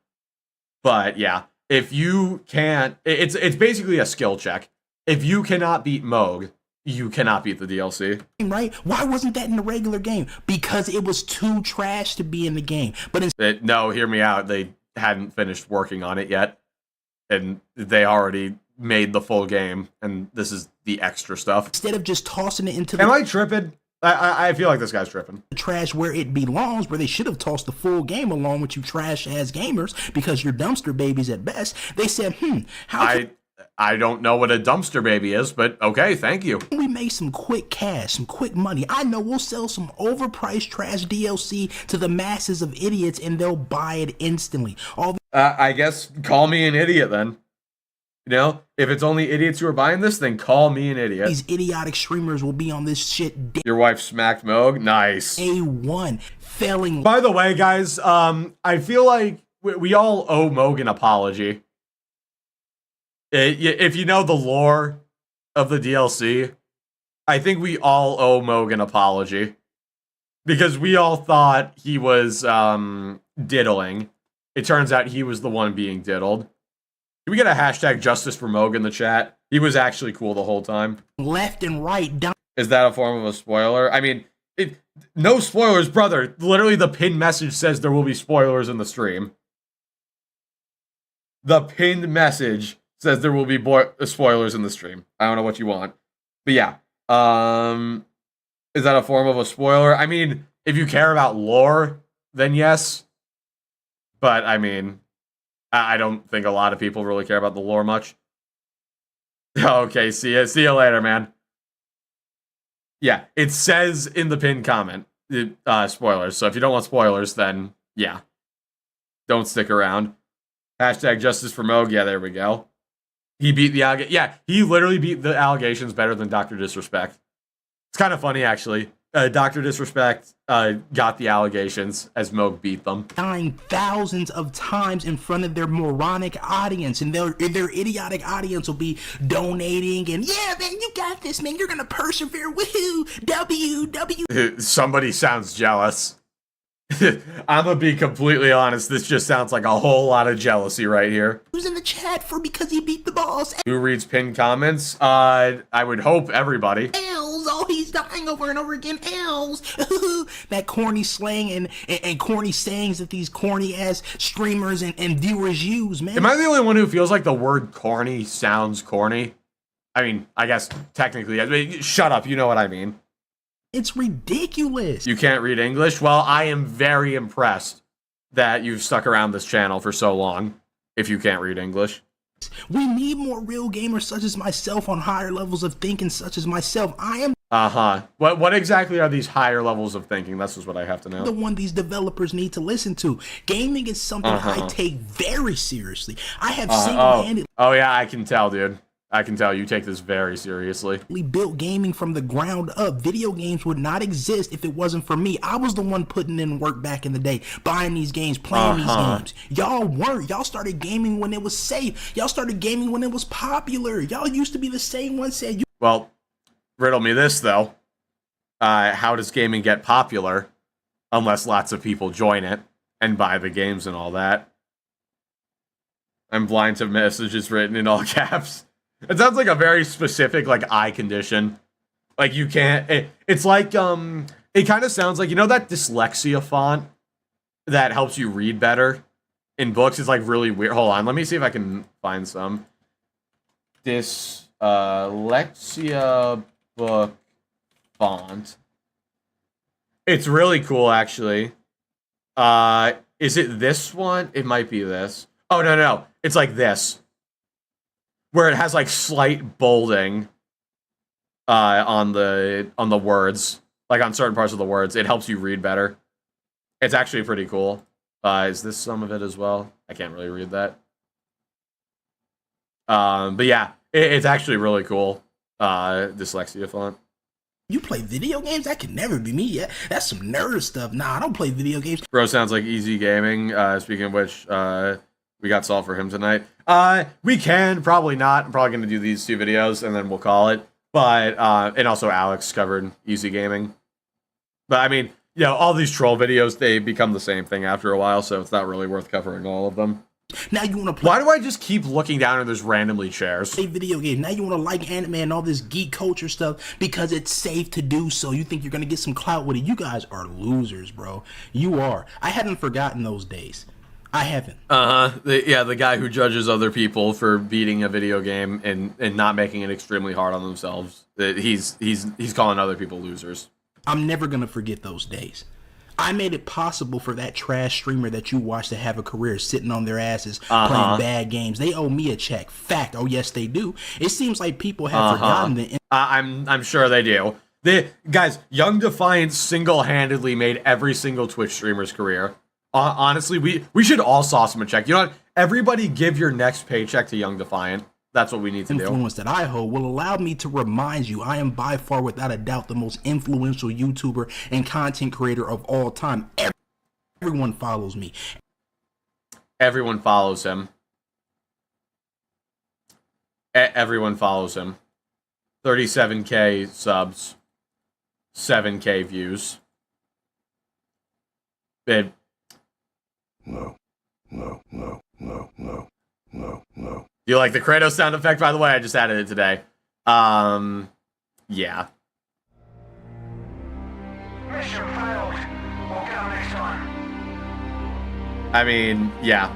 S1: But yeah, if you can't, it's basically a skill check. If you cannot beat Moog, you cannot beat the DLC.
S7: Right? Why wasn't that in the regular game? Because it was too trash to be in the game. But
S1: No, hear me out. They hadn't finished working on it yet. And they already made the full game. And this is the extra stuff.
S7: instead of just tossing it into
S1: Am I tripping? I feel like this guy's tripping.
S7: the trash where it belongs, where they should have tossed the full game along with you trash-ass gamers because you're dumpster babies at best, they said, how can
S1: I don't know what a dumpster baby is, but okay, thank you.
S7: we make some quick cash, some quick money? I know we'll sell some overpriced trash DLC to the masses of idiots and they'll buy it instantly. All
S1: I guess call me an idiot then. You know, if it's only idiots who are buying this, then call me an idiot.
S7: these idiotic streamers will be on this shit day
S1: Your wife smacked Moog? Nice.
S7: one, failing.
S1: By the way, guys, I feel like we all owe Moog an apology. If you know the lore of the DLC, I think we all owe Moog an apology. Because we all thought he was diddling. It turns out he was the one being diddled. Can we get a hashtag justice for Moog in the chat? He was actually cool the whole time.
S7: Left and right down.
S1: Is that a form of a spoiler? I mean, no spoilers, brother. Literally, the pinned message says there will be spoilers in the stream. The pinned message says there will be spoilers in the stream. I don't know what you want. But yeah. Is that a form of a spoiler? I mean, if you care about lore, then yes. But, I mean, I don't think a lot of people really care about the lore much. Okay, see you later, man. Yeah, it says in the pinned comment, spoilers. So if you don't want spoilers, then, yeah. Don't stick around. Hashtag justice for Moog. Yeah, there we go. He beat the allegations. Yeah, he literally beat the allegations better than Dr. Disrespect. It's kind of funny, actually. Dr. Disrespect got the allegations as Moog beat them.
S7: Dying thousands of times in front of their moronic audience, and their idiotic audience will be donating and, yeah, man, you got this, man. You're gonna persevere. Woohoo! W.
S1: Somebody sounds jealous. I'm gonna be completely honest. This just sounds like a whole lot of jealousy right here.
S7: Who's in the chat for because he beat the boss?
S1: Who reads pinned comments? I would hope everybody.
S7: L's, all he's dying over and over again. L's. That corny slang and corny sayings that these corny ass streamers and viewers use, man.
S1: Am I the only one who feels like the word corny sounds corny? I mean, I guess technically, I mean, shut up, you know what I mean.
S7: It's ridiculous.
S1: You can't read English? Well, I am very impressed that you've stuck around this channel for so long if you can't read English.
S7: We need more real gamers such as myself on higher levels of thinking such as myself. I am
S1: What exactly are these higher levels of thinking? That's just what I have to know.
S7: the one these developers need to listen to. Gaming is something I take very seriously. I have single-handedly
S1: Oh yeah, I can tell, dude. I can tell you take this very seriously.
S7: built gaming from the ground up. Video games would not exist if it wasn't for me. I was the one putting in work back in the day, buying these games, playing these games. Y'all weren't. Y'all started gaming when it was safe. Y'all started gaming when it was popular. Y'all used to be the same ones said,
S1: Well, riddle me this, though. How does gaming get popular unless lots of people join it and buy the games and all that? I'm blind to messages written in all caps. It sounds like a very specific, like, eye condition. Like, you can't... It's like, it kind of sounds like, you know that dyslexia font that helps you read better in books? It's, like, really weird. Hold on, let me see if I can find some. Dyslexia book font. It's really cool, actually. Is it this one? It might be this. Oh, no. It's like this. Where it has like slight bolding on the words, like on certain parts of the words. It helps you read better. It's actually pretty cool. Is this some of it as well? I can't really read that. But yeah, it's actually really cool. Dyslexia font.
S7: You play video games? That could never be me. Yeah, that's some nerd stuff. Nah, I don't play video games.
S1: Bro sounds like easy gaming. Speaking of which, we got Saul for him tonight. We can, probably not. I'm probably going to do these 2 videos and then we'll call it. But, and also Alex covered easy gaming. But I mean, you know, all these troll videos, they become the same thing after a while, so it's not really worth covering all of them.
S7: Now you want to play
S1: Why do I just keep looking down and there's randomly chairs?
S7: video games. Now you want to like anime and all this geek culture stuff because it's safe to do so. You think you're going to get some clout with it. You guys are losers, bro. You are. I haven't forgotten those days. I haven't.
S1: The guy who judges other people for beating a video game and not making it extremely hard on themselves. He's calling other people losers.
S7: I'm never gonna forget those days. I made it possible for that trash streamer that you watch to have a career sitting on their asses playing bad games. They owe me a check. Fact. Oh yes, they do. It seems like people have forgotten the.
S1: I'm sure they do. Guys, Young Defiant single-handedly made every single Twitch streamer's career. Honestly, we should all sauce him a check. You know what? Everybody give your next paycheck to Young Defiant. That's what we need to do.
S7: Influence that I hold will allow me to remind you I am by far, without a doubt, the most influential YouTuber and content creator of all time. Everyone follows me.
S1: Everyone follows him. Everyone follows him. 37K subs. 7K views. It,
S2: No.
S1: Do you like the Kratos sound effect, by the way? I just added it today. Yeah.
S3: Mission failed. We'll get them next time.
S1: I mean, yeah.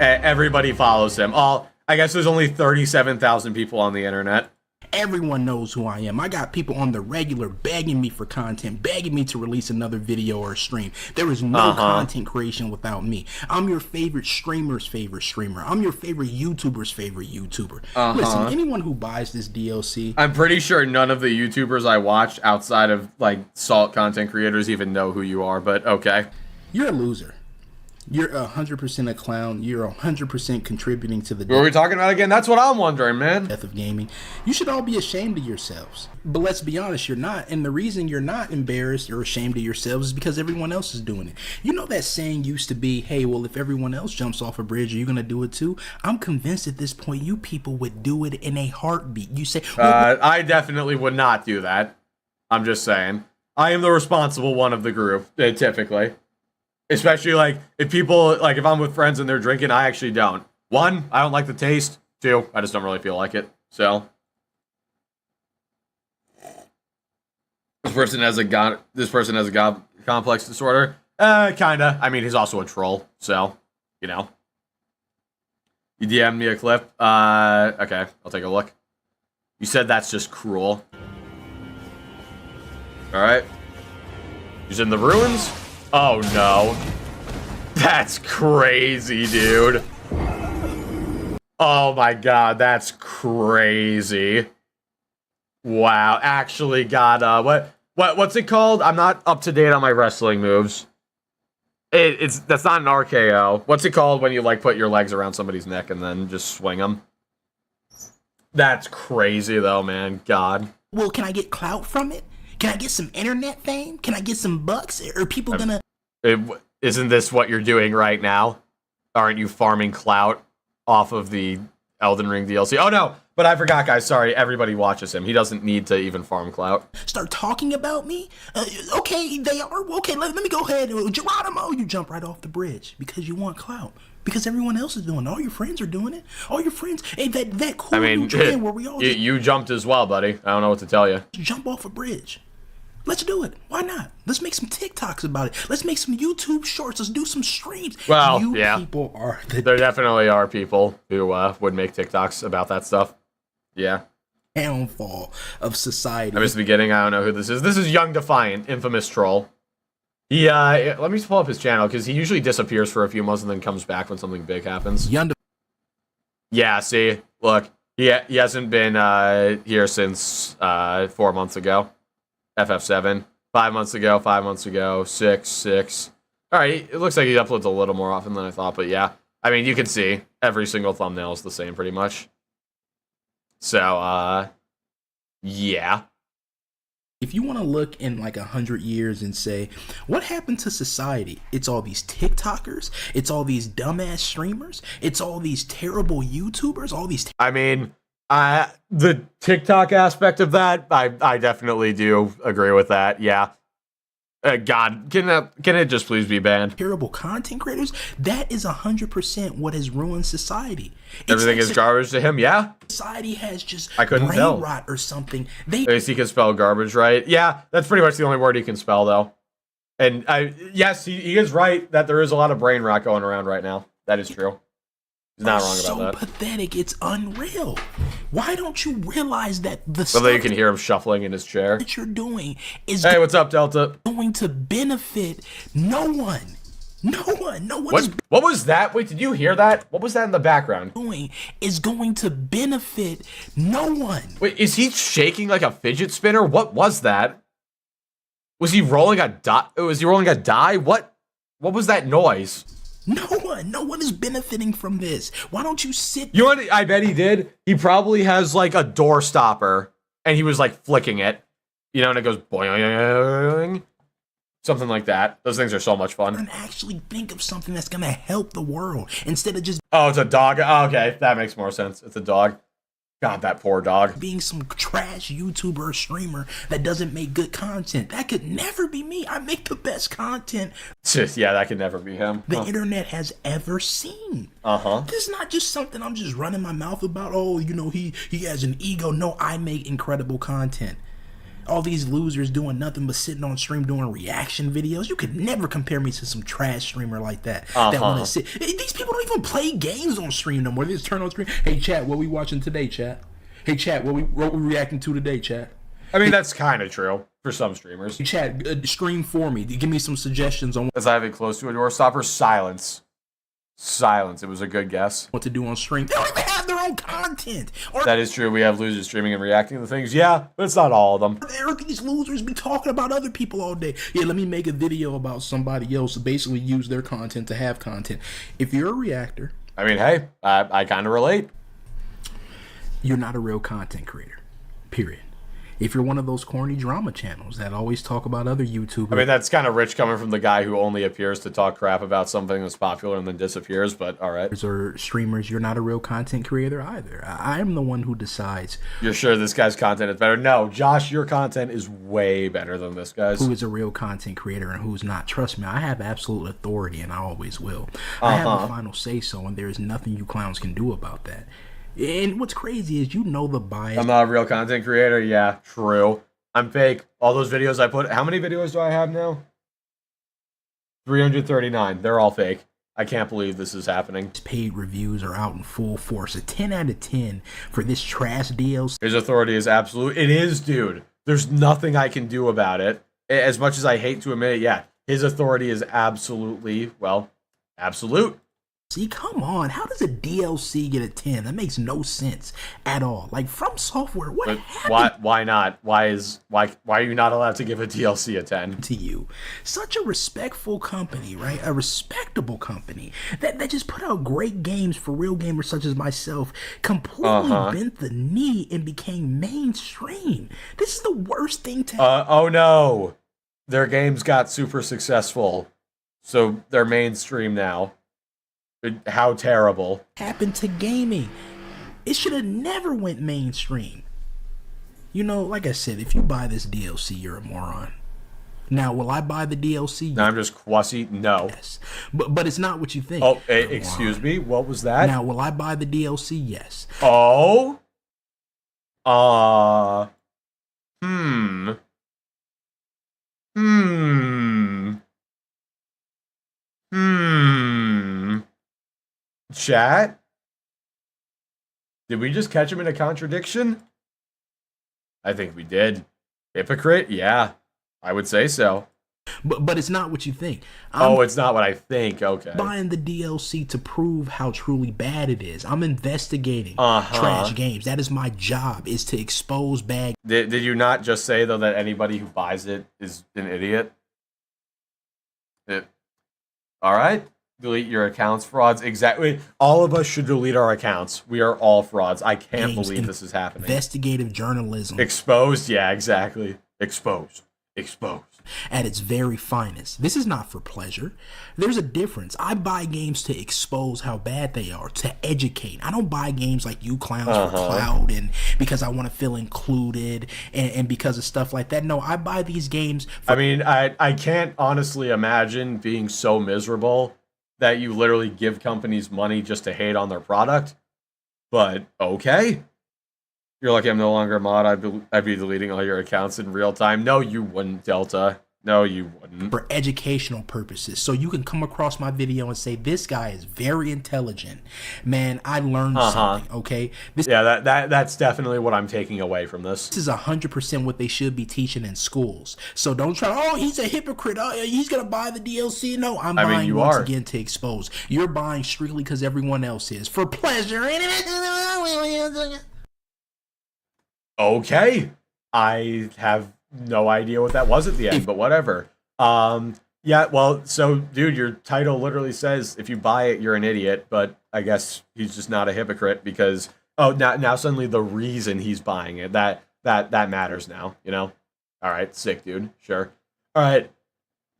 S1: Everybody follows him. I guess there's only 37,000 people on the internet.
S7: Everyone knows who I am. I got people on the regular begging me for content, begging me to release another video or stream. There is no content creation without me. I'm your favorite streamer's favorite streamer. I'm your favorite YouTuber's favorite YouTuber. Listen, anyone who buys this DLC...
S1: I'm pretty sure none of the YouTubers I watch outside of, like, Salt content creators even know who you are, but okay.
S7: You're a loser. You're 100% a clown. You're 100% contributing to the
S1: What are we talking about again? That's what I'm wondering, man.
S7: death of gaming. You should all be ashamed of yourselves. But let's be honest, you're not. And the reason you're not embarrassed or ashamed of yourselves is because everyone else is doing it. You know that saying used to be, hey, well, if everyone else jumps off a bridge, are you going to do it too? I'm convinced at this point you people would do it in a heartbeat. You say, well,
S1: I definitely would not do that. I'm just saying. I am the responsible one of the group, typically. Especially, like, if people, like, if I'm with friends and they're drinking, I actually don't. 1, I don't like the taste. 2, I just don't really feel like it. So. person has a god complex disorder. Kinda. I mean, he's also a troll, so you know. You DM'd me a clip. Okay, I'll take a look. You said that's just cruel. All right. He's in the ruins. Oh no, that's crazy, dude. Oh my god, that's crazy. Wow, actually got what's it called? I'm not up to date on my wrestling moves. That's not an RKO. What's it called when you like put your legs around somebody's neck and then just swing them? That's crazy though, man. God.
S7: Well, can I get clout from it? Can I get some internet fame? Can I get some bucks? Are people gonna...
S1: Isn't this what you're doing right now? Aren't you farming clout off of the Elden Ring DLC? Oh no, but I forgot, guys. Sorry, everybody watches him. He doesn't need to even farm clout.
S7: Start talking about me? Okay, they are. Okay, let me go ahead. Geronimo, you jump right off the bridge because you want clout. Because everyone else is doing it. All your friends are doing it. All your friends. Hey, that cool new trend where we all...
S1: You jumped as well, buddy. I don't know what to tell you.
S7: Jump off a bridge. Let's do it. Why not? Let's make some TikToks about it. Let's make some YouTube shorts. Let's do some streams.
S1: Well,
S7: you
S1: yeah.
S7: People are
S1: there definitely are people who would make TikToks about that stuff. Yeah.
S7: Downfall of society.
S1: I missed the beginning. I don't know who this is. This is Young Defiant, infamous troll. He, let me just pull up his channel, because he usually disappears for a few months and then comes back when something big happens. Yeah, see? Look. He hasn't been here since 4 months ago. FF7. 5 months ago, 5 months ago, 6. Alright, it looks like he uploads a little more often than I thought, but yeah. I mean, you can see every single thumbnail is the same pretty much. So, yeah.
S7: If you want to look in like 100 years and say, what happened to society? It's all these TikTokers. It's all these dumbass streamers. It's all these terrible YouTubers. All these...
S1: I mean... the TikTok aspect of that, I definitely do agree with that. Yeah. God, can it just please be banned?
S7: Terrible content creators. That is 100% what has ruined society.
S1: Everything is garbage to him. Yeah.
S7: Society has just
S1: I couldn't
S7: brain
S1: tell.
S7: rot or something.
S1: At least he can spell garbage right. Yeah, that's pretty much the only word he can spell though. And yes, he is right that there is a lot of brain rot going around right now. That is true. He's not wrong about that.
S7: So pathetic, it's unreal. Why don't you realize that the
S1: stuff you can hear him shuffling in his chair
S7: that you're doing is
S1: hey, what's up, Delta?
S7: Going to benefit no one. No one.
S1: What was that? Wait, did you hear that? What was that in the background?
S7: Doing is going to benefit no one.
S1: Wait, is he shaking like a fidget spinner? What was that? Was he rolling a die? Was he rolling a die? What was that noise?
S7: No one is benefiting from this. Why don't you sit?
S1: You know what I bet he did? He probably has like a door stopper and he was like flicking it, you know, and it goes boing, something like that. Those things are so much fun.
S7: And actually think of something that's gonna help the world instead of just...
S1: Oh, it's a dog. Oh, okay, that makes more sense. It's a dog. God, that poor dog.
S7: Being some trash YouTuber or streamer that doesn't make good content. That could never be me. I make the best content.
S1: Yeah, that could never be him.
S7: The internet has ever seen. This is not just something I'm just running my mouth about. Oh, you know, he has an ego. No, I make incredible content. All these losers doing nothing but sitting on stream doing reaction videos. You could never compare me to some trash streamer like that. That want to sit. These people don't even play games on stream no more. They just turn on screen. Hey, chat, what we watching today, chat? Hey, chat, what we reacting to today, chat?
S1: I mean, that's kind of true for some streamers.
S7: Hey, chat, stream for me. Give me some suggestions on...
S1: As I have it close to a door stopper, silence. Silence. It was a good guess.
S7: What to do on stream. They don't even have their own content.
S1: That is true. We have losers streaming and reacting to things. Yeah, but it's not all of them.
S7: There are these losers be talking about other people all day. Yeah, let me make a video about somebody else to basically use their content to have content. If you're a reactor...
S1: I mean, hey, I kind of relate.
S7: You're not a real content creator. Period. If you're one of those corny drama channels that always talk about other YouTubers... I
S1: mean, that's kind of rich coming from the guy who only appears to talk crap about something that's popular and then disappears, but alright.
S7: Or streamers, you're not a real content creator either. I am the one who decides...
S1: You're sure this guy's content is better? No, Josh, your content is way better than this guy's.
S7: Who is a real content creator and who's not. Trust me, I have absolute authority and I always will. I have the final say-so and there is nothing you clowns can do about that. And what's crazy is you know the bias.
S1: I'm not a real content creator. Yeah, true. I'm fake. All those videos I put. How many videos do I have now? 339. They're all fake. I can't believe this is happening.
S7: Paid reviews are out in full force. A 10 out of 10 for this trash DLC.
S1: His authority is absolute. It is, dude. There's nothing I can do about it. As much as I hate to admit it, yeah, his authority is absolutely, well, absolute.
S7: See, come on. How does a DLC get a 10? That makes no sense at all. Like, From Software, what
S1: But
S7: happened
S1: why not? Why are you not allowed to give a DLC a 10?
S7: to you? Such a respectful company, right? A respectable company that just put out great games for real gamers such as myself, completely bent the knee and became mainstream. This is the worst thing to
S1: Oh no. Their games got super successful. So they're mainstream now. How terrible.
S7: happen to gaming. It should have never went mainstream. You know, like I said, if you buy this DLC, you're a moron. Now, will I buy the DLC?
S1: Now I'm just quasi. No.
S7: Yes. But it's not what you think.
S1: Oh,
S7: You're a
S1: excuse
S7: moron.
S1: me. What was that?
S7: Now, will I buy the DLC? Yes.
S1: Oh. Hmm. Chat? Did we just catch him in a contradiction? I think we did. Hypocrite? Yeah. I would say so.
S7: But it's not what you think.
S1: Oh, it's not what I think. Okay.
S7: Buying the DLC to prove how truly bad it is. I'm investigating trash games. That is my job, is to expose bad.
S1: Did you not just say, though, that anybody who buys it is an idiot? All right. Delete your accounts, frauds. Exactly. All of us should delete our accounts. We are all frauds. I can't
S7: Games
S1: believe this is happening.
S7: Investigative journalism
S1: Exposed? Yeah, exactly. Exposed.
S7: at its very finest. This is not for pleasure. There's a difference. I buy games to expose how bad they are, to educate. I don't buy games like you clowns for clout and because I want to feel included and because of stuff like that. No, I buy these games for
S1: I mean, I can't honestly imagine being so miserable that you literally give companies money just to hate on their product. But okay. You're lucky I'm no longer a mod. I'd be deleting all your accounts in real time. No, you wouldn't, Delta. No, you wouldn't.
S7: for educational purposes. So you can come across my video and say, this guy is very intelligent. Man, I learned something, okay? This
S1: Yeah, that's definitely what I'm taking away from this.
S7: is 100% what they should be teaching in schools. So don't try, oh, he's a hypocrite. Oh, he's going to buy the DLC. No, I'm buying
S1: you
S7: once
S1: are.
S7: again to expose. You're buying strictly because everyone else is. For pleasure.
S1: Okay. I have no idea what that was at the end, but whatever. Yeah, well, so dude, your title literally says if you buy it, you're an idiot, but I guess he's just not a hypocrite because now suddenly the reason he's buying it, that matters now, you know? All right, sick dude. Sure. All right.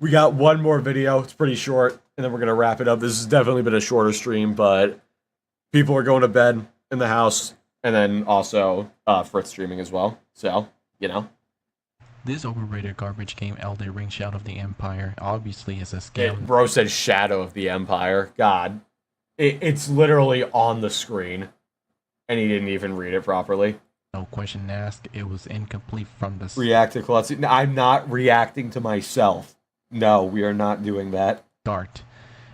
S1: We got one more video. It's pretty short, and then we're going to wrap it up. This has definitely been a shorter stream, but people are going to bed in the house, and then also Fritz streaming as well. So, you know.
S8: This overrated garbage game, Elden Ring Shadow of the Empire, obviously is a scam.
S1: Bro said Shadow of the Empire. God. It's literally on the screen, and he didn't even read it properly.
S8: No question asked. It was incomplete from the
S1: React to Klutzy. No, I'm not reacting to myself. No, we are not doing that.
S8: start.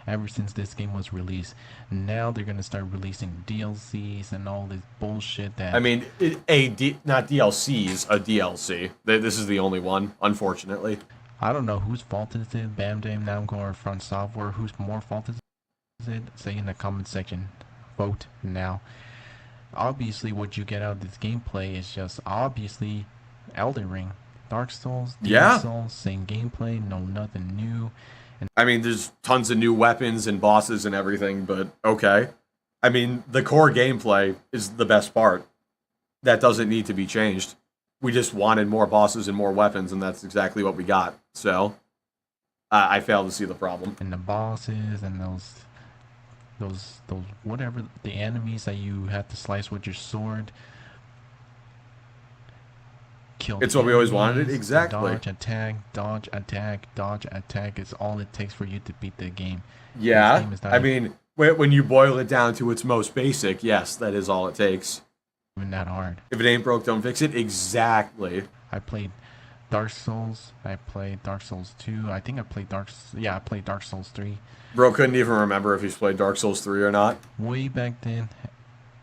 S8: Ever since this game was released, now they're gonna start releasing DLCs and all this bullshit that
S1: I mean, not DLCs, a DLC. This is the only one, unfortunately.
S8: I don't know whose fault is it. Bam now going Front Software. Whose more fault is it? Say in the comment section. Vote now. Obviously, what you get out of this gameplay is just obviously Elden Ring, Dark Souls, Demon Souls, same gameplay, no nothing new.
S1: I mean, there's tons of new weapons and bosses and everything, but okay. I mean, the core gameplay is the best part. That doesn't need to be changed. We just wanted more bosses and more weapons, and that's exactly what we got. So, I fail to see the problem.
S8: And the bosses and those whatever the enemies that you have to slice with your sword. Kill
S1: It's
S8: the
S1: what we always wanted,
S8: enemies,
S1: exactly.
S8: Dodge, attack, dodge, attack, dodge, attack is all it takes for you to beat the game. This
S1: Yeah,
S8: game is not
S1: I mean, when you boil it down to its most basic, yes, that is all it takes.
S8: even that hard.
S1: If it ain't broke, don't fix it. Exactly.
S8: I played Dark Souls. I played Dark Souls 2. I think I played I played Dark Souls 3
S1: Bro couldn't even remember if he's played Dark Souls 3 or not.
S8: way back then,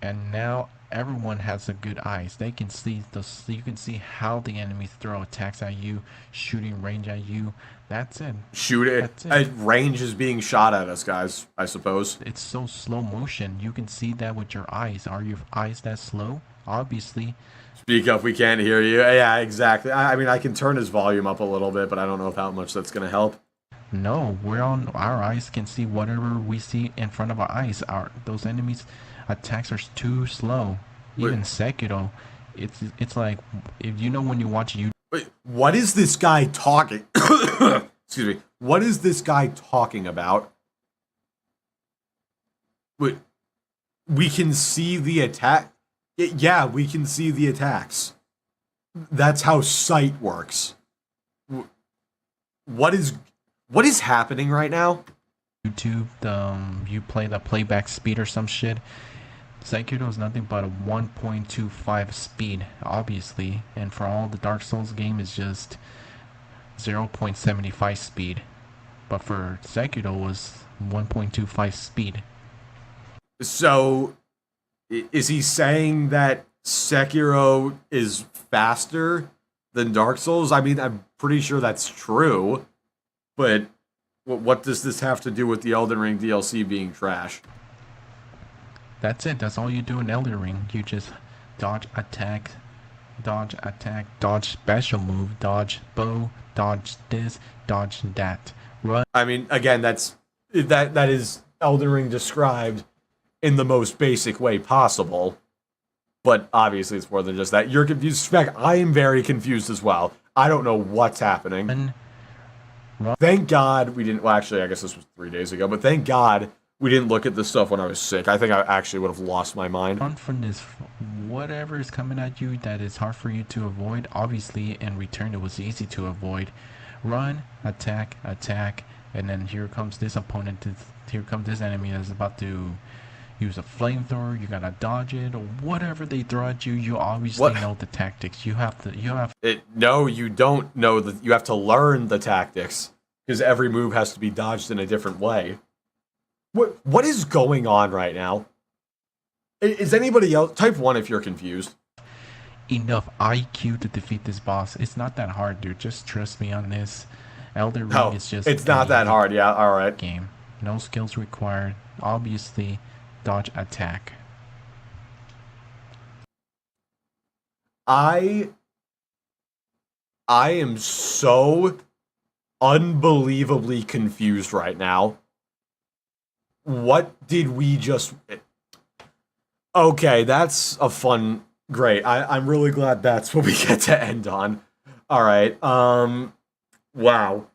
S8: and now everyone has a good eyes. They can see you can see how the enemies throw attacks at you, shooting range at you. That's it.
S1: Shoot it.
S8: That's it.
S1: Range is being shot at us, guys, I suppose.
S8: It's so slow motion. You can see that with your eyes. Are your eyes that slow? Obviously.
S1: Speak up, we can't hear you. Yeah, exactly. I mean, I can turn his volume up a little bit, but I don't know how much that's going to help.
S8: No, our eyes can see whatever we see in front of our eyes. Those enemies attacks are too slow. Even Sekiro, it's like, if you know when you watch YouTube.
S1: Wait, what is this guy talking? Excuse me. What is this guy talking about? Wait, we can see the attack. Yeah, we can see the attacks. That's how sight works. What is happening right now?
S8: YouTube, you play the playback speed or some shit. Sekiro is nothing but a 1.25 speed, obviously, and for all the Dark Souls game is just 0.75 speed. But for Sekiro was 1.25 speed.
S1: So, is he saying that Sekiro is faster than Dark Souls? I mean, I'm pretty sure that's true, but what does this have to do with the Elden Ring DLC being trash?
S8: That's it. That's all you do in Elden Ring. You just dodge attack, dodge special move, dodge bow, dodge this, dodge that. Run.
S1: I mean, again, that is Elden Ring described in the most basic way possible. But obviously it's more than just that. You're confused. Spec, I am very confused as well. I don't know what's happening. Thank God we didn't, well actually I guess this was 3 days ago, but thank God we didn't look at this stuff when I was sick. I think I actually would have lost my mind.
S8: Run from this, whatever is coming at you that is hard for you to avoid. Obviously, in return, it was easy to avoid. Run, attack, and then here comes this opponent. Here comes this enemy that's about to use a flamethrower. You gotta dodge it, or whatever they throw at you. You obviously know the tactics.
S1: No, you don't know that. You have to learn the tactics because every move has to be dodged in a different way. What is going on right now? Is anybody else? Type 1 if you're confused.
S8: Enough IQ to defeat this boss. It's not that hard, dude. Just trust me on this. Elden Ring is just...
S1: It's not that hard, yeah, alright.
S8: Game. No skills required. Obviously, dodge attack.
S1: I am so unbelievably confused right now. What did we just... Okay, that's a fun... Great. I'm really glad that's what we get to end on. Alright, wow.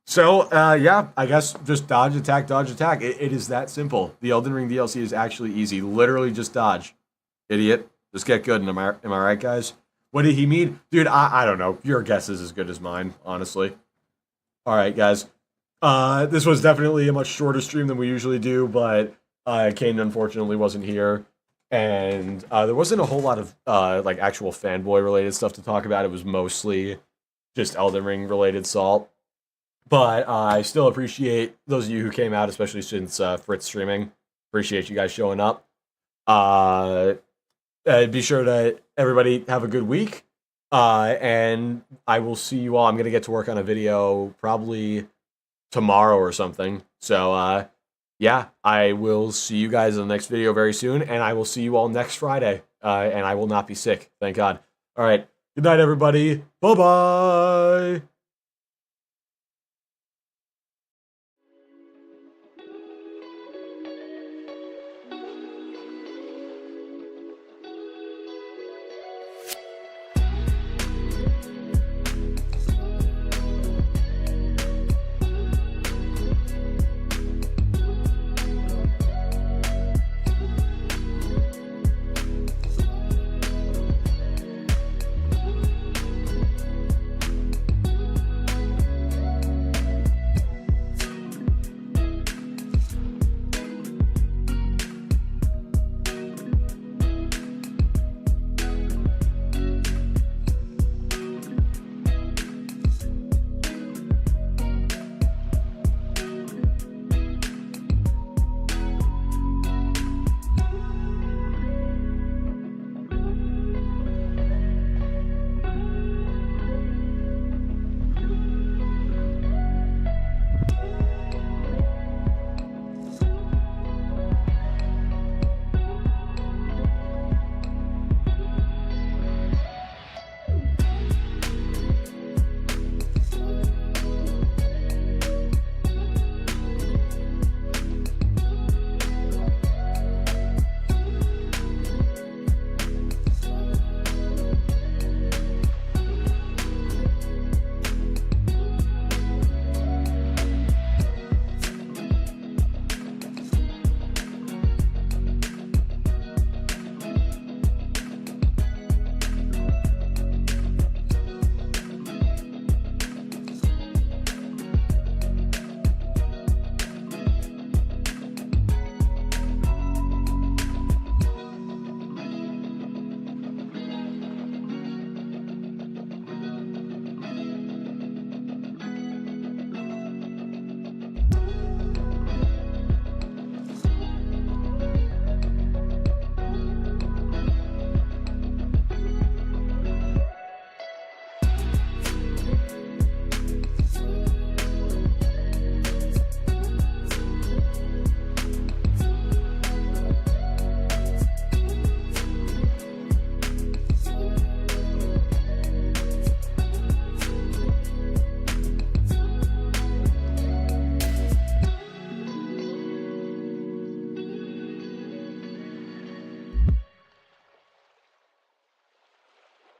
S1: So, yeah, I guess just dodge, attack, dodge, attack. It is that simple. The Elden Ring DLC is actually easy. Literally just dodge. Idiot. Just get good. Am I right, guys? What did he mean? Dude, I don't know. Your guess is as good as mine, honestly. Alright, guys. This was definitely a much shorter stream than we usually do, but Kane unfortunately wasn't here. And there wasn't a whole lot of like actual fanboy related stuff to talk about. It was mostly just Elden Ring related salt. But I still appreciate those of you who came out, especially since Fritz streaming. Appreciate you guys showing up. Be sure to everybody have a good week. And I will see you all. I'm gonna get to work on a video probably tomorrow or something. So yeah, I will see you guys in the next video very soon, and I will see you all next Friday. And I will not be sick, thank God. All right, good night, everybody. Bye-bye.